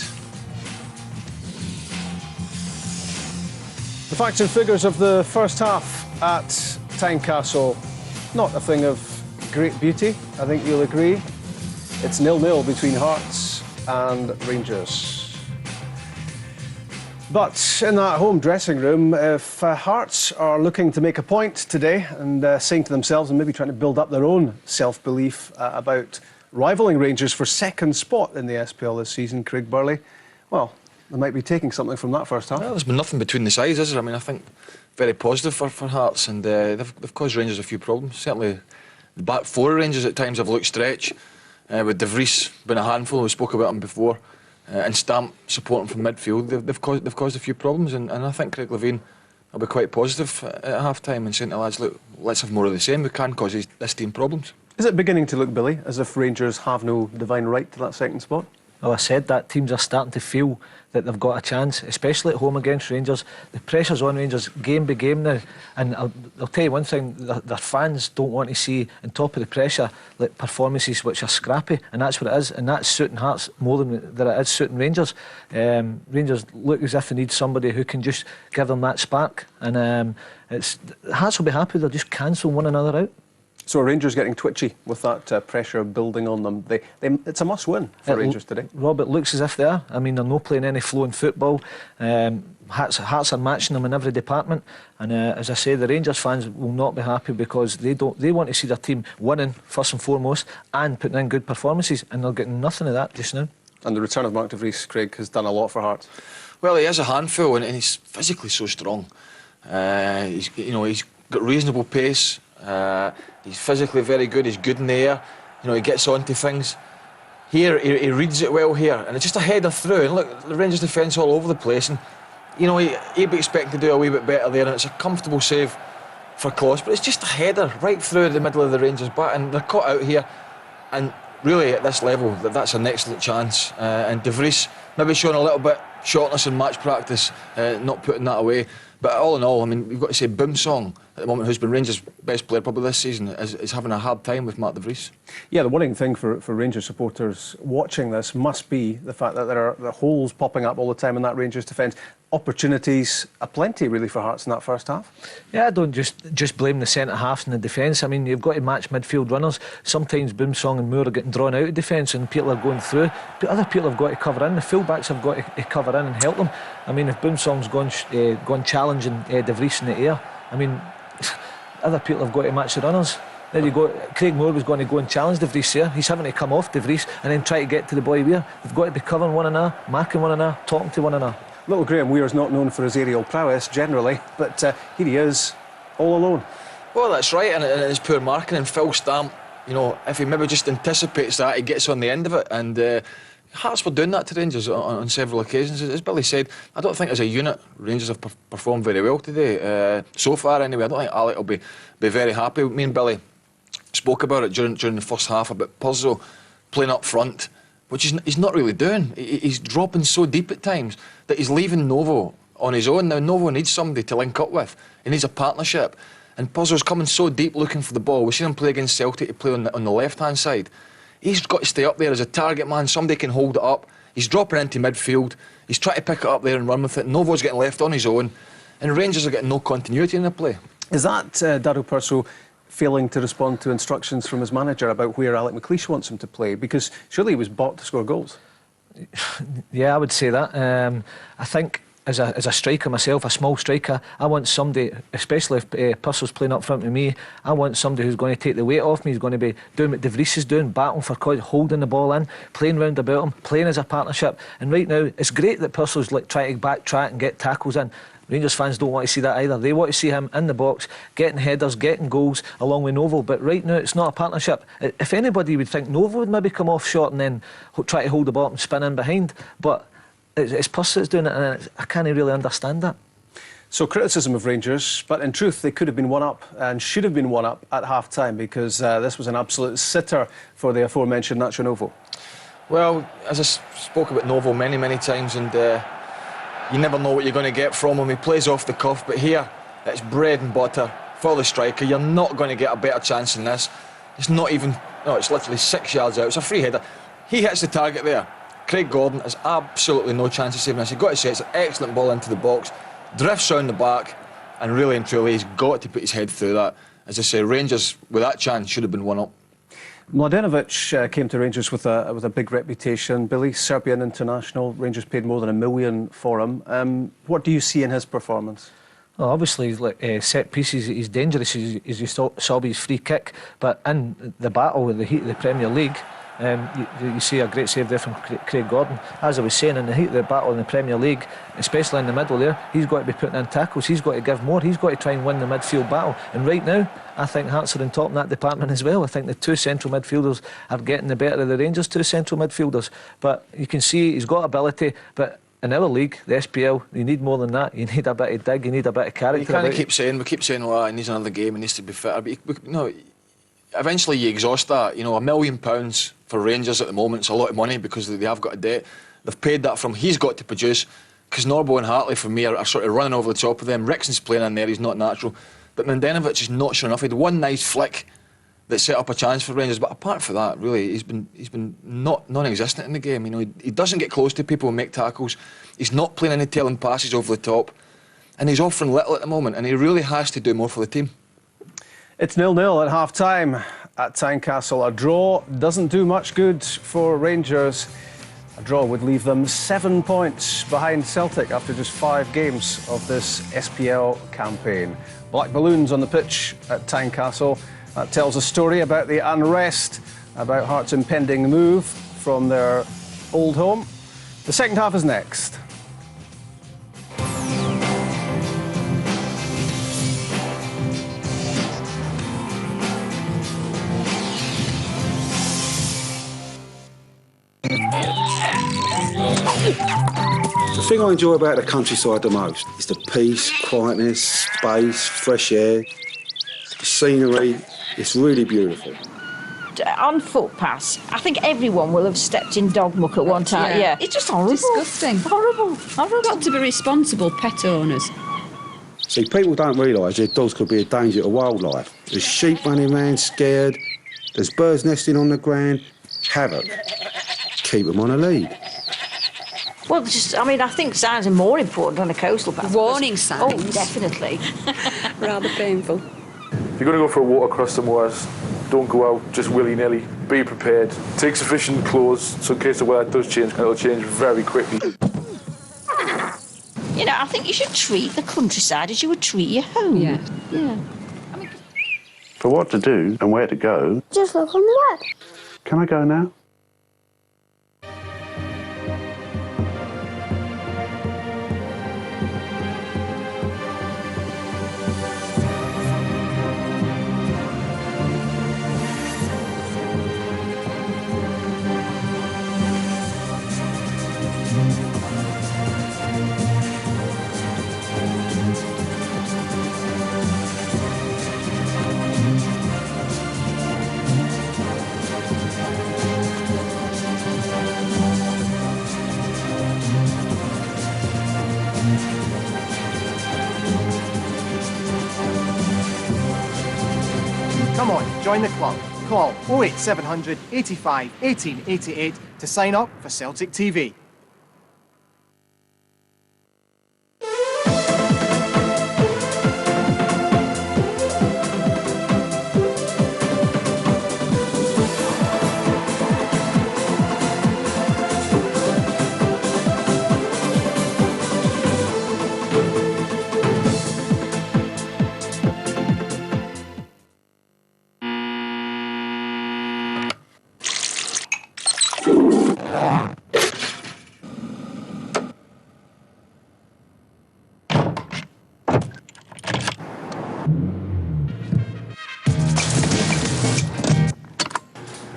The facts and figures of the first half at Tynecastle, not a thing of great beauty, I think you'll agree. It's 0-0 between Hearts and Rangers. But in that home dressing room, if Hearts are looking to make a point today and saying to themselves and maybe trying to build up their own self-belief about rivalling Rangers for second spot in the SPL this season, Craig Burley, well, they might be taking something from that first half. Well, there's been nothing between the sides, is there? I mean, I think very positive for Hearts, and they've caused Rangers a few problems. Certainly, the back four Rangers at times have looked stretch, with De Vries been a handful. We spoke about him before. And Stamp supporting from midfield, they've caused a few problems, and I think Craig Levein will be quite positive at half-time and saying to lads, look, let's have more of the same. We can cause this team problems. Is it beginning to look, Billy, as if Rangers have no divine right to that second spot? Well, I said that teams are starting to feel that they've got a chance, especially at home against Rangers. The pressure's on Rangers game by game now, and I'll tell you one thing, their fans don't want to see, on top of the pressure, like performances which are scrappy, and that's what it is, and that's suiting Hearts more than it is suiting Rangers. Rangers look as if they need somebody who can just give them that spark, and Hearts will be happy, they'll just cancel one another out. So are Rangers getting twitchy with that pressure building on them? It's a must-win for Rangers today. Rob, it looks as if they are. I mean, they're not playing any flowing football. Hearts are matching them in every department. And as I say, the Rangers fans will not be happy because they want to see their team winning, first and foremost, and putting in good performances. And they're getting nothing of that just now. And the return of Mark De Vries, Craig, has done a lot for Hearts. Well, he is a handful, and he's physically so strong. He's got reasonable pace. He's physically very good. He's good in the air. He gets onto things. Here, he reads it well here, and it's just a header through. And look, the Rangers defence all over the place, and he'd be expected to do a wee bit better there. And it's a comfortable save for Kloss, but it's just a header right through the middle of the Rangers' bat, and they're caught out here. And really, at this level, that's an excellent chance. And De Vries maybe showing a little bit shortness in match practice, not putting that away. But all in all, I mean, we've got to say Boumsong at the moment, who's been Rangers' best player probably this season, is having a hard time with Mark De Vries. Yeah, the worrying thing for Rangers supporters watching this must be the fact that there are holes popping up all the time in that Rangers defence. Opportunities aplenty, really, for Hearts in that first half. Yeah, I don't just blame the centre-halves and the defence. I mean, you've got to match midfield runners. Sometimes Boumsong and Moore are getting drawn out of defence and people are going through. But other people have got to cover in. The full-backs have got to cover in and help them. I mean, if Boumsong's gone challenging De Vries in the air, I mean, other people have got to match the runners. There you go. Craig Moore was going to go and challenge De Vries here. He's having to come off De Vries and then try to get to the boy Weir. They've got to be covering one another, marking one another, talking to one another. Little Graham Weir's not known for his aerial prowess generally, but here he is, all alone. Well, that's right, and it's poor marking. And Phil Stamp, if he maybe just anticipates that, he gets on the end of it. And Hearts were doing that to Rangers on several occasions. As Billy said, I don't think as a unit Rangers have performed very well today. So far, anyway, I don't think Alec will be very happy. Me and Billy spoke about it during the first half about Puzo playing up front, which he's not really doing. He's dropping so deep at times that he's leaving Novo on his own. Now, Novo needs somebody to link up with. He needs a partnership. And Puzo's coming so deep looking for the ball. We've seen him play against Celtic to play on the left-hand side. He's got to stay up there as a target man. Somebody can hold it up. He's dropping into midfield. He's trying to pick it up there and run with it. Novo's getting left on his own. And Rangers are getting no continuity in the play. Is that Dado Perso failing to respond to instructions from his manager about where Alec McLeish wants him to play? Because surely he was bought to score goals. Yeah, I would say that. I think as a striker myself, a small striker, I want somebody, especially if Purcell's playing up front with me, I want somebody who's going to take the weight off me, who's going to be doing what De Vries is doing, battling for cause, holding the ball in, playing round about him, playing as a partnership. And right now, it's great that Purcell's trying to backtrack and get tackles in, Rangers fans don't want to see that either. They want to see him in the box, getting headers, getting goals along with Novo. But right now, it's not a partnership. If anybody would think Novo would maybe come off short and then try to hold the ball up and spin in behind. But it's Puss that's doing it, and I can't really understand that. So criticism of Rangers, but in truth they could have been one up and should have been one up at half-time, because this was an absolute sitter for the aforementioned Nacho Novo. Well, as I spoke about Novo many times, and you never know what you're going to get from him. He plays off the cuff, but here it's bread and butter for the striker. You're not going to get a better chance than this. It's not even, no, it's literally 6 yards out. It's a free header. He hits the target there. Craig Gordon has absolutely no chance of saving this. You've got to say it's an excellent ball into the box. Drifts round the back, and really and truly he's got to put his head through that. As I say, Rangers with that chance should have been one up. Mladenovic came to Rangers with a big reputation. Billy, Serbian international. Rangers paid more than $1 million for him. What do you see in his performance? Well, obviously, like set pieces, he's dangerous, as you saw with his free kick. But in the battle with the heat of the Premier League, you see a great save there from Craig Gordon. As I was saying, in the heat of the battle in the Premier League, especially in the middle there, he's got to be putting in tackles, he's got to give more, he's got to try and win the midfield battle. And right now, I think Hearts are on top in that department as well. I think the two central midfielders are getting the better of the Rangers, two central midfielders. But you can see he's got ability, but in our league, the SPL, you need more than that. You need a bit of dig, you need a bit of character. You can't keep saying, we keep saying, oh, he needs another game, he needs to be fitter. But no, eventually you exhaust that. You know, £1 million for Rangers at the moment, it's a lot of money because they have got a debt. They've paid that from, he's got to produce, because Norbo and Hartley for me are sort of running over the top of them. Rickson's playing in there, he's not natural. But Mladenovic is not sure enough. He had one nice flick that set up a chance for Rangers, but apart from that, really, he's been non-existent in the game. You know, he doesn't get close to people and make tackles. He's not playing any tailing passes over the top, and he's offering little at the moment, and he really has to do more for the team. It's 0-0 at half-time at Tynecastle. A draw doesn't do much good for Rangers. A draw would leave them 7 points behind Celtic after just 5 games of this SPL campaign. Black balloons on the pitch at Tynecastle. That tells a story about the unrest, about Hearts' impending move from their old home. The second half is next. The thing I enjoy about the countryside the most is the peace, quietness, space, fresh air, the scenery. It's really beautiful. On footpaths, I think everyone will have stepped in dog muck at one time. Yeah. It's just horrible. Disgusting. Horrible. Got to be responsible pet owners. See, people don't realise their dogs could be a danger to wildlife. There's sheep running around scared, there's birds nesting on the ground. Havoc. Keep them on a lead. Well, I think signs are more important on a coastal path. Warning signs. Oh, definitely. Rather painful. If you're going to go for a walk across the moors, don't go out just willy-nilly. Be prepared. Take sufficient clothes so in case the weather does change, it'll change very quickly. You know, I think you should treat the countryside as you would treat your home. Yeah. For what to do and where to go, just look on the web. can I go now? Come on, join the club. Call 08700 85 1888 to sign up for Celtic TV.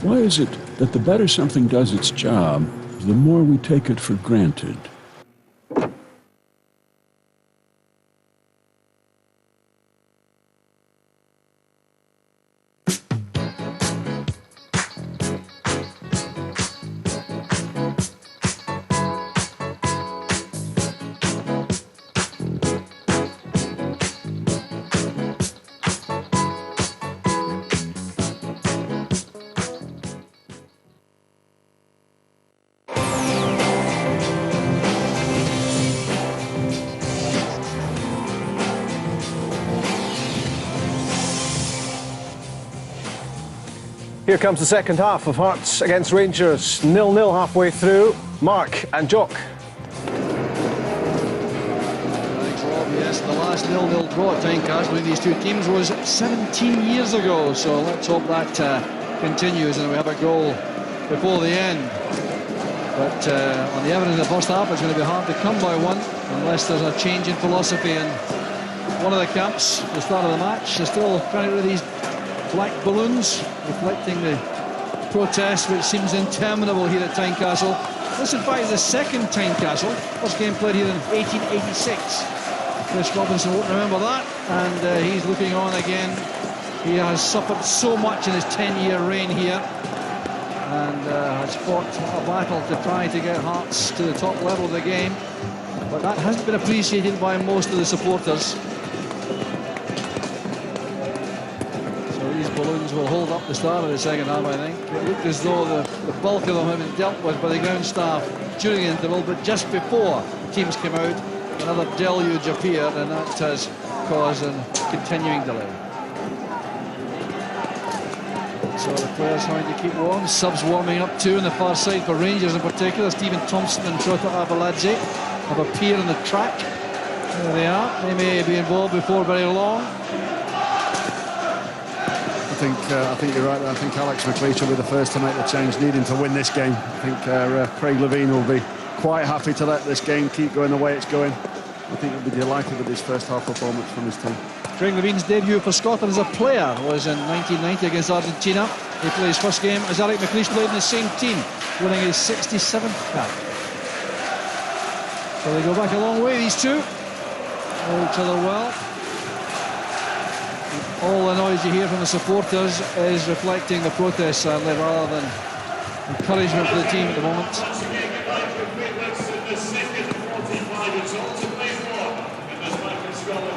Why is it that the better something does its job, the more we take it for granted? Here comes the second half of Hearts against Rangers. 0-0 halfway through. Mark and Jock. Thanks, Rob. Yes, the last 0-0 draw at Tynecastle between these two teams was 17 years ago. So let's hope that continues and we have a goal before the end. But on the evidence of the first half, it's going to be hard to come by one unless there's a change in philosophy. And one of the camps, the start of the match, is still trying to get rid of these black balloons, reflecting the protest which seems interminable here at Tynecastle. This in fact is the second Tynecastle. First game played here in 1886. Chris Robinson won't remember that, and he's looking on again. He has suffered so much in his 10-year reign here, and has fought a battle to try to get Hearts to the top level of the game, but that hasn't been appreciated by most of the supporters. Balloons will hold up the start of the second half, I think. It looked as though the bulk of them have been dealt with by the ground staff during the interval, but just before teams came out, another deluge appeared, and that has caused a continuing delay. So the players trying to keep warm. Subs warming up too on the far side for Rangers in particular. Stephen Thompson and Trota Abaladze have appeared on the track. There they are. They may be involved before very long. I think you're right. I think Alex McLeish will be the first to make the change, needing to win this game. I think Craig Levein will be quite happy to let this game keep going the way it's going. I think he'll be delighted with his first half performance from his team. Craig Levein's debut for Scotland as a player was in 1990 against Argentina. He played his first game as Alex McLeish played in the same team, winning his 67th cap. So they go back a long way, these two. Know each other well. All the noise you hear from the supporters is reflecting the protests, sadly, rather than encouragement for the team at the moment.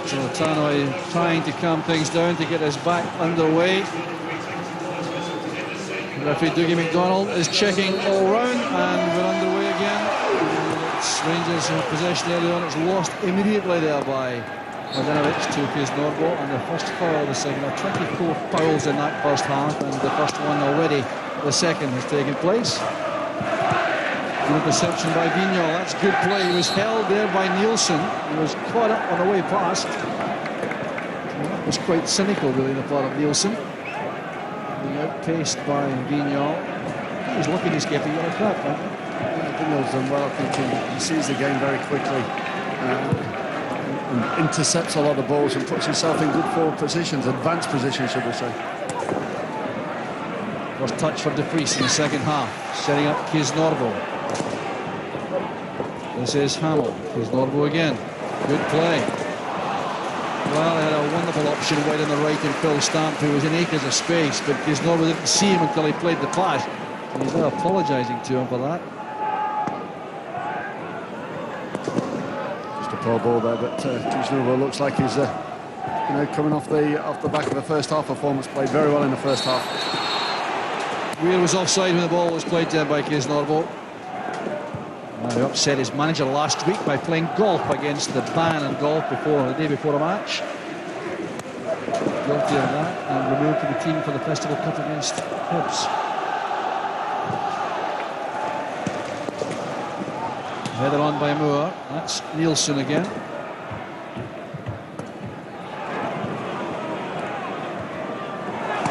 So Tannoy trying to calm things down to get us back underway. Referee Dougie McDonald is checking all round, and we're underway again. It's Rangers in possession early on. It's lost immediately there by Mladenovic to Piers Norbo, and the first foul of the second. 24 fouls in that first half, and the first one already, the second, has taken place. Good interception by Vignal. That's good play. He was held there by Nielsen. He was caught up on the way past. That was quite cynical, really, on the part of Nielsen. Being outpaced by Vignal. He was lucky to escape a yellow card, right? Vignal's done well. I think he sees the game very quickly. And intercepts a lot of balls and puts himself in good forward positions, advanced positions, should we say. First touch for De Vries in the second half, setting up Piers Norbo. This is Hamill. Piers Norbo again. Good play. Well, they had a wonderful option wide on the right in Phil Stamp, who was in acres of space, but Piers Norbo didn't see him until he played the pass. And he's now apologising to him for that. Poor ball there, but Kishnova looks like he's coming off the back of the first half performance. Played very well in the first half. Weir was offside when the ball was played down by Piers Norbo. He upset his manager last week by playing golf against the ban on golf the day before a match. Guilty of that and removed from the team for the Festival Cup against Hibs. Header on by Moore. That's Nielsen again.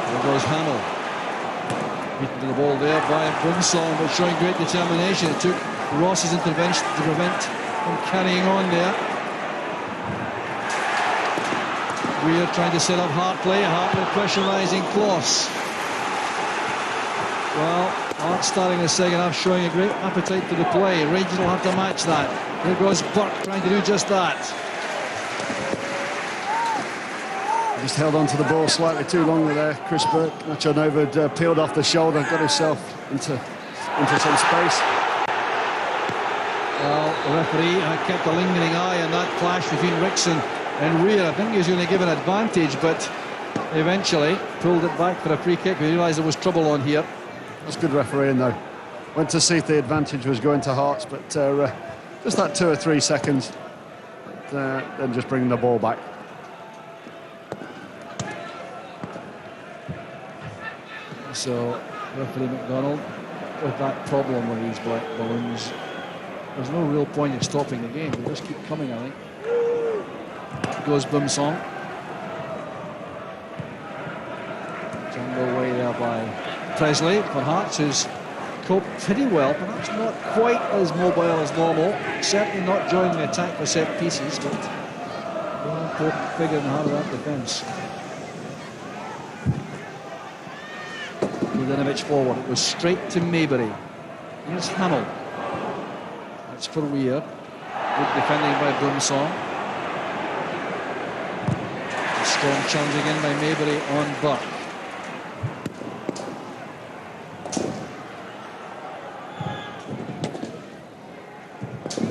There goes Hamill. Beaten to the ball there by Bunsong, but showing great determination. It took Ross's intervention to prevent him carrying on there. Weir trying to set up Hartley. Hartley pressurising Kloss. Well, Hearts starting the second half, showing a great appetite for the play. Rangers will have to match that. There goes Burke trying to do just that. Just held on to the ball slightly too long there, Chris Burke. Nacho Nova had peeled off the shoulder, got himself into some space. Well, the referee kept a lingering eye on that clash between Rickson and Weir. I think he was going to give an advantage, but eventually pulled it back for a free kick. We realised there was trouble on here. That's good refereeing though. Went to see if the advantage was going to Hearts, but just that 2 or 3 seconds, then just bringing the ball back. So, referee McDonald, with that problem with these black balloons, there's no real point in stopping the game. They'll just keep coming, I think. Up goes Boom Song. Jungle away there by Presley for Hearts, who's coped pretty well, perhaps not quite as mobile as normal. Certainly not joining the attack for set pieces, but figuring out that defence. Mladenovic forward. It was straight to Maybury. Here's Hamill. That's for Weir. Good defending by Boomsong. Strong challenge again by Maybury on Burke.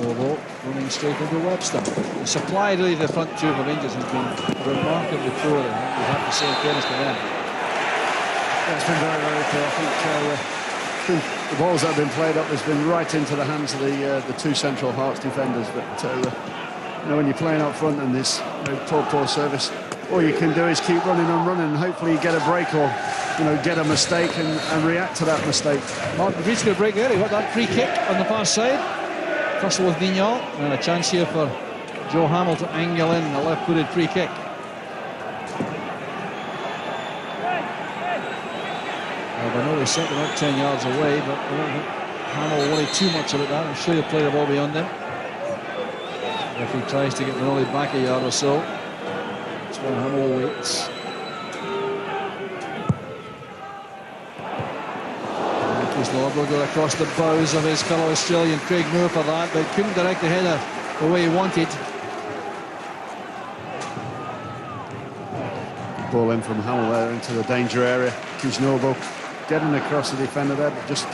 Novo running straight into Webster. The supply really the front two of the Rangers has been remarkably poor. We have to say in fairness to them. Yeah, it's been very, very poor. I think the balls that have been played up has been right into the hands of the two central Hearts defenders. But when you're playing up front and this poor service, all you can do is keep running and running, and hopefully you get a break or get a mistake and react to that mistake. Martin Reed's going to break there. He got that free kick on the far side. Tussle with Vignal, and a chance here for Joe Hamill to angle in a left-footed free kick. I know they set them up 10 yards away, but I don't think Hamill will worry too much about that. I'm sure he'll play the ball beyond them. If he tries to get Manoli back a yard or so, that's where Hamill waits. Lobler got across the bows of his fellow Australian Craig Moore for that, but couldn't direct the header the way he wanted. Ball in from Hamill there into the danger area. Kijnobo getting across the defender there, but just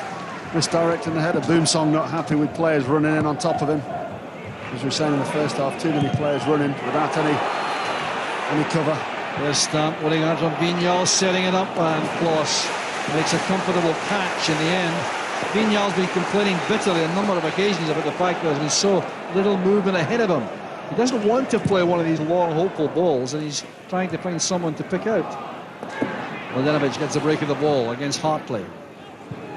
misdirecting the header. Boomsong not happy with players running in on top of him. As we were saying in the first half, too many players running without any cover. There's Stamp winning out from Vignal, setting it up, and Kloss makes a comfortable catch in the end. Vignal's been complaining bitterly on a number of occasions about the fact that there's been so little movement ahead of him. He doesn't want to play one of these long, hopeful balls, and he's trying to find someone to pick out. Mladenovic gets a break of the ball against Hartley.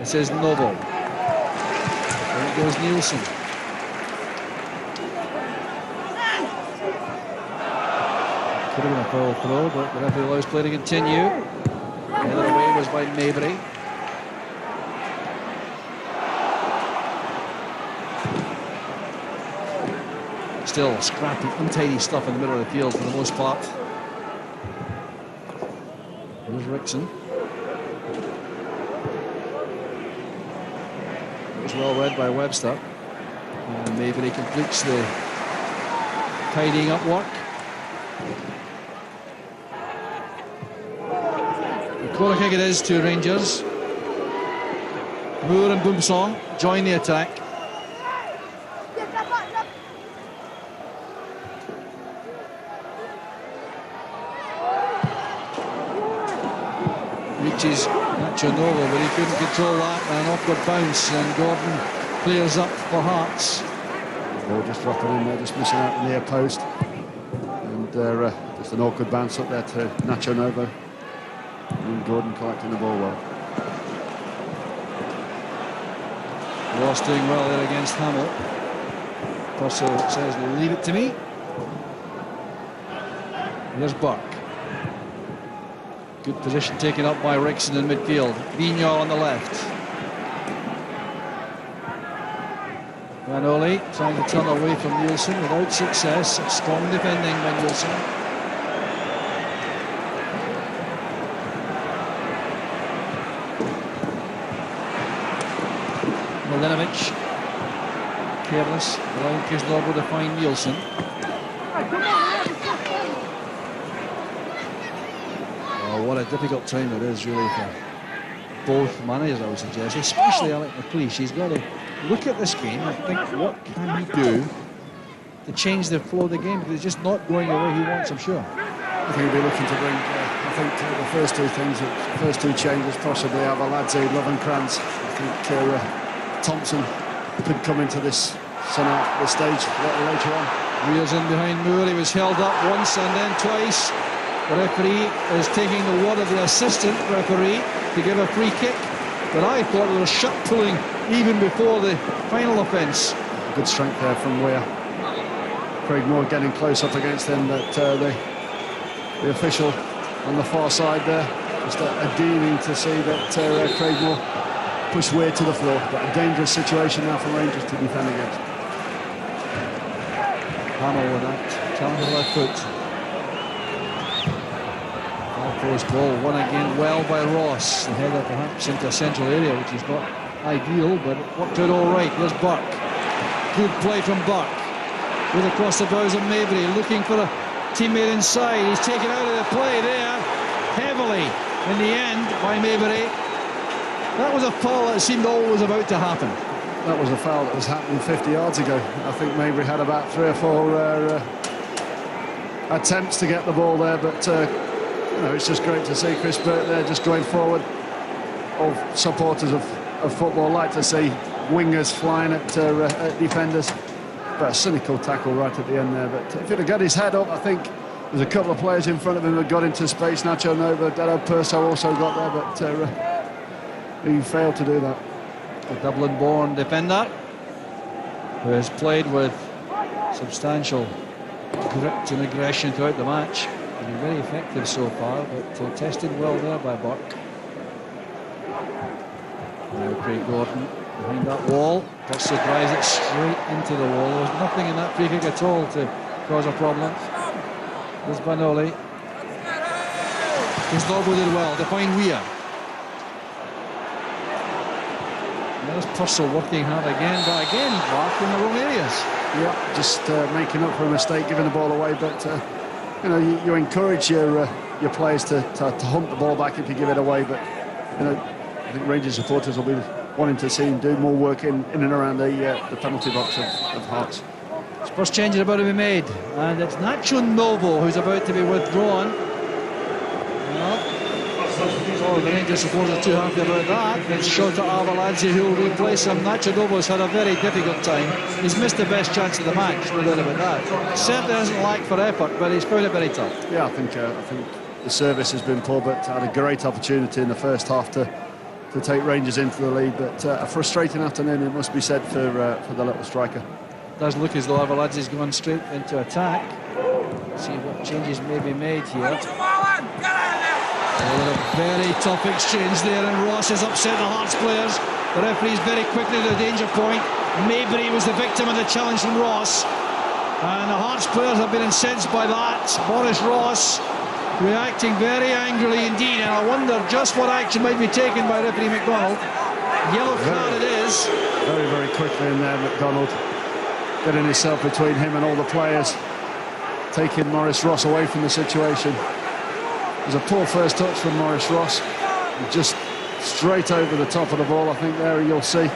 It says Novo. There it goes Nielsen. Could have been a foul throw, but the referee allows play to continue. The other way was by Maybury. Still scrappy, untidy stuff in the middle of the field for the most part. There's Rickson. It was well read by Webster. And Maybury completes the tidying up work. Corner kick it is to Rangers. Moore and Boomsong join the attack. Reaches Nacho Nova, but he couldn't control that. An awkward bounce, and Gordon clears up for Hearts. Ball just dropping in there, just missing out the near post. And just an awkward bounce up there to Nacho Nova. And Gordon collecting the ball well. Ross doing well there against Hamill. Purcell says, leave it to me. Here's Burke. Good position taken up by Rickson in midfield. Vignal on the left. Manoli trying to turn away from Nielsen without success. Strong defending by Nielsen. Milinovic, careless, allowing Chris Norwood to find Nielsen. Oh, what a difficult time it is really for both managers, I would suggest, especially Alex McLeish. He's got to look at this game and think, what can he do to change the flow of the game, because it's just not going the way he wants, I'm sure. I think he'll be looking to bring, the first two things, the first two changes, possibly Avaladze, Lovenkrantz. I think Thompson could come into this stage later on. Weir's in behind Moore. He was held up once and then twice. The referee is taking the word of the assistant referee to give a free kick, but I thought there was shot pulling even before the final offence. Good strength there from Weir. Craig Moore getting close up against him, but the official on the far side there just deeming to see that Craig Moore pushed Weir to the floor, but a dangerous situation now for Rangers to defend against. Hamill with that challenge of left foot. Post ball won again well by Ross. The header perhaps into a central area, which is not ideal, but it worked out all right. Here's Burke. Good play from Burke. With across the bows of Mabry, looking for a teammate inside. He's taken out of the play there heavily in the end by Mabry. That was a foul that seemed always about to happen. That was a foul that was happening 50 yards ago. I think Mabry had about 3 or 4 attempts to get the ball there, but you know, it's just great to see Chris Burke there just going forward. All supporters of football like to see wingers flying at defenders, but a cynical tackle right at the end there. But if he'd have got his head up, I think there's a couple of players in front of him that got into space. Nacho Nova, Dado Perso also got there, but he failed to do that. A Dublin-born defender who has played with substantial grit and aggression throughout the match. Been very effective so far, but tested well there by Burke. Now Craig Gordon behind that wall. Percy drives it straight into the wall. There was nothing in that free kick at all to cause a problem. There's Banoli. Chris Norwood did well to find Weir. There's Purcell working hard again, but again Burke in the wrong areas. Yeah, just making up for a mistake, giving the ball away, but you know, you encourage your players to hunt the ball back if you give it away, but you know, I think Rangers supporters will be wanting to see him do more work in and around the penalty box of Hearts. First change is about to be made, and it's Nacho Novo who's about to be withdrawn. Oh, the Rangers supporters are too happy about that. It's Shota Avaladze who will replace him. Nacho Novo's had a very difficult time. He's missed the best chance of the match, no doubt about that. Certainly hasn't lacked for effort, but he's found it very tough. Yeah, I think the service has been poor, but had a great opportunity in the first half to take Rangers into the lead. But a frustrating afternoon, it must be said, for the little striker. It does look as though Avaladze's going straight into attack. Let's see what changes may be made here. A very tough exchange there, and Ross has upset the Hearts players. The referee's very quickly to the danger point. Mabry was the victim of the challenge from Ross, and the Hearts players have been incensed by that. Boris Ross reacting very angrily indeed, and I wonder just what action might be taken by referee McDonald. Yellow card it is. Very, very quickly in there, McDonald getting himself between him and all the players, taking Maurice Ross away from the situation. It was a poor first touch from Maurice Ross, just straight over the top of the ball. I think there you'll see.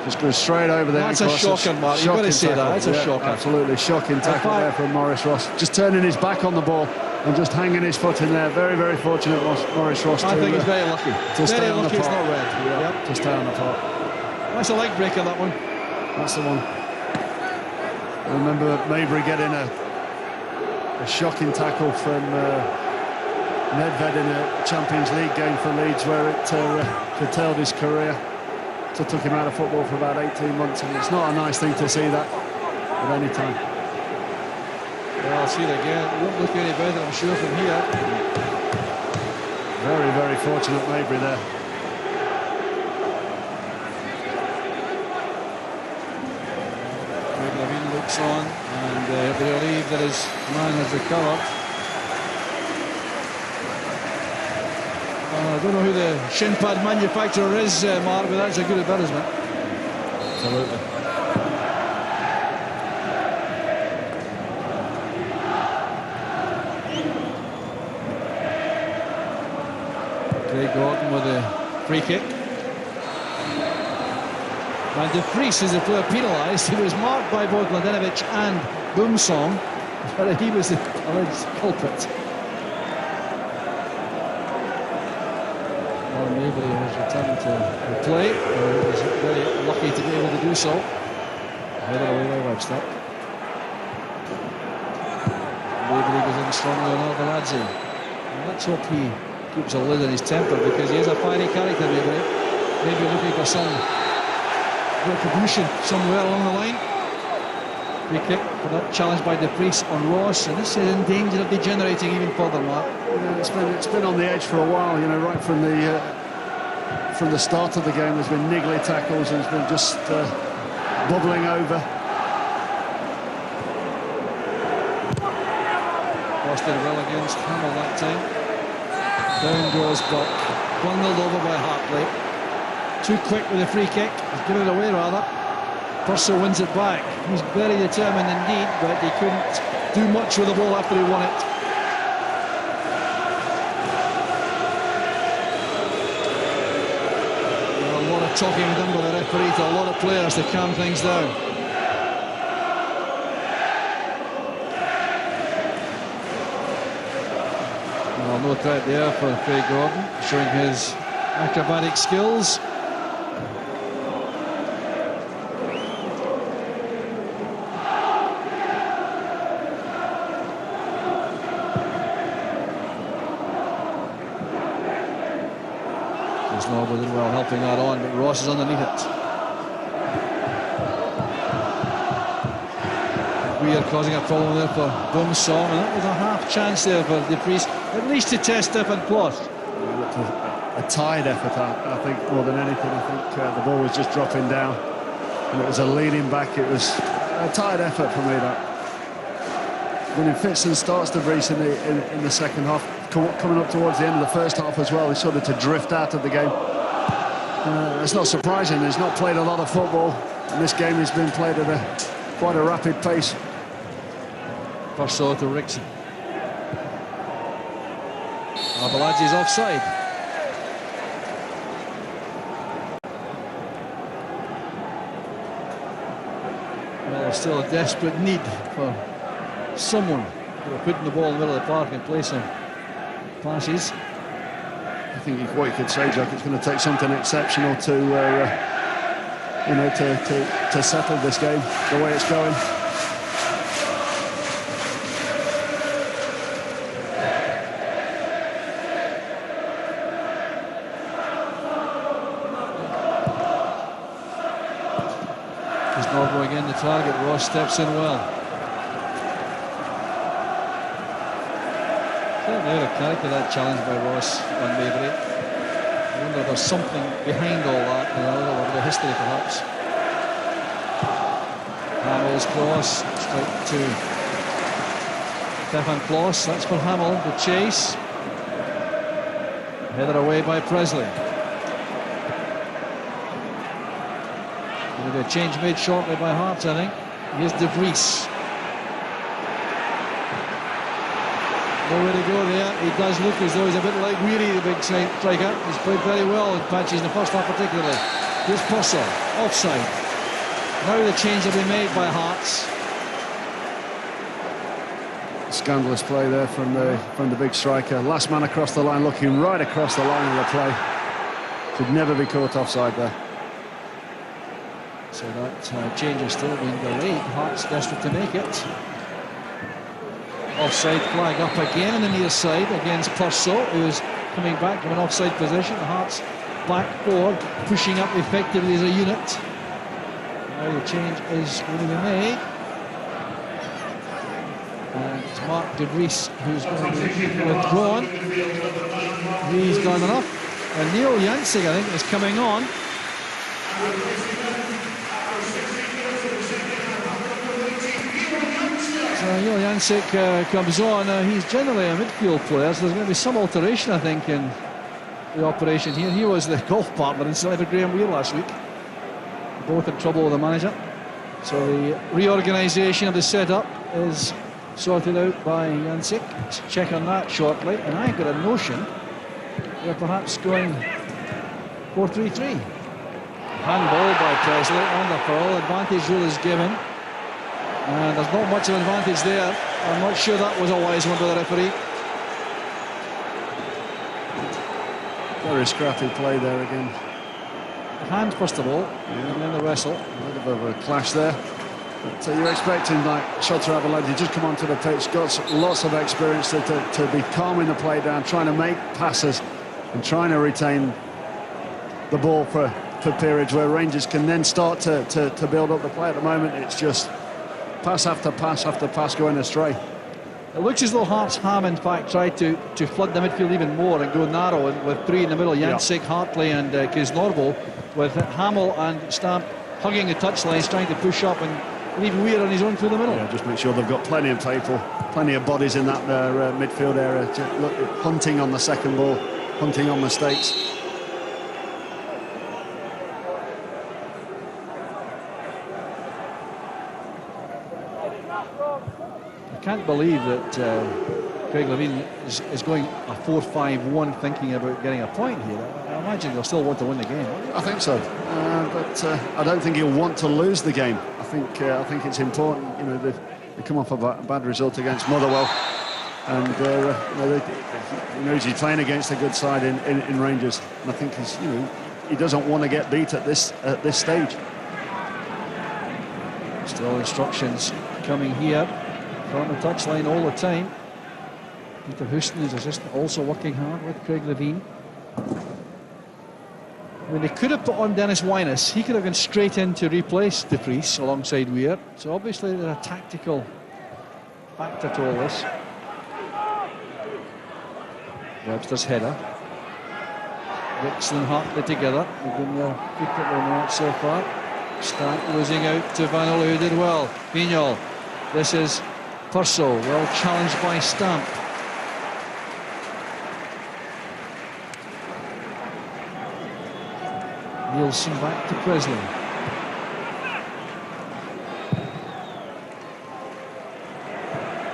Just goes straight over there. That's a shocker, Mark. You've got to say that. It's a shocker. Absolutely shocking tackle there from Maurice Ross. Just turning his back on the ball and just hanging his foot in there. Very, very fortunate, Maurice Ross. I think he's very lucky. Very lucky it's not red. Yeah, yep. To stay on the park. That's a leg breaker, that one. That's the one. I remember Mabry getting a shocking tackle from Nedved in a Champions League game for Leeds, where it curtailed his career. It took him out of football for about 18 months, and it's not a nice thing to see that at any time. Well, I'll see it again. It won't look any better, I'm sure, from here. Very, very fortunate Mabry there. Craig Levein looks on, and he'll be relieved that his man has recovered. don't know who the shin pad manufacturer is, Mark, but that's a good advertisement. Absolutely. Craig Gordon with a free kick. And De Vries is the player penalised. He was marked by both Mladenovic and Boomsong, but he was the alleged culprit. Alan Mabley has returned to the play. He was very lucky to be able to do so. Headed away by Webster. Mabley goes in strongly on Arveladze. And let's hope he keeps a lid on his temper, because he is a fiery character, Mabley. Maybe looking for some retribution somewhere along the line. Free kick for that challenge by De Vries on Ross, and this is in danger of degenerating even further, Mark. It's been on the edge for a while, you know, right from the start of the game. There's been niggly tackles and it's been just bubbling over. Ross did well against Hamill that time. Down goes Buck, bundled over by Hartley. Too quick with a free kick. He's given it away, rather. Purcell wins it back. He's very determined indeed, but he couldn't do much with the ball after he won it. A lot of talking done by the referee to a lot of players to calm things down. Well, no threat there for Craig Gordon, showing his acrobatic skills. Norwood did well helping that on, but Ross is underneath it. We are causing a problem there for Boomsong, and that was a half chance there for De Vries, at least to test Stefan Klos. A tired effort, I think, more than anything. I think the ball was just dropping down, and it was a leading back. It was a tired effort for me, that. When in fits and starts, De Vries in the second half, coming up towards the end of the first half as well, he started to drift out of the game. It's not surprising. He's not played a lot of football, and this game has been played at quite a rapid pace. Purcell to Rickson. Arveladze's offside. Well, there's still a desperate need for someone putting the ball in the middle of the park and play some passes. I think what you could say, Jack, it's going to take something exceptional to, you know, to settle this game the way it's going. There's Norbo again, the target. Ross steps in well. There, a character, that challenge by Ross on Mabley. I wonder if there's something behind all that, a little bit of history perhaps. Hamill's cross, straight to Stefan Klos. That's for Hamill, the chase. Headed away by Presley. Going to be a change made shortly by Hearts, I think. Here's De Vries. Nowhere to go there. He does look as though he's a bit like Weary, the big striker. He's played very well in patches in the first half particularly. Here's Purcell, offside. Now the change will be made by Hearts. Scandalous play there from the big striker. Last man across the line, looking right across the line of the play. Should never be caught offside there. So that change is still being delayed. Hearts desperate to make it. Offside flag up again on the near side against Purcell, who is coming back from an offside position. The Hearts back forward, pushing up effectively as a unit. Now the change is going to be made. And it's Mark De Vries who's going to be withdrawn. He's done enough. And Neil Jansig, I think, is coming on. Neil Jansik comes on. He's generally a midfield player, so there's going to be some alteration, I think, in the operation here. He was the golf partner instead of Graham Weir last week. Both in trouble with the manager. So the reorganisation of the setup is sorted out by Jancic. Let's check on that shortly. And I've got a notion they're perhaps going 4-3-3. Handball by Presley on the foul. Advantage rule is given. And there's not much of an advantage there. I'm not sure that was a wise one by the referee. Very scrappy play there again. Hand first of all, and then the wrestle. A little bit of a clash there. But you're expecting like Shota Arveladze just come onto the pitch, got lots of experience to be calming the play down, trying to make passes and trying to retain the ball for periods where Rangers can then start to build up the play. At the moment, it's just pass after pass after pass going astray. It looks as though Hearts have in fact tried to flood the midfield even more and go narrow, and with three in the middle, Jancic, Hartley and Kisnorbo, with Hamill and Stamp hugging the touchlines, trying to push up and leave Weir on his own through the middle. Yeah, just make sure they've got plenty of people, plenty of bodies in that midfield area, just hunting on the second ball, hunting on mistakes. I can't believe that Craig Levein is going a 4-5-1 thinking about getting a point here. I imagine they'll still want to win the game. I think so, but I don't think he'll want to lose the game. I think it's important. You know, they come off a bad result against Motherwell, and he knows he's playing against a good side in Rangers, and I think he doesn't want to get beat at this stage. Still instructions coming here from the touchline all the time. Peter Houston, his assistant, also working hard with Craig Levein. I mean, they could have put on Dennis Wyness. He could have gone straight in to replace De Vries alongside Weir. So obviously there's a tactical factor to all this. Webster's header. Dixon and Hartley together. They've been their frequent match so far. Stamp losing out to Van Olle, who did well. Vignal. This is Purcell, well challenged by Stamp. Nielsen back to Presley.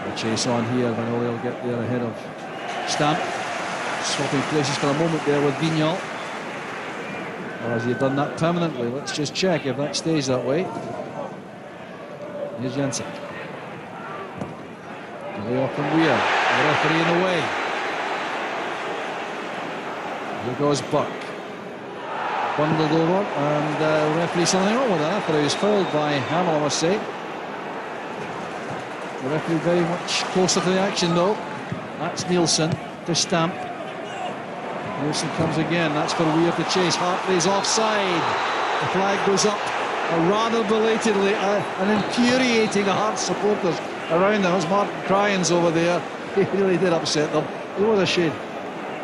The chase on here. Van Olle will get there ahead of Stamp. Swapping places for a moment there with Vignal. Or has he done that permanently? Let's just check if that stays that way. Here's Jancic. Away off from Weir. The referee in the way. Here goes Buck. Bundled over, and the referee something wrong with that, but he was fouled by Hamill, I must say. The referee very much closer to the action though. That's Nielsen to Stamp. Nielsen comes again, that's for Weir to chase. Hartley's offside. The flag goes up rather belatedly, and infuriating the Hearts supporters around them. As Martin Cryans over there, he really did upset them. He was a shade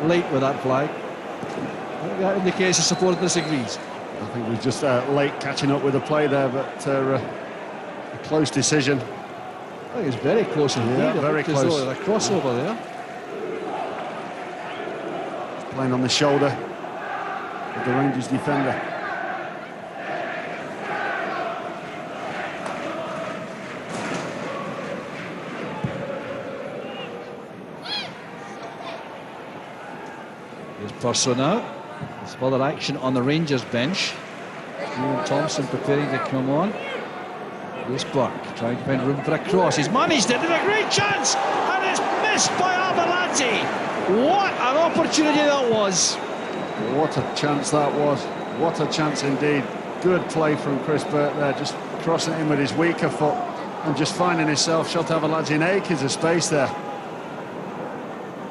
late with that flag. I think that indicates the supporter disagrees. I think we're just late catching up with the play there, but a close decision. I think it's very close indeed. Yeah, very close. A crossover there. Playing on the shoulder of the Rangers defender. Here's Purcell now. There's further action on the Rangers bench. Stephen Thompson preparing to come on. Here's Buck trying to find room for a cross. He's managed it, and a great chance, and it's missed by Arveladze. What an opportunity that was. What a chance that was. What a chance indeed. Good play from Chris Burt there, just crossing it in with his weaker foot and just finding himself, Shota Arveladze in acres of space there.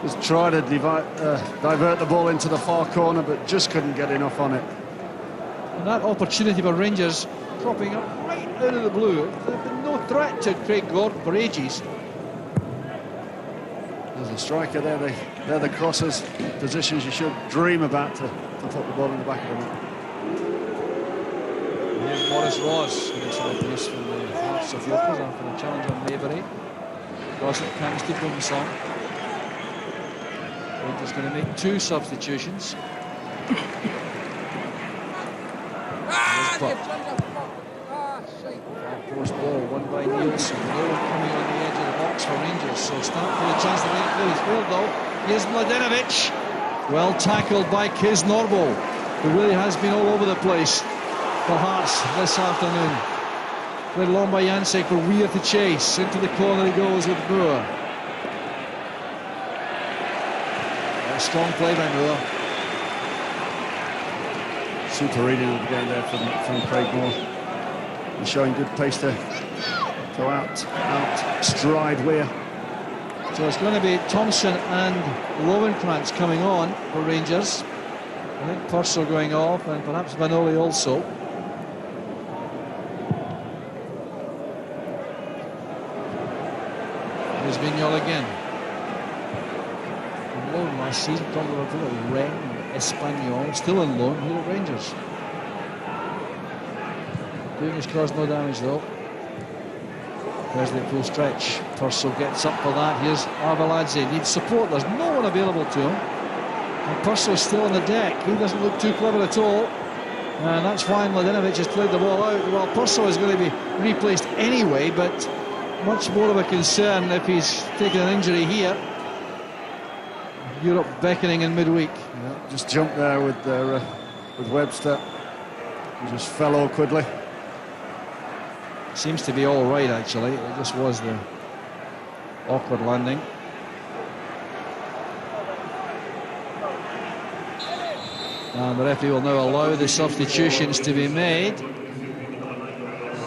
Just tried to divert the ball into the far corner, but just couldn't get enough on it. And that opportunity for Rangers cropping up right out of the blue. There's been no threat to Craig Gordon for ages. There's a striker there. They're the crosses, positions you should dream about to put the ball in the back of the net. Here's Maurice Ross getting some abuse from the Hearts supporters after the challenge on Maybury. Ross at Camsty Boomsong. Rangers going to make 2 substitutions. Post ball won by Nielsen. No one coming on the edge of the box for Rangers, so start for the chance to make Philly's field though. Here's Mladenovic. Well tackled by Kiz Norbo, who really has been all over the place for Hearts this afternoon. Played along by Jancek for Weir to chase. Into the corner he goes with Moore. A strong play by Moore. Super reading of the game there from Craig Moore. He's showing good pace to go out stride Weir. So it's going to be Thompson and Lovenkrantz coming on for Rangers. I think Purcell going off and perhaps Vanoli also. Here's Vignol again. On loan last season, talking about Rennes, Espanyol, still on loan here at Rangers. Doing his cause no damage though. Presley at full stretch. Purcell gets up for that. Here's Arveladze. Needs support. There's no one available to him. And Purcell's still on the deck. He doesn't look too clever at all. And that's why Mladenovic has played the ball out. Well, Purcell is going to be replaced anyway, but much more of a concern if he's taken an injury here. Europe beckoning in midweek. Yeah, just jumped there with Webster. He just fell awkwardly. Seems to be all right, actually. It just was the awkward landing. And the referee will now allow the substitutions to be made.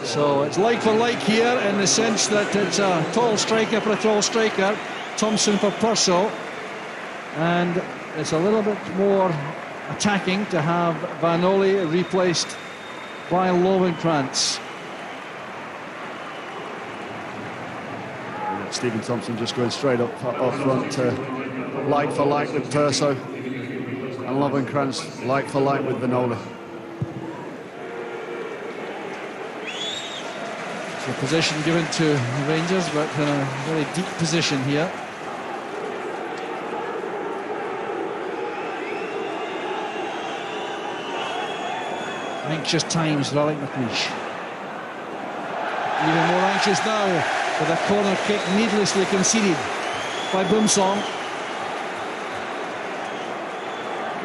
So it's like for like here in the sense that it's a tall striker for a tall striker. Thompson for Purcell. And it's a little bit more attacking to have Vanoli replaced by Lovenkrantz. Stephen Thompson just going straight up front, like for like with Perso, and Lovenkrantz like for like with Vanoli. So position given to Rangers, but in a very deep position here. Anxious times for Alec McLeish. Even more anxious now, with a corner kick needlessly conceded by Boumsong.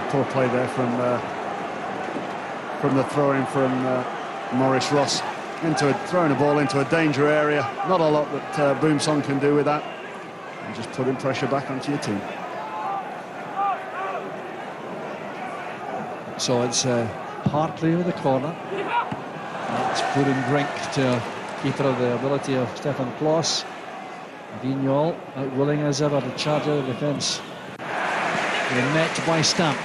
Poor play there from the throw-in from Maurice Ross, throwing a ball into a danger area. Not a lot that Boumsong can do with that. And just putting pressure back onto your team. So it's Hartley with the corner. It's Brink to keeper of the ability of Stefan Klos. Vignol out willing as ever to charge out of defence. Met by Stamp.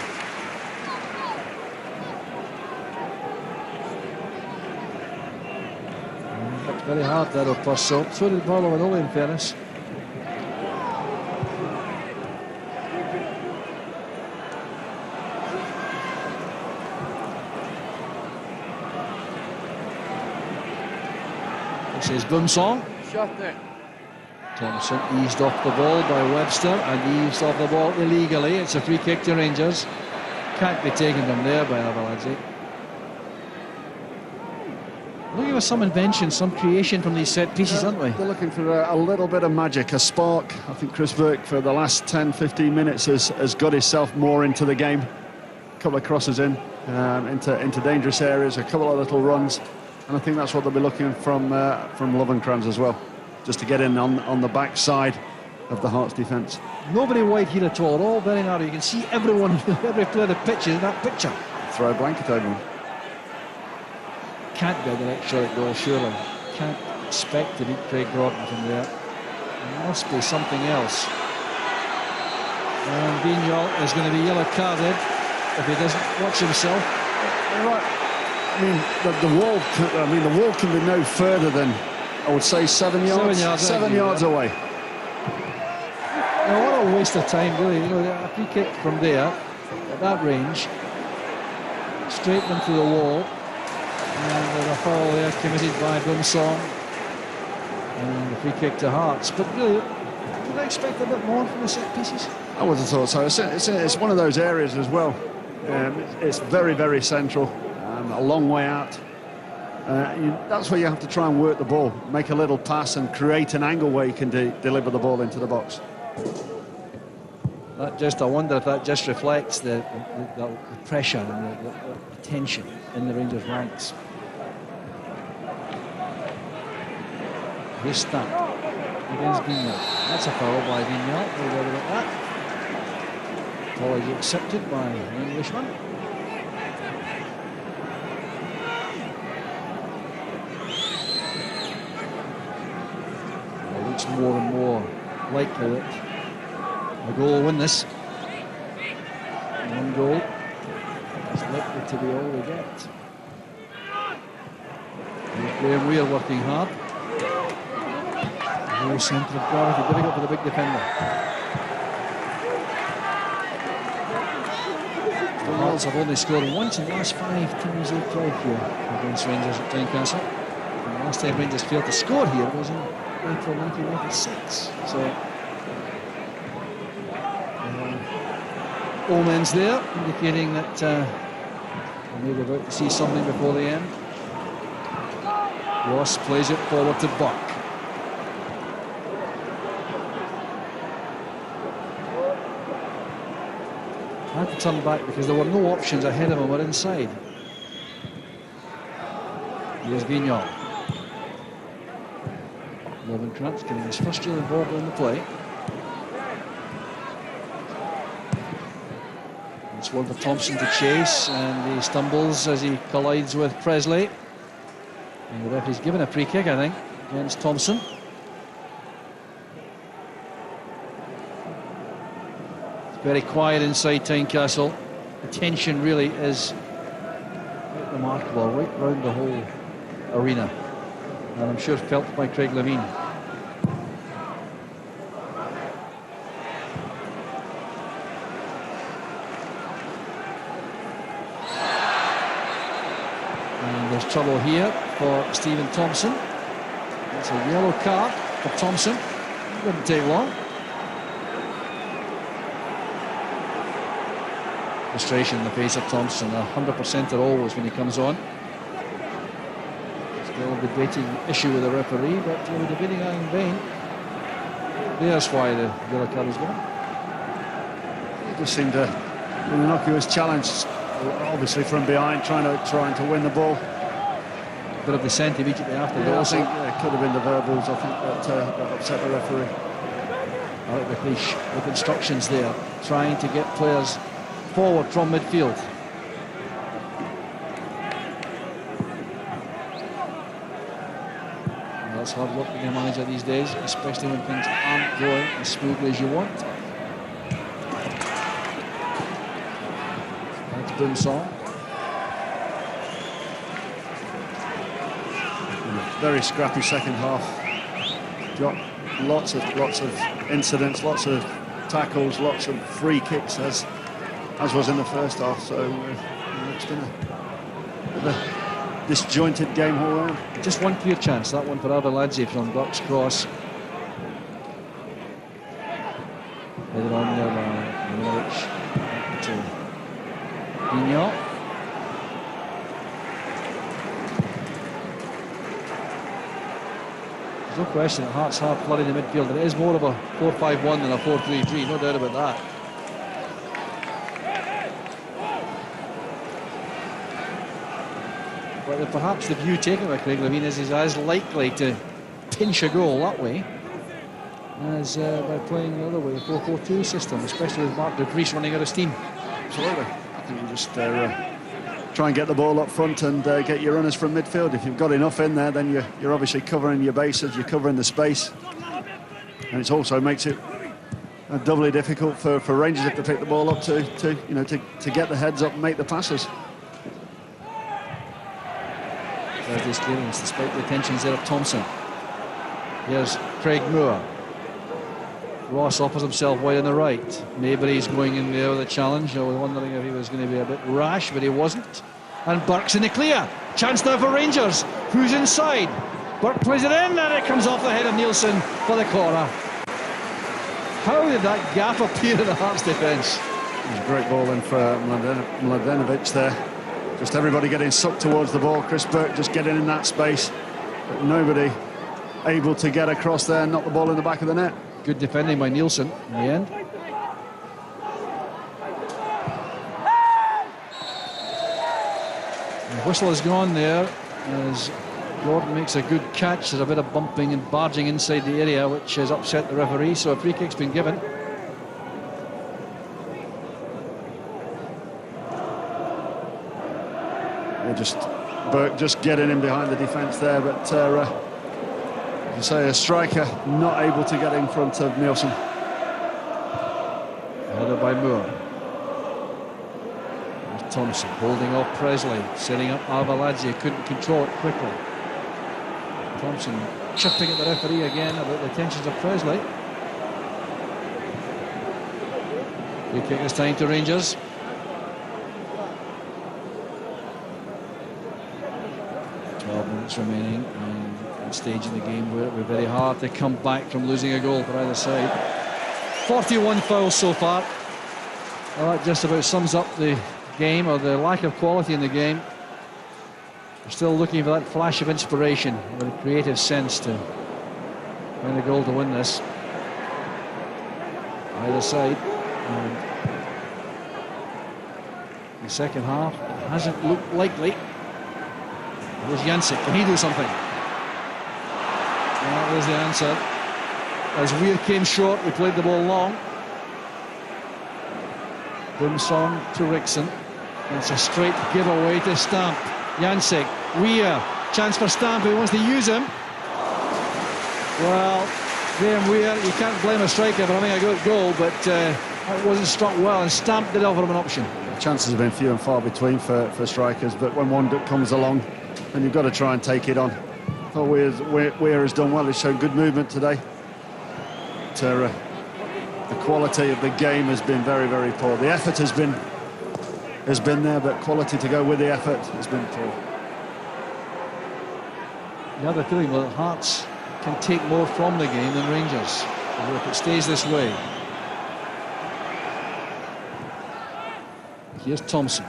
Worked very hard there of Purcell. So did Marlo Vanoli, in fairness. This is Boumsong. Shot there. Thompson eased off the ball by Webster and eased off the ball illegally. It's a free kick to Rangers. Can't be taken from there by Arveladze. Looking for some invention, some creation from these set pieces, aren't we? They're looking for a little bit of magic, a spark. I think Chris Burke for the last 10-15 minutes has got himself more into the game. A couple of crosses into dangerous areas, a couple of little runs. And I think that's what they'll be looking from Lovenkrantz as well, just to get in on the back side of the Hearts defence. Nobody wide here at all, all very narrow. You can see everyone, every player of the pitch is in that picture. Throw a blanket over him. Can't be a direct shot at goal, surely. Can't expect to beat Craig Gordon from there. There must be something else. And Vignol is going to be yellow carded if he doesn't watch himself. Right. I mean, the wall can be no further than, I would say, 7 yards. 7 yards away. Now, what a waste of time, really. You know, a free kick from there, at that range, straight into the wall. And there's a foul there committed by Boumsong. And a free kick to Hearts. But really, did I expect a bit more from the set pieces? I would have thought so. It's one of those areas as well. It's very, very central, a long way out. That's where you have to try and work the ball, make a little pass and create an angle where you can deliver the ball into the box. I wonder if that just reflects the pressure and the tension in the Rangers ranks. Here's Stack against Vignal. That's a foul by Vignal. We'll worry about that. Apology accepted by the Englishman. It looks more and more likely that a goal will win this. One goal is likely to be all we get. Graham Weir working hard. Low centre of gravity, difficult for the big defender. The Hearts have only scored once in the last 5 times they've played here against Rangers at Tynecastle. And the last time Rangers failed to score here was in April 1996. So, omens there, indicating that we may be about to see something before the end. Ross plays it forward to Buck. I had to turn back because there were no options ahead of him or inside. Here's Vignal. Lovenkrands getting his first real involvement in the play. It's one for Thompson to chase, and he stumbles as he collides with Presley. And the referee's given a free kick, I think, against Thompson. Very quiet inside Tynecastle. The tension really is remarkable right round the whole arena, and I'm sure felt by Craig Levein. And there's trouble here for Stephen Thompson. It's a yellow card for Thompson. It wouldn't take long. Frustration in the face of Thompson, 100% at always when he comes on. Still a debating issue with the referee, but we're debating that in vain. There's why the yellow card was given. It just seemed an innocuous challenge, obviously from behind, trying to win the ball. Bit of dissent immediately after. Yeah, I think it could have been the verbals. I think that upset the referee. Alec McLeish with instructions there, trying to get players forward from midfield. Well, that's hard work being a manager these days, especially when things aren't going as smoothly as you want. That's Boomsong. Very scrappy second half. Got lots of incidents, lots of tackles, lots of free kicks as was in the first half. So it's been a disjointed game all round. Just one clear chance, that one for Arveladze from Burke's cross. Headed on there by Milovic to Vignal. There's no question that Hearts have flooded the midfield. It is more of a 4-5-1 than a 4-3-3, no doubt about that. But perhaps the view taken by Craig Levein is he's as likely to pinch a goal that way as by playing the other way, the 4-4-2 system, especially with Mark de Vries running out of steam. Absolutely. I think you just try and get the ball up front and get your runners from midfield. If you've got enough in there, then you're obviously covering your bases, you're covering the space. And it also makes it doubly difficult for Rangers if they pick the ball up to get the heads up and make the passes. There's this clearance despite the attentions there of Thompson. Here's Craig Moore. Ross offers himself wide on the right. Maybury's going in there with a challenge. I was wondering if he was going to be a bit rash, but he wasn't. And Burke's in the clear. Chance now for Rangers. Who's inside? Burke plays it in, and it comes off the head of Nielsen for the corner. How did that gap appear in the Hearts defence? A great ball in for Mladenovic there. Just everybody getting sucked towards the ball. Chris Burke just getting in that space. But nobody able to get across there and knock the ball in the back of the net. Good defending by Nielsen in the end. The whistle has gone there as Gordon makes a good catch. There's a bit of bumping and barging inside the area which has upset the referee, so a free kick's been given. Burke just getting in behind the defence there, but as you say, a striker not able to get in front of Nielsen. Headed by Moore. There's Thompson holding off Presley, setting up Arveladze, couldn't control it quickly. Thompson chipping at the referee again about the intentions of Presley. Free kick this time to Rangers. 12 minutes remaining, and at a stage in the game where it will be very hard to come back from losing a goal for either side. 41 fouls so far. Well, that just about sums up the game, or the lack of quality in the game. We're still looking for that flash of inspiration, with a creative sense to find a goal to win this. Either side. And the second half hasn't looked likely. There's Jancic, can he do something? Well, there's the answer. As Weir came short, we played the ball long. Boomsong to Rickson. It's a straight giveaway to Stamp. Jancic, Weir, chance for Stamp, he wants to use him. Well, Graham Weir, you can't blame a striker for having a good goal, but that wasn't struck well, and Stamp did offer him an option. Chances have been few and far between for strikers, but when one comes along, and you've got to try and take it on. I thought Weir has done well. He's shown good movement today. But, the quality of the game has been very, very poor. The effort has been there, but quality to go with the effort has been poor. You have a feeling that Hearts can take more from the game than Rangers, if it stays this way. Here's Thompson.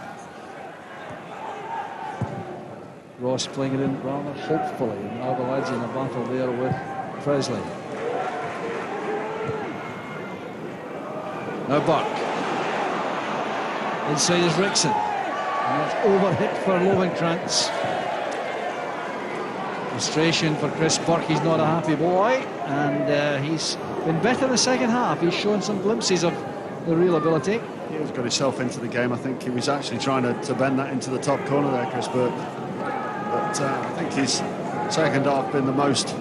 Ross playing it in rather hopefully, and Arveladze in a battle there with Presley. Now Burke. Inside is Rickson. And that's overhit for Lovenkrantz. Frustration for Chris Burke. He's not a happy boy, and he's been better in the second half. He's shown some glimpses of the real ability. He's got himself into the game. I think he was actually trying to bend that into the top corner there, Chris Burke. But I think his second half been the most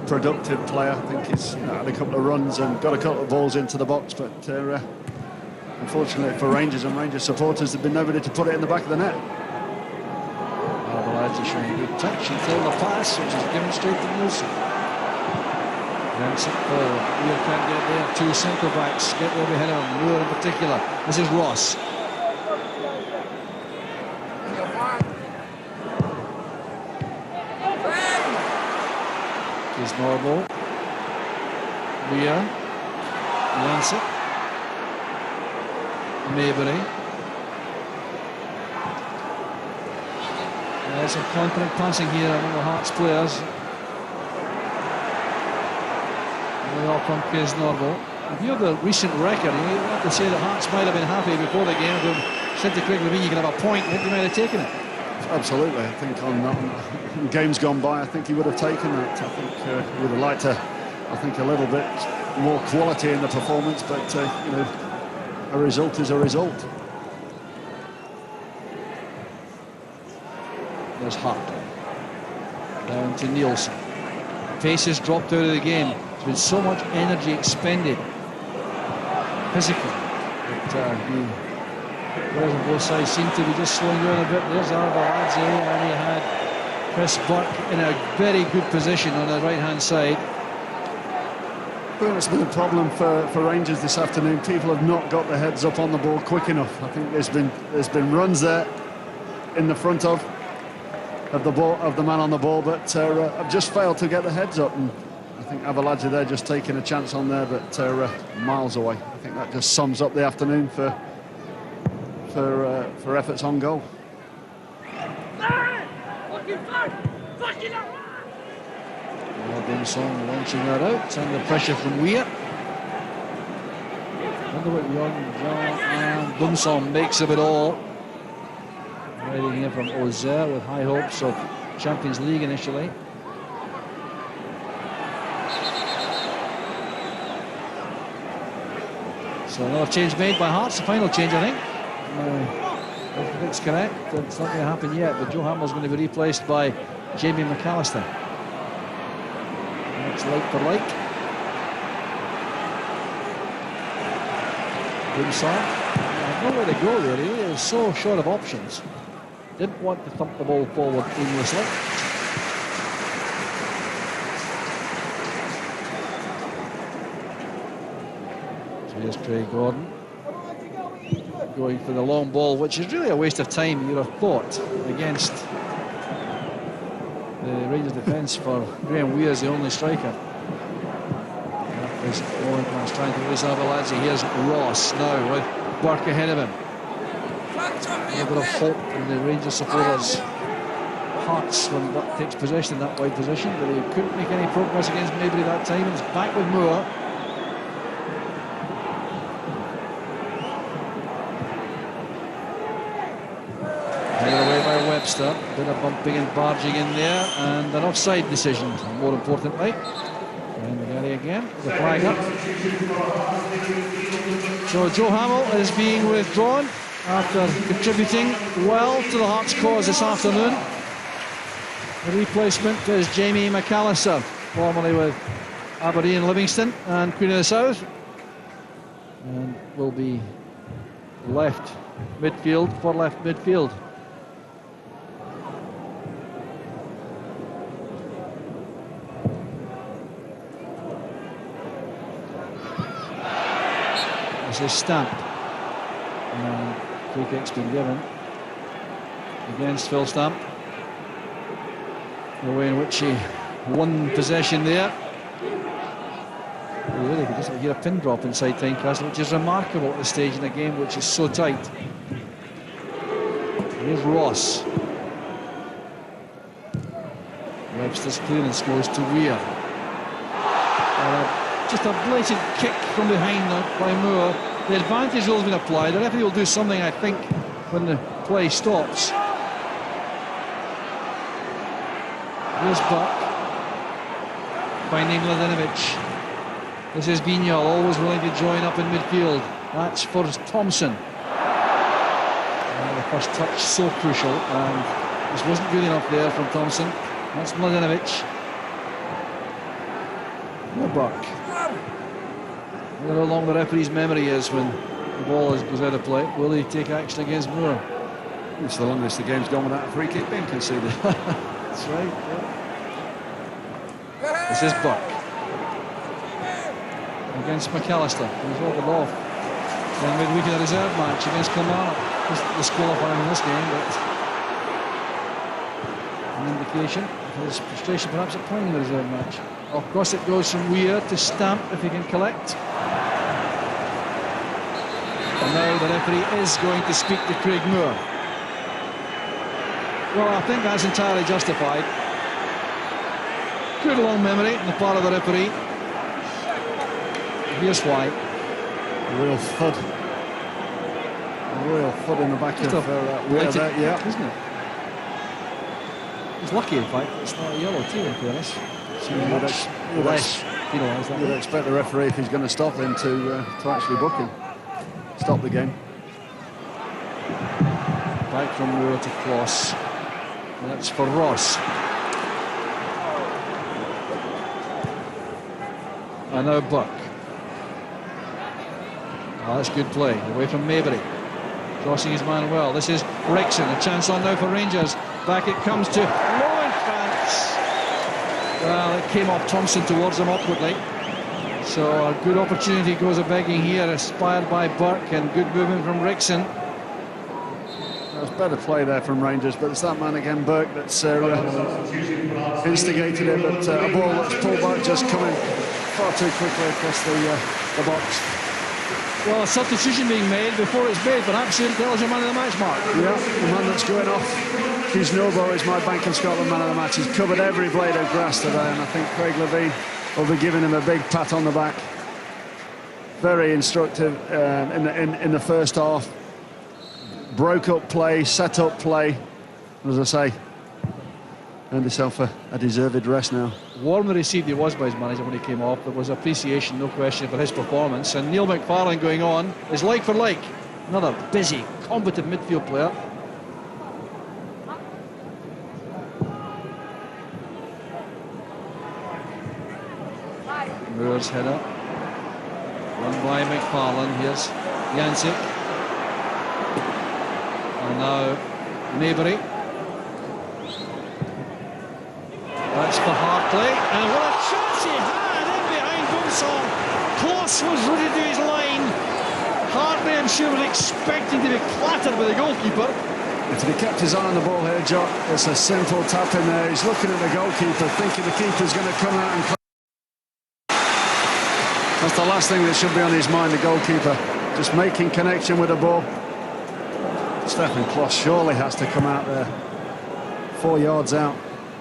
productive player. I think he's had a couple of runs and got a couple of balls into the box, but unfortunately for Rangers and Rangers supporters, there's been nobody to put it in the back of the net. Arveladze showing good touch until the pass, which is given straight to Nielsen. Jancic forward. Weir can't get there. Two centre backs get there behind him. Moore in particular. This is Ross. Here's Norbo. Weir. Jancic. Maybury. There's some confident passing here among the Hearts players. They all from Piers Norbo. If you have the recent record, you have to say that Hearts might have been happy before the game. If said to Craig Levein you can have a point, I think he might have taken it. Absolutely. I think on games gone by, I think he would have taken that. I think he would have liked a little bit more quality in the performance, but you know, a result is a result. There's Hart. Down to Nielsen. Pace has dropped out of the game. There's been so much energy expended physically that the players on both sides seem to be just slowing down a bit. There's Arveladze, and he had Chris Burke in a very good position on the right-hand side. Well, it's been a problem for Rangers this afternoon. People have not got their heads up on the ball quick enough. I think there's been runs there in the front of the man on the ball, but have just failed to get the heads up. And I think Avaladze there just taking a chance on there, but miles away. I think that just sums up the afternoon for efforts on goal. Bumsong launching that out, and the pressure from Weir. Wonder what John and Bumsong makes of it all. Riding here from Auxerre with high hopes of Champions League initially. So another change made by Hearts, the final change, I think. If it's correct, it's not going to happen yet, but Joe Hamill's going to be replaced by Jamie McAllister. That's like for like. Bumsong, nowhere to go there. He really was so short of options. Didn't want to thump the ball forward aimlessly. So here's Craig Gordon going for the long ball, which is really a waste of time, you'd have thought, against the Rangers defence, for Graham Weir is the only striker. That is Owen Class trying to lose Avaladze. Here's Ross now with Burke ahead of him. A little bit of hope from the Rangers supporters' hearts when Burke takes possession in that wide position, but he couldn't make any progress against Maybury that time. He's back with Moore. Webster, bit of bumping and barging in there, and an offside decision, more importantly. And McGarry again, the flag up. So Joe Hamill is being withdrawn after contributing well to the Hearts' cause this afternoon. The replacement is Jamie McAllister, formerly with Aberdeen, Livingston and Queen of the South, and will be left midfield for left midfield. This is Stamp. Free kick's been given against Phil Stamp. The way in which he won possession there. You really could just hear a pin drop inside Tynecastle, which is remarkable at this stage in a game which is so tight. Here's Ross. Webster's clearance goes to Weir. Just a blatant kick from behind by Moore. The advantage rule has been applied. The referee will do something, I think, when the play stops. Here's Buck finding Mladenovic. This is Vignal, always willing to join up in midfield. That's for Thompson. The first touch so crucial, and this wasn't good enough there from Thompson. That's Mladenovic. No Buck. I don't know how long the referee's memory is when the ball goes out of play. Will he take action against Moore? It's the longest the game's gone without a free kick being conceded. That's right. Yeah. This is Buck against McAllister. He's ordered off in midweek in a reserve match against Kilmarnock. Just disqualifying in this game, but an indication of his frustration perhaps at playing in the reserve match. Of course, it goes from Weir to Stamp if he can collect. And now the referee is going to speak to Craig Moore. Well, I think that's entirely justified. Good long memory on the part of the referee. Here's why. A real thud. A real thud in the back of Weir there, yeah. Isn't it? He's lucky, in fact, it's not a yellow too, in fairness. So much less penalised. You'd expect the referee, if he's going to stop him, to actually book him. Stop the game. Back from Moore to Kloss. That's for Ross. And now Buck. Oh, that's good play. Away from Maybury. Crossing his man well. This is Rexon. A chance on now for Rangers. Back it comes to Lowenkrantz. Well, it came off Thompson towards him awkwardly. So a good opportunity goes a begging here, aspired by Burke, and good movement from Rexon. That was better play there from Rangers, but it's that man again, Burke, that's instigated it, but a ball that's pulled back, just coming far too quickly across the box. Well, a substitution being made before it's made, perhaps you tell us your man of the match, Mark. Yeah, the man that's going off. Hughes Nobo is my Bank of Scotland man of the match. He's covered every blade of grass today, and I think Craig Levein will be giving him a big pat on the back. Very instructive in the first half. Broke up play, set up play. As I say, earned himself a deserved rest now. Warmly received he was by his manager when he came off. There was appreciation, no question, for his performance. And Neil McFarlane going on is like for like. Another busy, combative midfield player. Moore's header. Run by McFarlane. Here's Jancic. And now Maybury. That's for Hartley, and what a chance he had in behind Boumsong. Kloss was rooted to his line. Hartley, I'm sure, was expecting to be clattered by the goalkeeper. If he kept his eye on the ball here, Jock, it's a simple tap in there. He's looking at the goalkeeper, thinking the keeper's going to come out and... That's the last thing that should be on his mind, the goalkeeper. Just making connection with the ball. Stefan Kloss surely has to come out there. 4 yards out.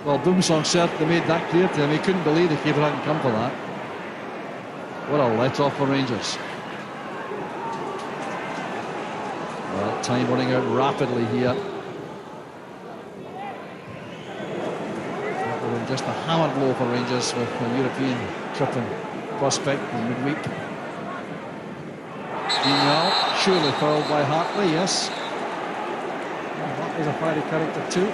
Well, Boumsong certainly made that clear to him. He couldn't believe the keeper hadn't come for that. What a let-off for Rangers. Well, time running out rapidly here. That would have been just a hammer blow for Rangers with a European trip in prospect in midweek. Vignal, surely fouled by Hartley, yes. Well, Hartley's a fiery character too.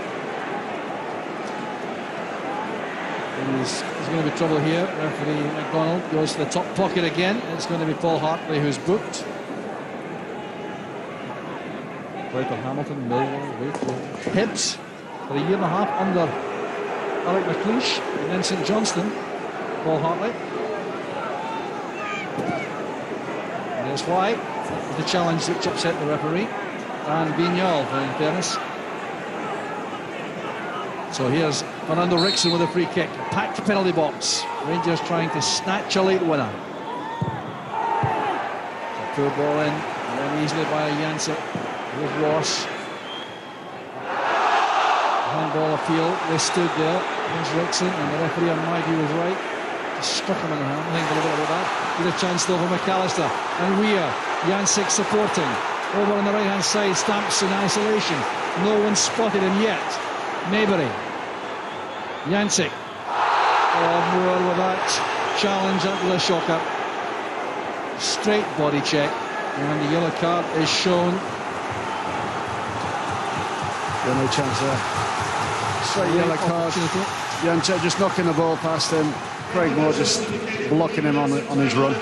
There's going to be trouble here. Referee McDonald goes to the top pocket again. It's going to be Paul Hartley who's booked. Piper Hamilton, Millwall, Wakefield, Hibs for a year and a half under Alec McLeish, and then St Johnstone, Paul Hartley. And there's White, the challenge which upset the referee, and Vignal, in fairness. So here's Fernando Rickson with a free kick. Packed penalty box. Rangers trying to snatch a late winner. So poor ball in, won easily by Jancic. With Ross. Handball appeal. They stood there. There's Rickson, and the referee on my view was right. Just struck him in the hand. I think a little bit about that. With a chance though for McAllister. And Weir. Jancic supporting. Over on the right hand side. Stamps in isolation. No one spotted him yet. Maybury. Jancic. Oh, Moore with that challenge up with a shocker. Straight body check. And the yellow card is shown. No chance there. Straight yellow card. Jancic just knocking the ball past him. Craig Moore just blocking him on his run.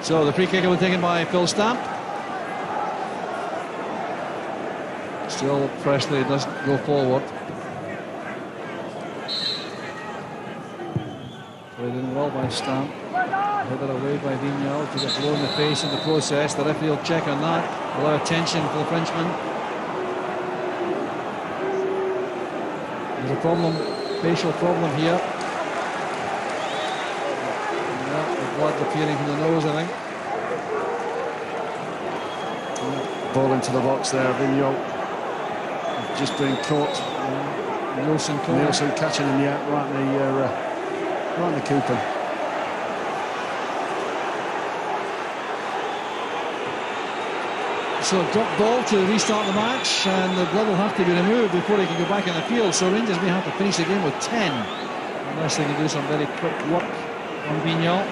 So the free kick was taken by Phil Stamp. Still Presley doesn't go forward. Played in well by Stamp. Headed away by Vignal to get blown in the face in the process. The referee will check on that. Allow attention for the Frenchman. There's a problem, facial problem here. Yeah, the blood appearing from the nose, I think. Ball into the box there, Vignal. Just being caught. Nielsen catching him, yeah, right in the coupon. So drop ball to restart the match, and the blood will have to be removed before he can go back in the field. So Rangers may have to finish the game with 10, unless they can do some very quick work on Vignal.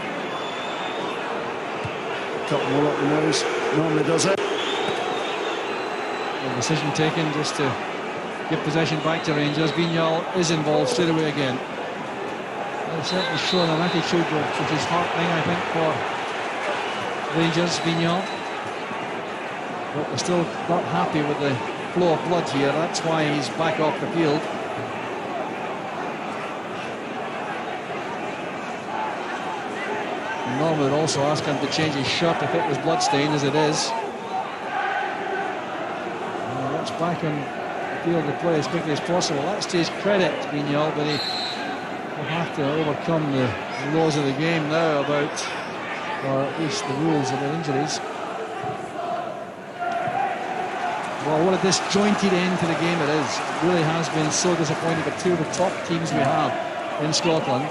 Cut the ball up the nose, normally does it. The decision taken just to give possession back to Rangers. Vignal is involved straight away again. They've certainly shown an attitude which is heartening, I think, for Rangers. Vignal. But they're still not happy with the flow of blood here. That's why he's back off the field. helmet would also ask him to change his shirt if it was bloodstained, as it is. What's back on the field to play as quickly as possible. That's to his credit, Vignal, but he will have to overcome the laws of the game now about, or at least the rules about injuries. Well, what a disjointed end to the game it is. It really has been so disappointing for two of the top teams we have in Scotland.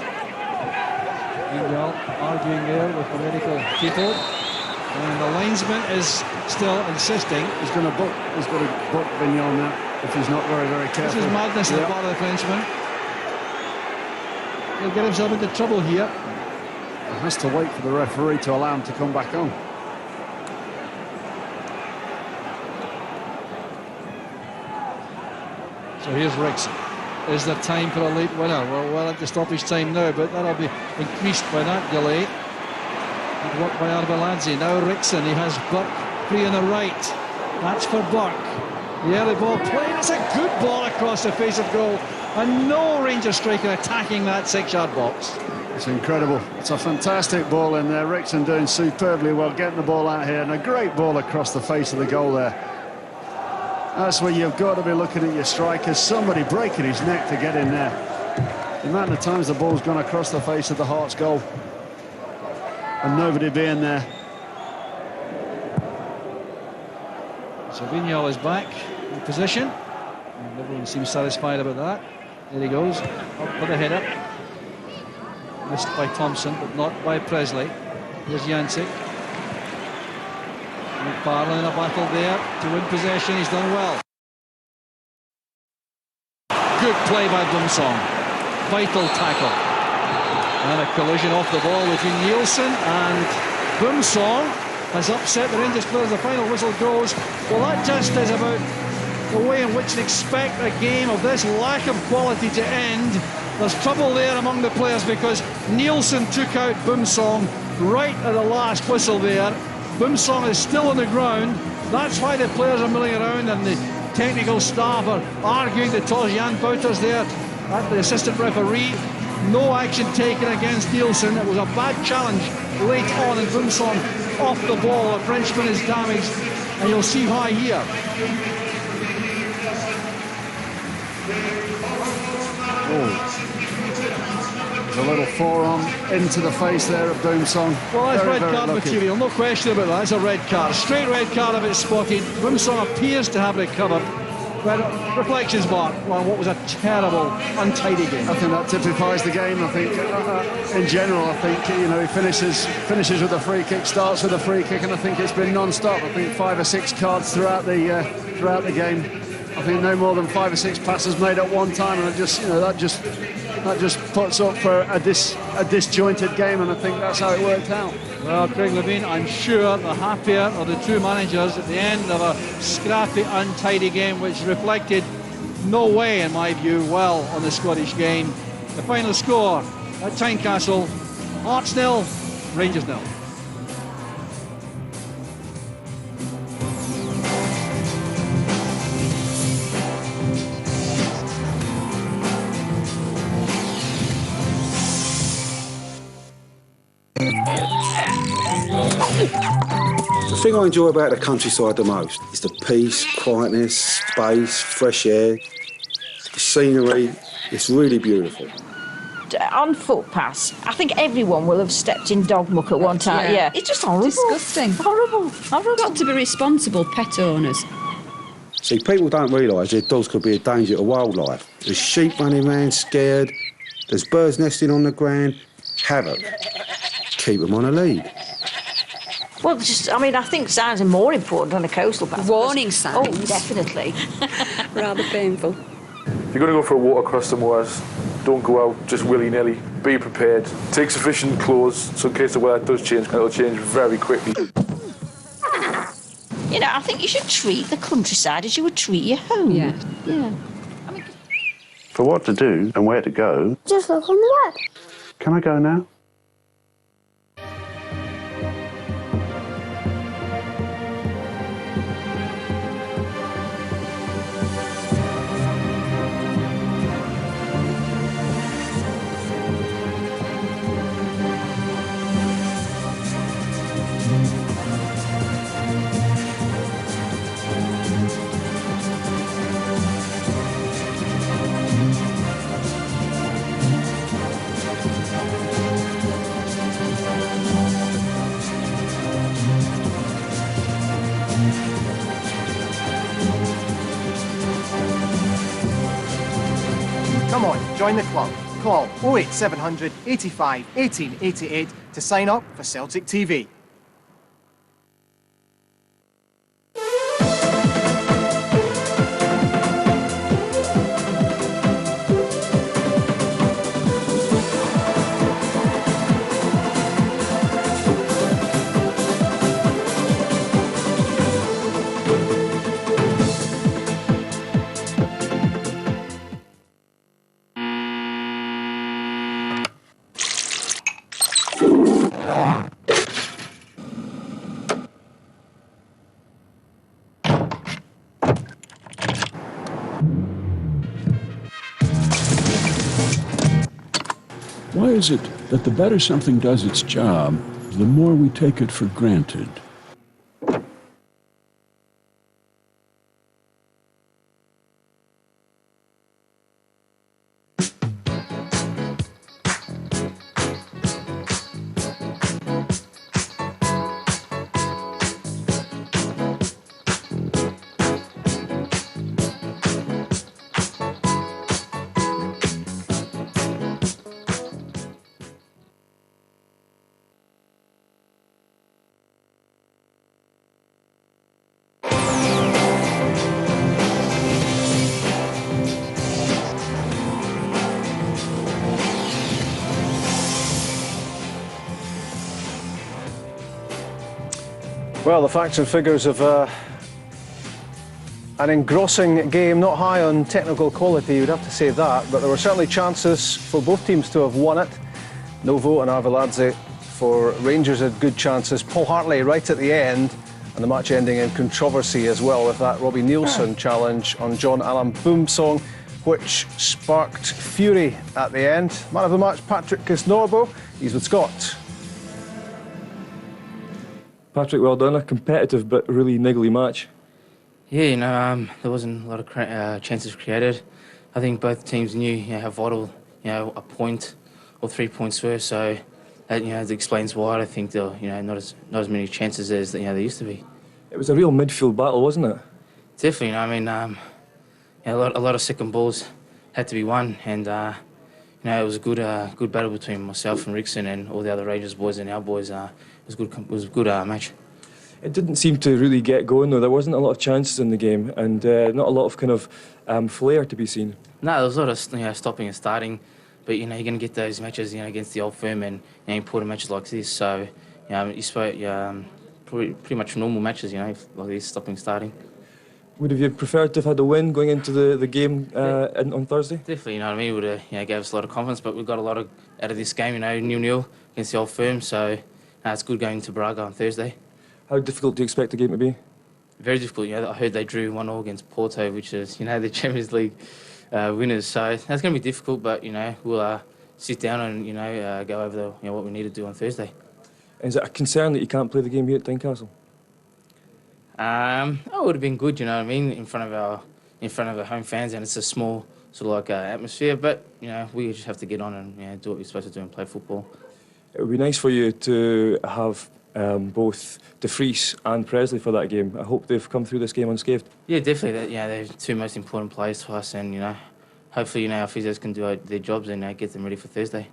Vignal arguing there with the medical people, and the linesman is still insisting. He's going to book Vignal now if he's not very, very careful. This is madness on the part of the Frenchman. He'll get himself into trouble here. He has to wait for the referee to allow him to come back on. So here's Rickson. Is there time for a late winner? Well, we'll have to stop his time now, but that'll be increased by that delay. Good work by Arveladze. Now Rickson, he has Burke free on the right. That's for Burke. The early ball played. It's a good ball across the face of goal. And no Rangers striker attacking that 6-yard box. It's incredible. It's a fantastic ball in there. Rickson doing superbly well, getting the ball out here, and a great ball across the face of the goal there. That's where you've got to be looking at your strikers. Somebody breaking his neck to get in there. The amount of times the ball's gone across the face of the Hearts goal and nobody being there. So Vignal is back in position. And everyone seems satisfied about that. There he goes, up for the header. Missed by Thompson, but not by Presley. Here's Jancic. McFarlane in a battle there to win possession. He's done well. Good play by Bumsong. Vital tackle. And a collision off the ball between Nielsen and Bumsong has upset the Rangers players. The final whistle goes. Well, that just is about the way in which they expect a game of this lack of quality to end. There's trouble there among the players because Nielsen took out Bumsong right at the last whistle there. Bumsong is still on the ground. That's why the players are milling around and the technical staff are arguing to toss Jan Bouters there at the assistant referee. No action taken against Nielsen. It was a bad challenge late on, and Bumsong off the ball. The Frenchman is damaged, and you'll see why here. Oh. There's a little forearm into the face there of Bumsong. Well, that's very, red very card lucky. material, no question about that. That's a red card. Straight red card if it's spotted. Bumsong appears to have recovered. But reflections, Mark, on what was a terrible, untidy game. I think that typifies the game. I think, in general, I think he finishes with a free kick, starts with a free kick, and I think it's been non-stop. I think 5 or 6 cards throughout the game. I think no more than 5 or 6 passes made at one time, and that just puts up for a disjointed game, and I think that's how it worked out. Well, Craig Levein, I'm sure the happier of the two managers at the end of a scrappy, untidy game, which reflected no way, in my view, well on the Scottish game. The final score at Tynecastle, Hearts 0, Rangers 0. The thing I enjoy about the countryside the most is the peace, quietness, space, fresh air, the scenery. It's really beautiful. On footpaths, I think everyone will have stepped in dog muck at one time. Yeah. It's just horrible. Disgusting. Horrible. Got to be responsible pet owners. See, people don't realise their dogs could be a danger to wildlife. There's sheep running around scared, there's birds nesting on the ground, havoc. Keep them on a lead. Well, I think signs are more important on a coastal path. Warning signs. Oh, definitely. Rather painful. If you're going to go for a walk across the moors, don't go out just willy-nilly. Be prepared. Take sufficient clothes so in case the weather does change, it'll change very quickly. I think you should treat the countryside as you would treat your home. Yeah. For what to do and where to go, just look on the web. can I go now? join the club. Call 08700 85 18 88 to sign up for Celtic TV. Why is it that the better something does its job, the more we take it for granted? Well, the facts and figures of an engrossing game, not high on technical quality, you'd have to say that, but there were certainly chances for both teams to have won it. No vote on Arveladze for Rangers had good chances. Paul Hartley right at the end, and the match ending in controversy as well with that Robbie Neilson challenge on John Allan Boumsong, which sparked fury at the end. Man of the match, Patrick Kisnorbo. He's with Scott. Patrick, well done. A competitive but really niggly match. Yeah, you know, there wasn't a lot of chances created. I think both teams knew, you know, how vital, you know, a point or 3 points were. So that, you know, that explains why I think there, you know, not as many chances as, you know, there used to be. It was a real midfield battle, wasn't it? Definitely. You know, I mean, you know, a lot of second balls had to be won, and you know, it was a good battle between myself and Rickson and all the other Rangers boys and our boys. It was a good match. It didn't seem to really get going though. There wasn't a lot of chances in the game, and not a lot of kind of flair to be seen. No, there was a lot of, you know, stopping and starting, but you know, you're going to get those matches, you know, against the Old Firm and, you know, important matches like this. So you know, you spoke pretty much normal matches, you know, like this, stopping, starting. Would have you preferred to have had a win going into the game on Thursday? Definitely, you know what I mean. It would have, you know, gave us a lot of confidence, but we got a lot out of this game, you know, 0-0 against the Old Firm. So it's good going to Braga on Thursday. How difficult do you expect the game to be? Very difficult. You know, I heard they drew 1-1 against Porto, which is, you know, the Champions League winners. So that's going to be difficult, but you know, we'll sit down and, you know, go over you know, what we need to do on Thursday. Is it a concern that you can't play the game here at Tynecastle? It would have been good, you know what I mean, in front of our home fans, and it's a small sort of like atmosphere. But you know, we just have to get on and, you know, do what we're supposed to do and play football. It would be nice for you to have both De Vries and Presley for that game. I hope they've come through this game unscathed. Yeah, definitely. Yeah, they're two most important players to us, and you know, hopefully, you know, our physios can do their jobs and get them ready for Thursday.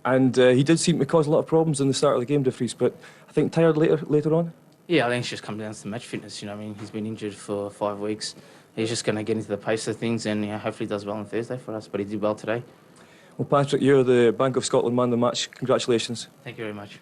And he did seem to cause a lot of problems in the start of the game, De Vries, but I think tired later on. Yeah, I think it's just come down to match fitness. You know, I mean, he's been injured for 5 weeks. He's just going to get into the pace of things, and, you know, hopefully he does well on Thursday for us. But he did well today. Well, Patrick, you're the Bank of Scotland man of the match. Congratulations. Thank you very much.